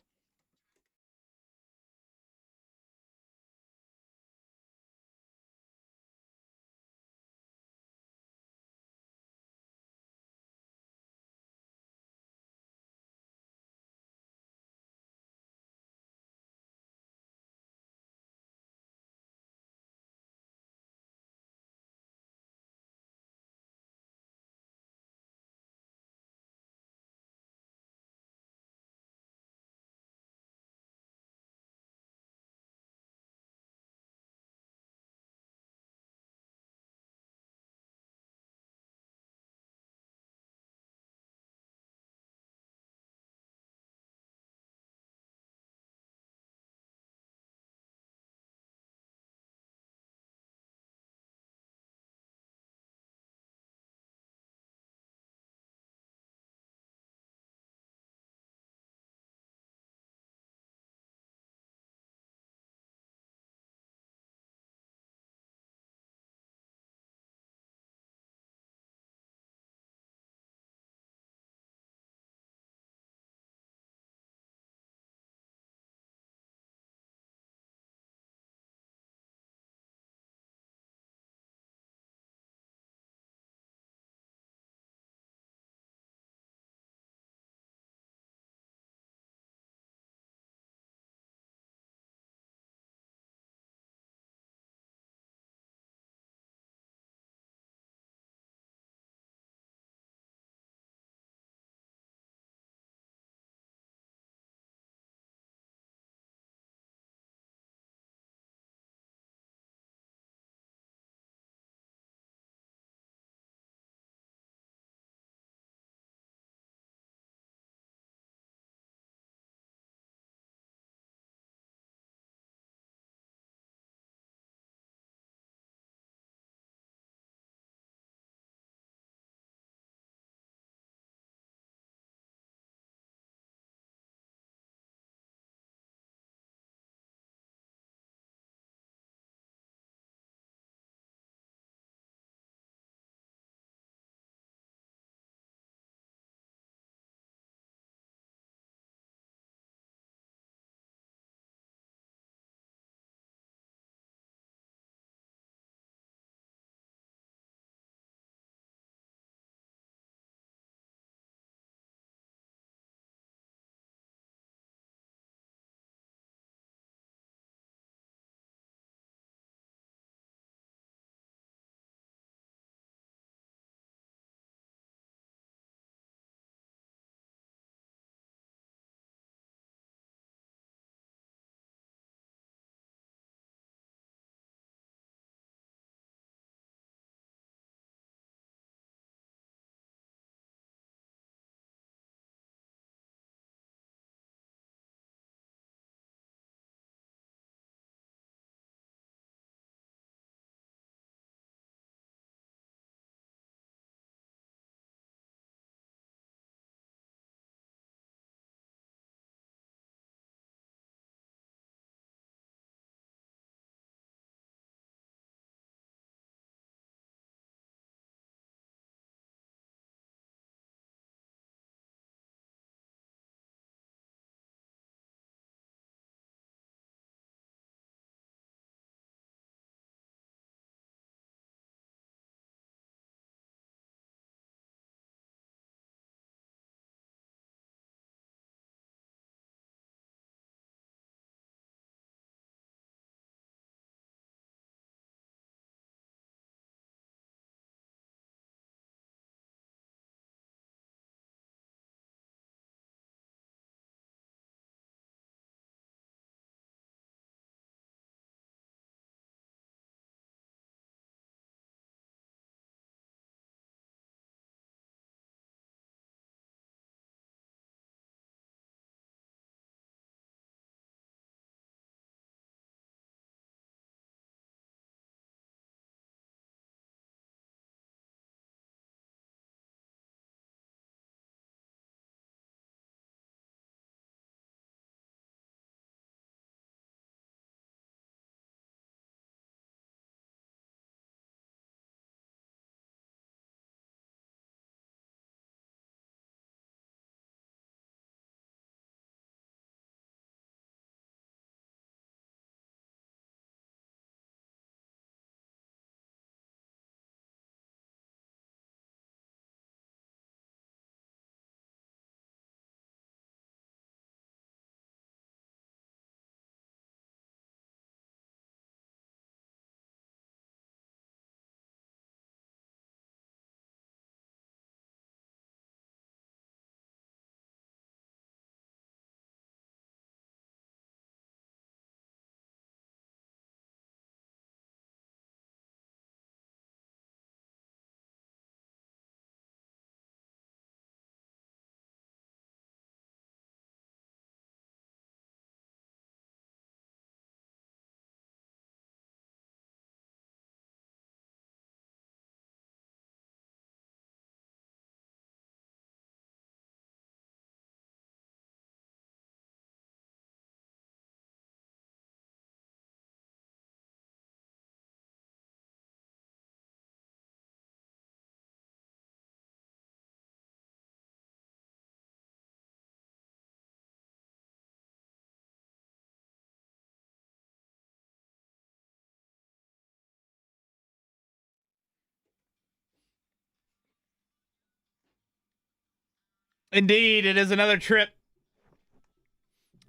Indeed, it is another trip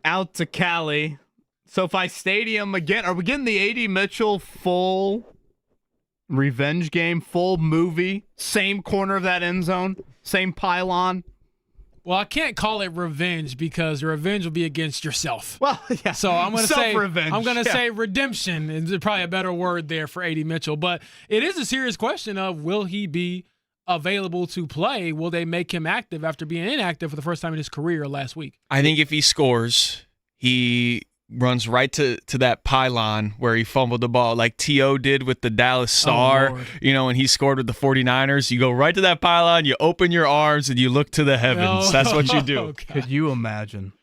out to Cali. SoFi Stadium again. Are we getting the A.D. Mitchell full revenge game, full movie, same corner of that end zone, same pylon? Well, I can't call it revenge because your revenge will be against yourself. Well, yeah. So I'm going to say Self-revenge. I'm going to Yeah. say redemption is probably a better word there for A.D. Mitchell. But it is a serious question of will he be available to play? Will they make him active after being inactive for the first time in his career last week? I think if he scores, he runs right to that pylon where he fumbled the ball like T.O. did with the Dallas Star, Lord. and he scored with the 49ers. You go right to that pylon, you open your arms, and you look to the heavens. Oh, That's what you do. God. Could you imagine?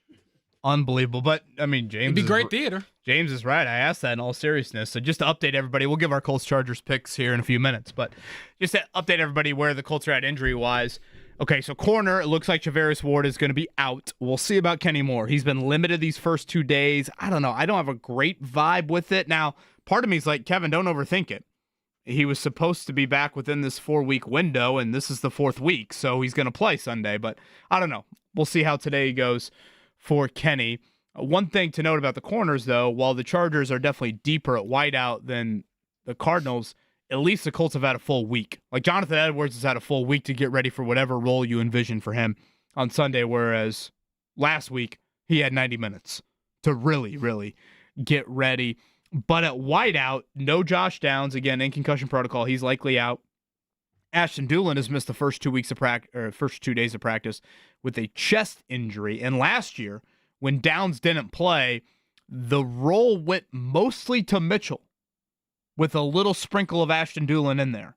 Unbelievable. But, I mean, James It'd be is great theater. James is right. I asked that in all seriousness. So just to update everybody, we'll give our Colts Chargers picks here in a few minutes. But just to update everybody where the Colts are at injury-wise. Okay, so corner, it looks like Javarius Ward is going to be out. We'll see about Kenny Moore. He's been limited these first 2 days. I don't know. I don't have a great vibe with it. Now, part of me is like, Kevin, don't overthink it. He was supposed to be back within this 4-week window, and this is the 4th week, so he's going to play Sunday. But I don't know. We'll see how today goes for Kenny. One thing to note about the corners, though, while the Chargers are definitely deeper at wideout than the Cardinals, at least the Colts have had a full week. Like Jonathan Edwards has had a full week to get ready for whatever role you envision for him on Sunday, whereas last week he had 90 minutes to really, really get ready. But at wideout, no Josh Downs. Again, in concussion protocol, he's likely out. Ashton Dulin has missed the first 2 weeks of first 2 days of practice with a chest injury. And last year, when Downs didn't play, the role went mostly to Mitchell, with a little sprinkle of Ashton Dulin in there.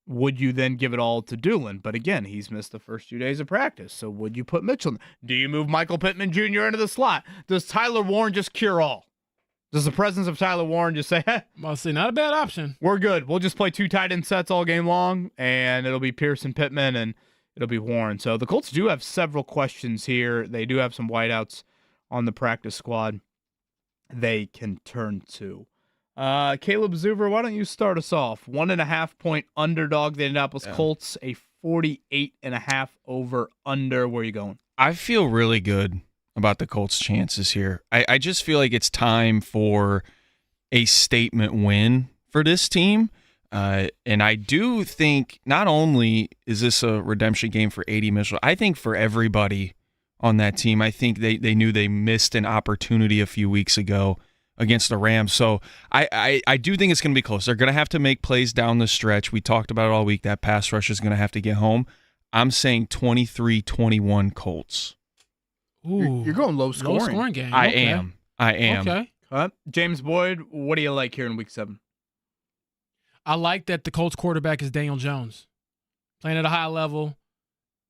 Would you then give it all to Dulin? But again, he's missed the first 2 days of practice. So would you put Mitchell in? Do you move Michael Pittman Jr. into the slot? Does Tyler Warren just cure all? Does the presence of Tyler Warren just say, I'll say not a bad option. we're good. We'll just play 2 tight end sets all game long, and it'll be Pearson Pittman, and it'll be Warren. So the Colts do have several questions here. They do have some wideouts on the practice squad they can turn to. Caleb Zuber, why don't you start us off? 1.5 point underdog, the Indianapolis Colts, a 48.5 over under. Where are you going? I feel really good about the Colts' chances here. I just feel like it's time for a statement win for this team. And I do think not only is this a redemption game for A.D. Mitchell, I think for everybody on that team. I think they knew they missed an opportunity a few weeks ago against the Rams. So I do think it's going to be close. They're going to have to make plays down the stretch. We talked about it all week. That pass rush is going to have to get home. I'm saying 23-21 Colts. Ooh, You're going low scoring. low scoring game. I Okay. am. Okay. James Boyd, what do you like here in week 7? I like that the Colts quarterback is Daniel Jones, playing at a high level.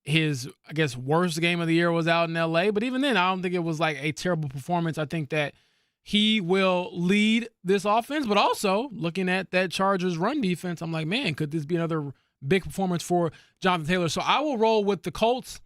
His, I guess, worst game of the year was out in L.A., but even then, I don't think it was like a terrible performance. I think that he will lead this offense, but also looking at that Chargers run defense, I'm like, man, could this be another big performance for Jonathan Taylor? So I will roll with the Colts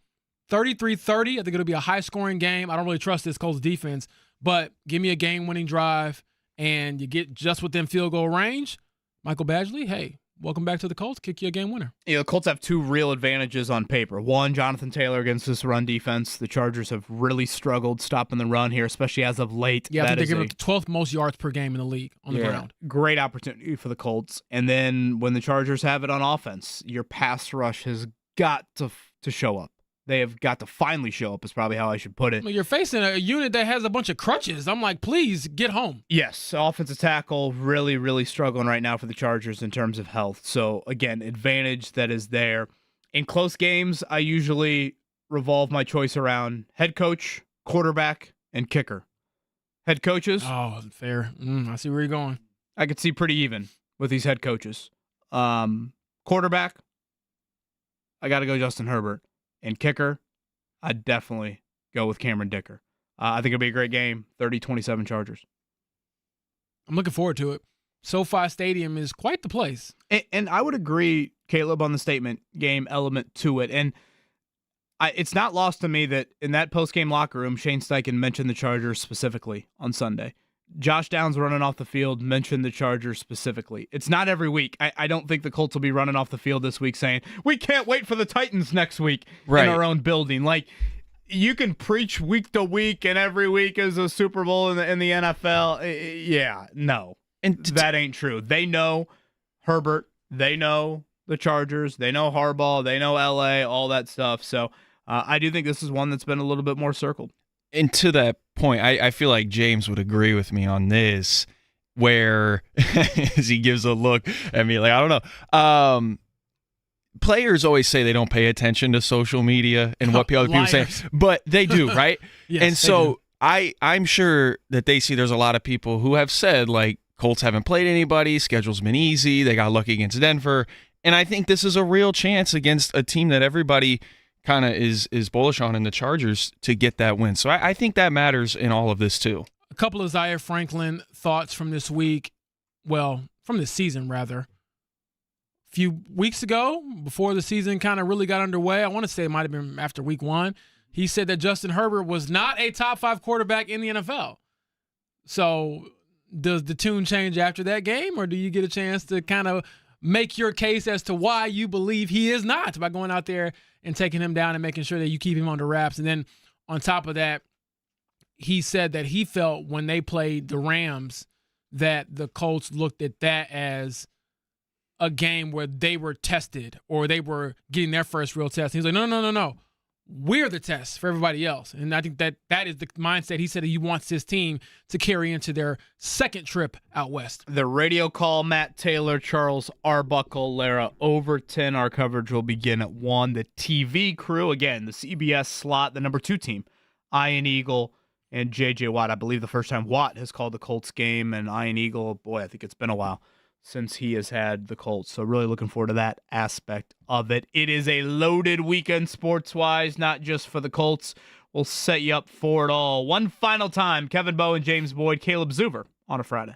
33-30. I think it'll be a high-scoring game. I don't really trust this Colts defense, but give me a game-winning drive and you get just within field goal range. Michael Badgley, hey, welcome back to the Colts. Kick you a game winner. The Colts have 2 real advantages on paper. One, Jonathan Taylor against this run defense. The Chargers have really struggled stopping the run here, especially as of late. Yeah, I think That they're giving is up the 12th most yards per game in the league on the ground. Great opportunity for the Colts. And then when the Chargers have it on offense, your pass rush has got to show up. They have got to finally show up is probably how I should put it. Well, you're facing a unit that has a bunch of crutches. I'm like, please get home. Yes, offensive tackle really, really struggling right now for the Chargers in terms of health. So, again, advantage that is there. In close games, I usually revolve my choice around head coach, quarterback, and kicker. Head coaches, Oh, fair. I see where you're going. I could see pretty even with these head coaches. Quarterback, I got to go Justin Herbert. And kicker, I'd definitely go with Cameron Dicker. I think it'll be a great game, 30-27 Chargers. I'm looking forward to it. SoFi Stadium is quite the place. And I would agree, Caleb, on the statement game element to it. And it's not lost to me that in that post-game locker room, Shane Steichen mentioned the Chargers specifically on Sunday. Josh Downs running off the field mentioned the Chargers specifically. It's not every week. I don't think the Colts will be running off the field this week saying, we can't wait for the Titans next week in our own building. Like, you can preach week to week and every week is a Super Bowl in the NFL. Yeah, no. And that ain't true. They know Herbert. They know the Chargers. They know Harbaugh. They know LA, all that stuff. So I do think this is one that's been a little bit more circled. And to that point, I feel like James would agree with me on this, where as he gives a look at me like, I don't know. Players always say they don't pay attention to social media and what other people say, but they do, right? Yes, and so I'm sure that they see there's a lot of people who have said, like, Colts haven't played anybody, schedule's been easy, they got lucky against Denver, and I think this is a real chance against a team that everybody kind of is bullish on in the Chargers to get that win. So I think that matters in all of this too. A couple of Zaire Franklin thoughts from this week, well, from this season rather. A few weeks ago, before the season kind of really got underway, I want to say it might have been after week 1, he said that Justin Herbert was not a top 5 quarterback in the NFL. So does the tune change after that game, or do you get a chance to kind of make your case as to why you believe he is not by going out there and taking him down and making sure that you keep him under wraps? And then on top of that, he said that he felt when they played the Rams that the Colts looked at that as a game where they were tested or they were getting their first real test. He's like, no. We're the test for everybody else. And I think that is the mindset he said he wants his team to carry into their second trip out west. The radio call, Matt Taylor, Charles Arbuckle, Lara Overton. Our coverage will begin at 1. The TV crew, again, the CBS slot, the number 2 team, Ian Eagle and J.J. Watt. I believe the first time Watt has called the Colts game, and Ian Eagle, boy, I think it's been a while since he has had the Colts. So really looking forward to that aspect of it. It is a loaded weekend sports-wise, not just for the Colts. We'll set you up for it all. One final time, Kevin Bowe and James Boyd, Caleb Zuber on a Friday.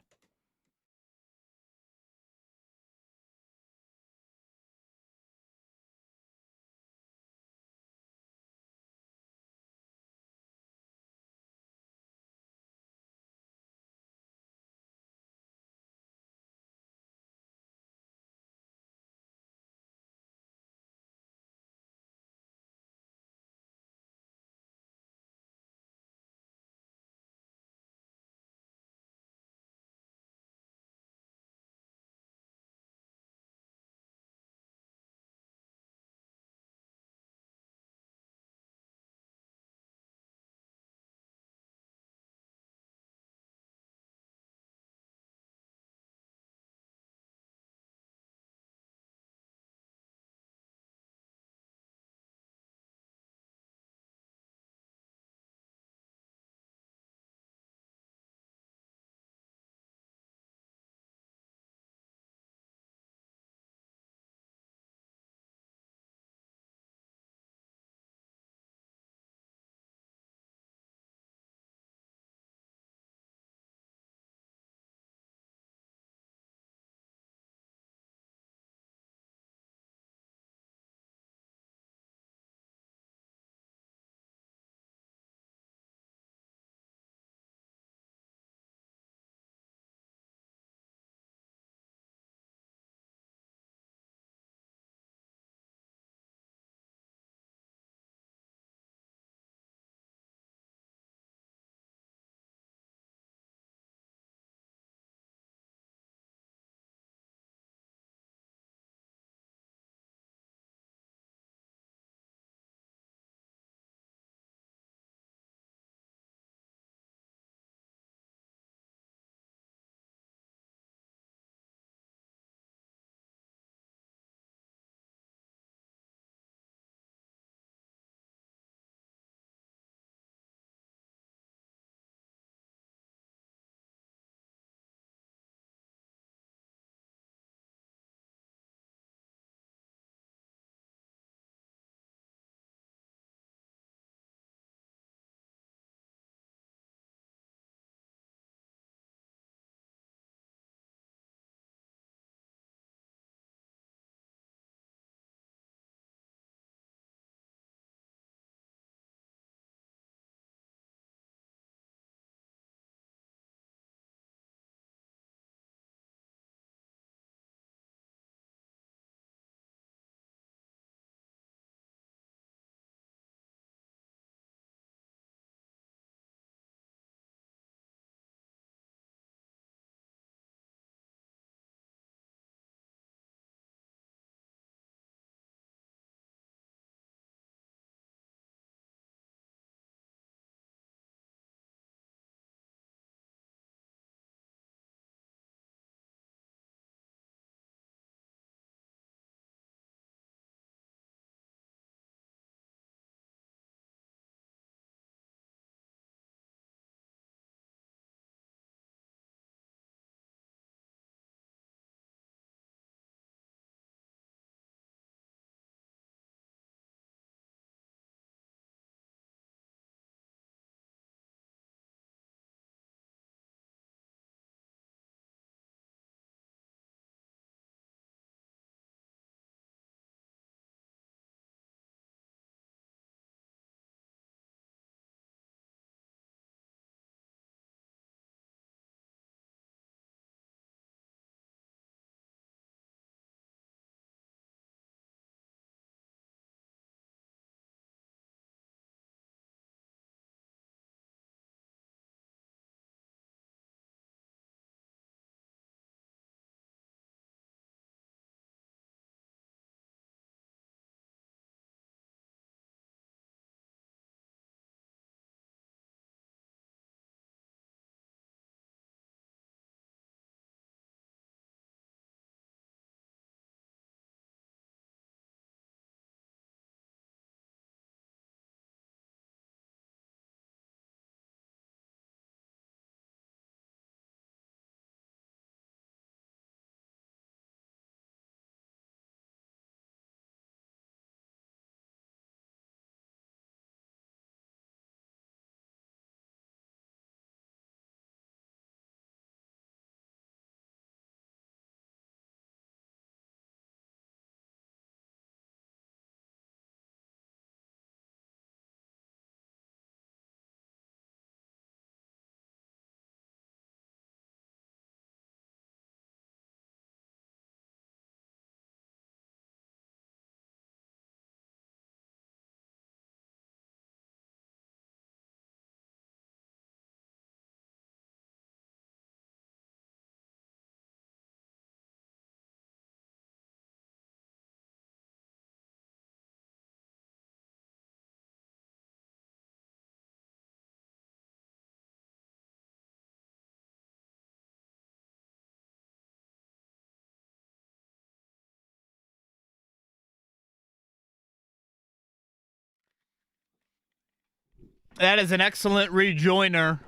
That is an excellent rejoiner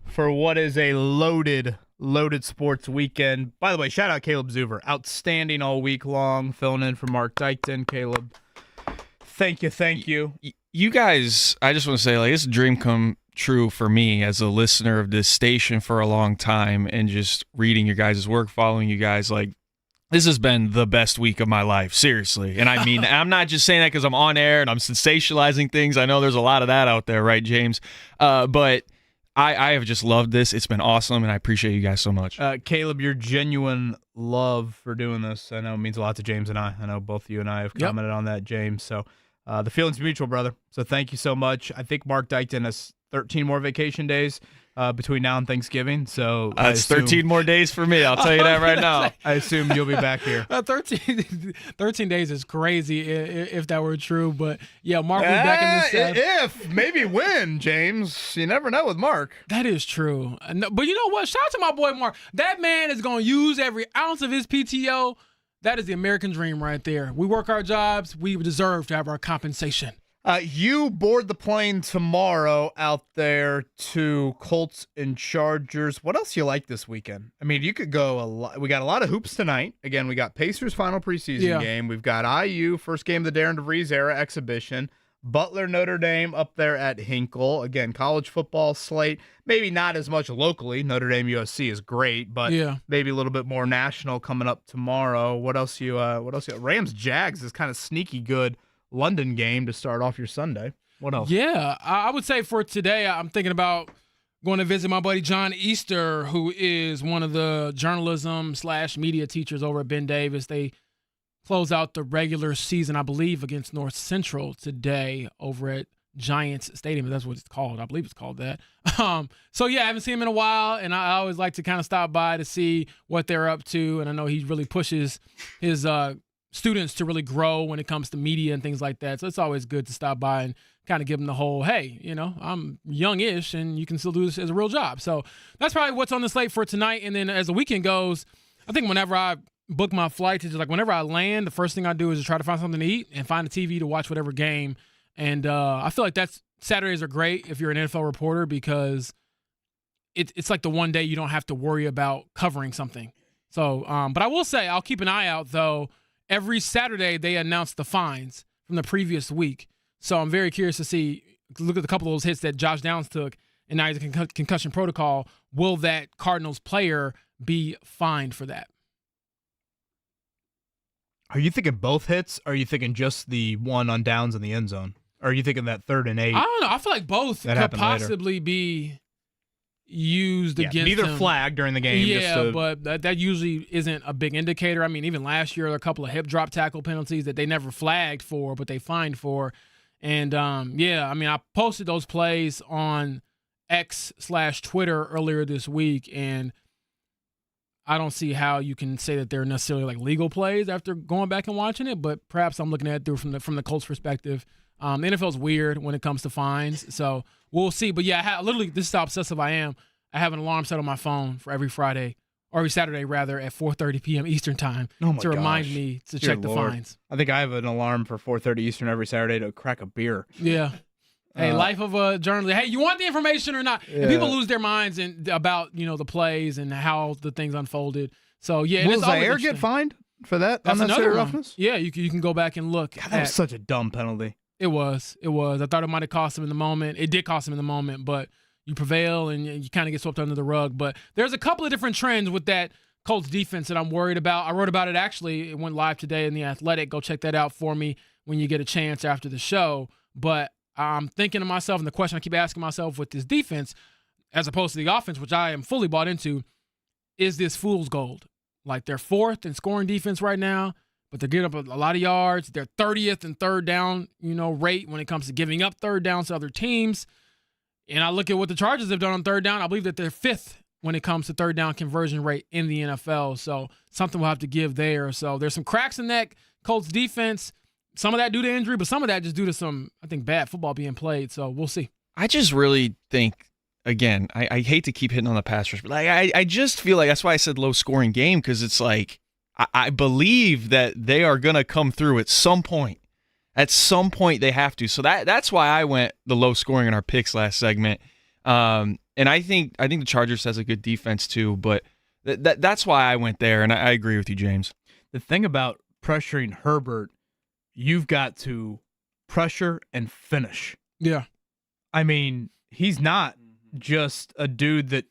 for what is a loaded sports weekend. By the way, shout out Caleb Zuber. Outstanding all week long, filling in for Mark Dykton. Caleb, thank you. You guys, I just want to say, like, it's a dream come true for me as a listener of this station for a long time, and just reading your guys' work, following you guys. Like, this has been the best week of my life, seriously. And I mean, I'm not just saying that because I'm on air and I'm sensationalizing things. I know there's a lot of that out there, right, James? But I have just loved this. It's been awesome, and I appreciate you guys so much. Caleb, your genuine love for doing this, I know it means a lot to James and I. I know both you and I have commented on that, James. So the feeling's mutual, brother. So thank you so much. I think Mark Dykton has 13 more vacation days between now and Thanksgiving. So it's 13 more days for me. I'll tell you that right now. I assume you'll be back here. 13 days is crazy if that were true. But, yeah, Mark will be back in this. If, maybe when, James. You never know with Mark. That is true. But you know what? Shout out to my boy Mark. That man is going to use every ounce of his PTO. That is the American dream right there. We work our jobs. We deserve to have our compensation. You board the plane tomorrow out there to Colts and Chargers. What else you like this weekend? I mean, you could go a lot. We got a lot of hoops tonight. Again, we got Pacers final preseason game. We've got IU, first game of the Darren DeVries era exhibition. Butler, Notre Dame up there at Hinkle. Again, college football slate. Maybe not as much locally. Notre Dame USC is great, but maybe a little bit more national coming up tomorrow. What else you Rams Jags is kind of sneaky good. London game to start off your Sunday. What else? Yeah, I would say for today, I'm thinking about going to visit my buddy John Easter, who is one of the journalism/media teachers over at Ben Davis. They close out the regular season, I believe, against North Central today over at Giants Stadium. That's what it's called. I believe it's called that. So, yeah, I haven't seen him in a while, and I always like to kind of stop by to see what they're up to. And I know he really pushes his students to really grow when it comes to media and things like that. So it's always good to stop by and kind of give them the whole, hey, I'm young-ish and you can still do this as a real job. So that's probably what's on the slate for tonight. And then as the weekend goes, I think whenever I book my flights, it's just like whenever I land, the first thing I do is just try to find something to eat and find a TV to watch whatever game. And I feel like Saturdays are great if you're an NFL reporter because it's like the one day you don't have to worry about covering something. So, but I will say I'll keep an eye out, though. Every Saturday, they announce the fines from the previous week. So I'm very curious to look at a couple of those hits that Josh Downs took, and now he's in concussion protocol. Will that Cardinals player be fined for that? Are you thinking both hits, or are you thinking just the one on downs in the end zone? Or are you thinking that 3rd and 8? I don't know. I feel like both could possibly be used against neither him. Flagged during the game. Yeah, but that usually isn't a big indicator. I mean, even last year, there were a couple of hip drop tackle penalties that they never flagged for, but they fined for. And, I mean, I posted those plays on X/Twitter earlier this week, and I don't see how you can say that they're necessarily like legal plays after going back and watching it, but perhaps I'm looking at it through from the Colts perspective. The NFL is weird when it comes to fines, so we'll see. But yeah, literally, this is how obsessive I am. I have an alarm set on my phone for every Saturday rather, at 4:30 p.m. Eastern time to remind me to check the fines. I think I have an alarm for 4:30 Eastern every Saturday to crack a beer. Yeah. Hey, life of a journalist. Hey, you want the information or not? Yeah. And people lose their minds about the plays and how the things unfolded. So yeah, will Zaire get fined for that? That's unnecessary roughness. Yeah, you can go back and look. God, that was such a dumb penalty. It was. I thought it might have cost him in the moment. It did cost him in the moment, but you prevail and you kind of get swept under the rug. But there's a couple of different trends with that Colts defense that I'm worried about. I wrote about it actually. It went live today in The Athletic. Go check that out for me when you get a chance after the show. But I'm thinking to myself, and the question I keep asking myself with this defense, as opposed to the offense, which I am fully bought into, is this fool's gold? Like, they're 4th in scoring defense right now, but they're getting up a lot of yards. They're 30th in third down, rate when it comes to giving up third downs to other teams. And I look at what the Chargers have done on third down. I believe that they're 5th when it comes to third down conversion rate in the NFL. So something we'll have to give there. So there's some cracks in that Colts defense. Some of that due to injury, but some of that just due to some, I think, bad football being played. So we'll see. I just really think, again, I hate to keep hitting on the pass rush, but I just feel like that's why I said low-scoring game, because it's like I believe that they are going to come through at some point. At some point, they have to. So that's why I went the low scoring in our picks last segment. And I think the Chargers has a good defense too, but that's why I went there, and I agree with you, James. The thing about pressuring Herbert, you've got to pressure and finish. Yeah. I mean, he's not just a dude that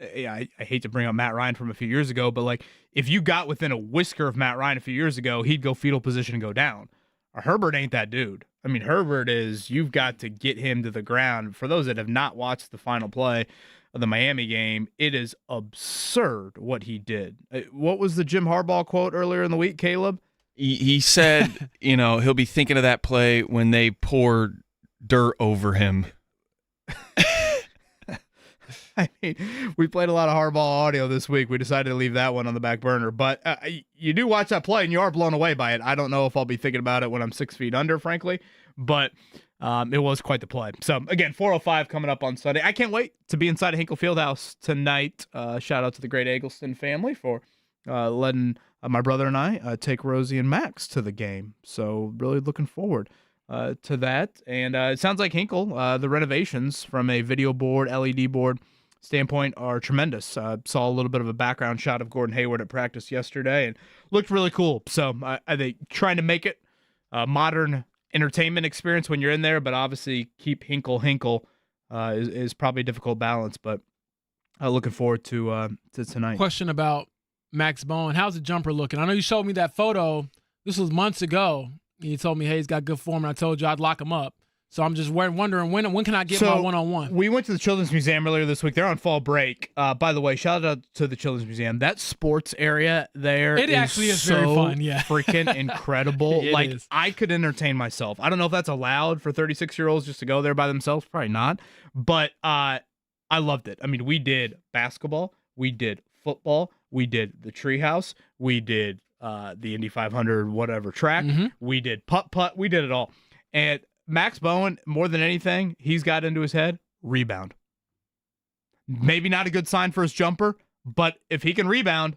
I hate to bring up Matt Ryan from a few years ago, but like if you got within a whisker of Matt Ryan a few years ago, he'd go fetal position and go down. Herbert ain't that dude. I mean, Herbert is, you've got to get him to the ground. For those that have not watched the final play of the Miami game, it is absurd what he did. What was the Jim Harbaugh quote earlier in the week, Caleb? He said, he'll be thinking of that play when they pour dirt over him. I mean, we played a lot of Harbaugh audio this week. We decided to leave that one on the back burner. But you do watch that play, and you are blown away by it. I don't know if I'll be thinking about it when I'm 6 feet under, frankly. But it was quite the play. So, again, 4:05 coming up on Sunday. I can't wait to be inside of Hinkle Fieldhouse tonight. Shout out to the great Eggleston family for letting my brother and I take Rosie and Max to the game. So, really looking forward to that. And it sounds like Hinkle, the renovations from a video board, LED board standpoint are tremendous. Saw a little bit of a background shot of Gordon Hayward at practice yesterday and looked really cool. So I think trying to make it a modern entertainment experience when you're in there, but obviously keep Hinkle is probably a difficult balance, but looking forward to tonight. Question about Max Bowen. How's the jumper looking? I know you showed me that photo. This was months ago. You told me, hey, he's got good form, and I told you I'd lock him up. So I'm just wondering when can I get my one-on-one? We went to the Children's Museum earlier this week. They're on fall break. By the way, shout out to the Children's Museum. That sports area there actually is so very fun, yeah. freaking incredible. It is. I could entertain myself. I don't know if that's allowed for 36-year-olds just to go there by themselves. Probably not. But I loved it. I mean, we did basketball. We did football. We did the treehouse. We did the Indy 500 whatever track. Mm-hmm. We did putt. We did it all. And Max Bowen, more than anything, he's got into his head, rebound. Maybe not a good sign for his jumper, but if he can rebound,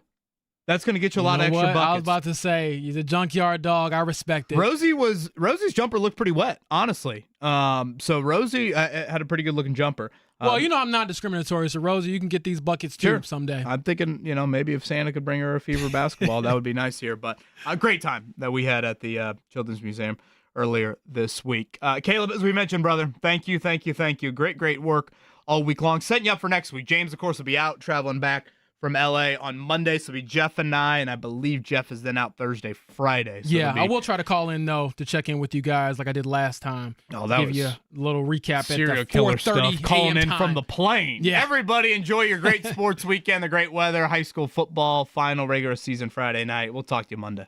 that's going to get you a lot of extra buckets. I was about to say, he's a junkyard dog. I respect it. Rosie's jumper looked pretty wet, honestly. So Rosie had a pretty good looking jumper. Well, I'm not discriminatory, so Rosie, you can get these buckets too someday. I'm thinking, maybe if Santa could bring her a Fever basketball, that would be nice here. But a great time that we had at the Children's Museum earlier this week. Caleb, as we mentioned, brother, thank you. Great work all week long. Setting you up for next week. James, of course, will be out traveling back from L.A. on Monday, so it'll be Jeff and I believe Jeff is then out Thursday, Friday. So I will try to call in, though, to check in with you guys like I did last time. Oh, that Give was you a little recap serial at the killer 4:30 stuff. Calling in time. from the plane. Yeah. Everybody enjoy your great sports weekend, the great weather, high school football, final regular season Friday night. We'll talk to you Monday.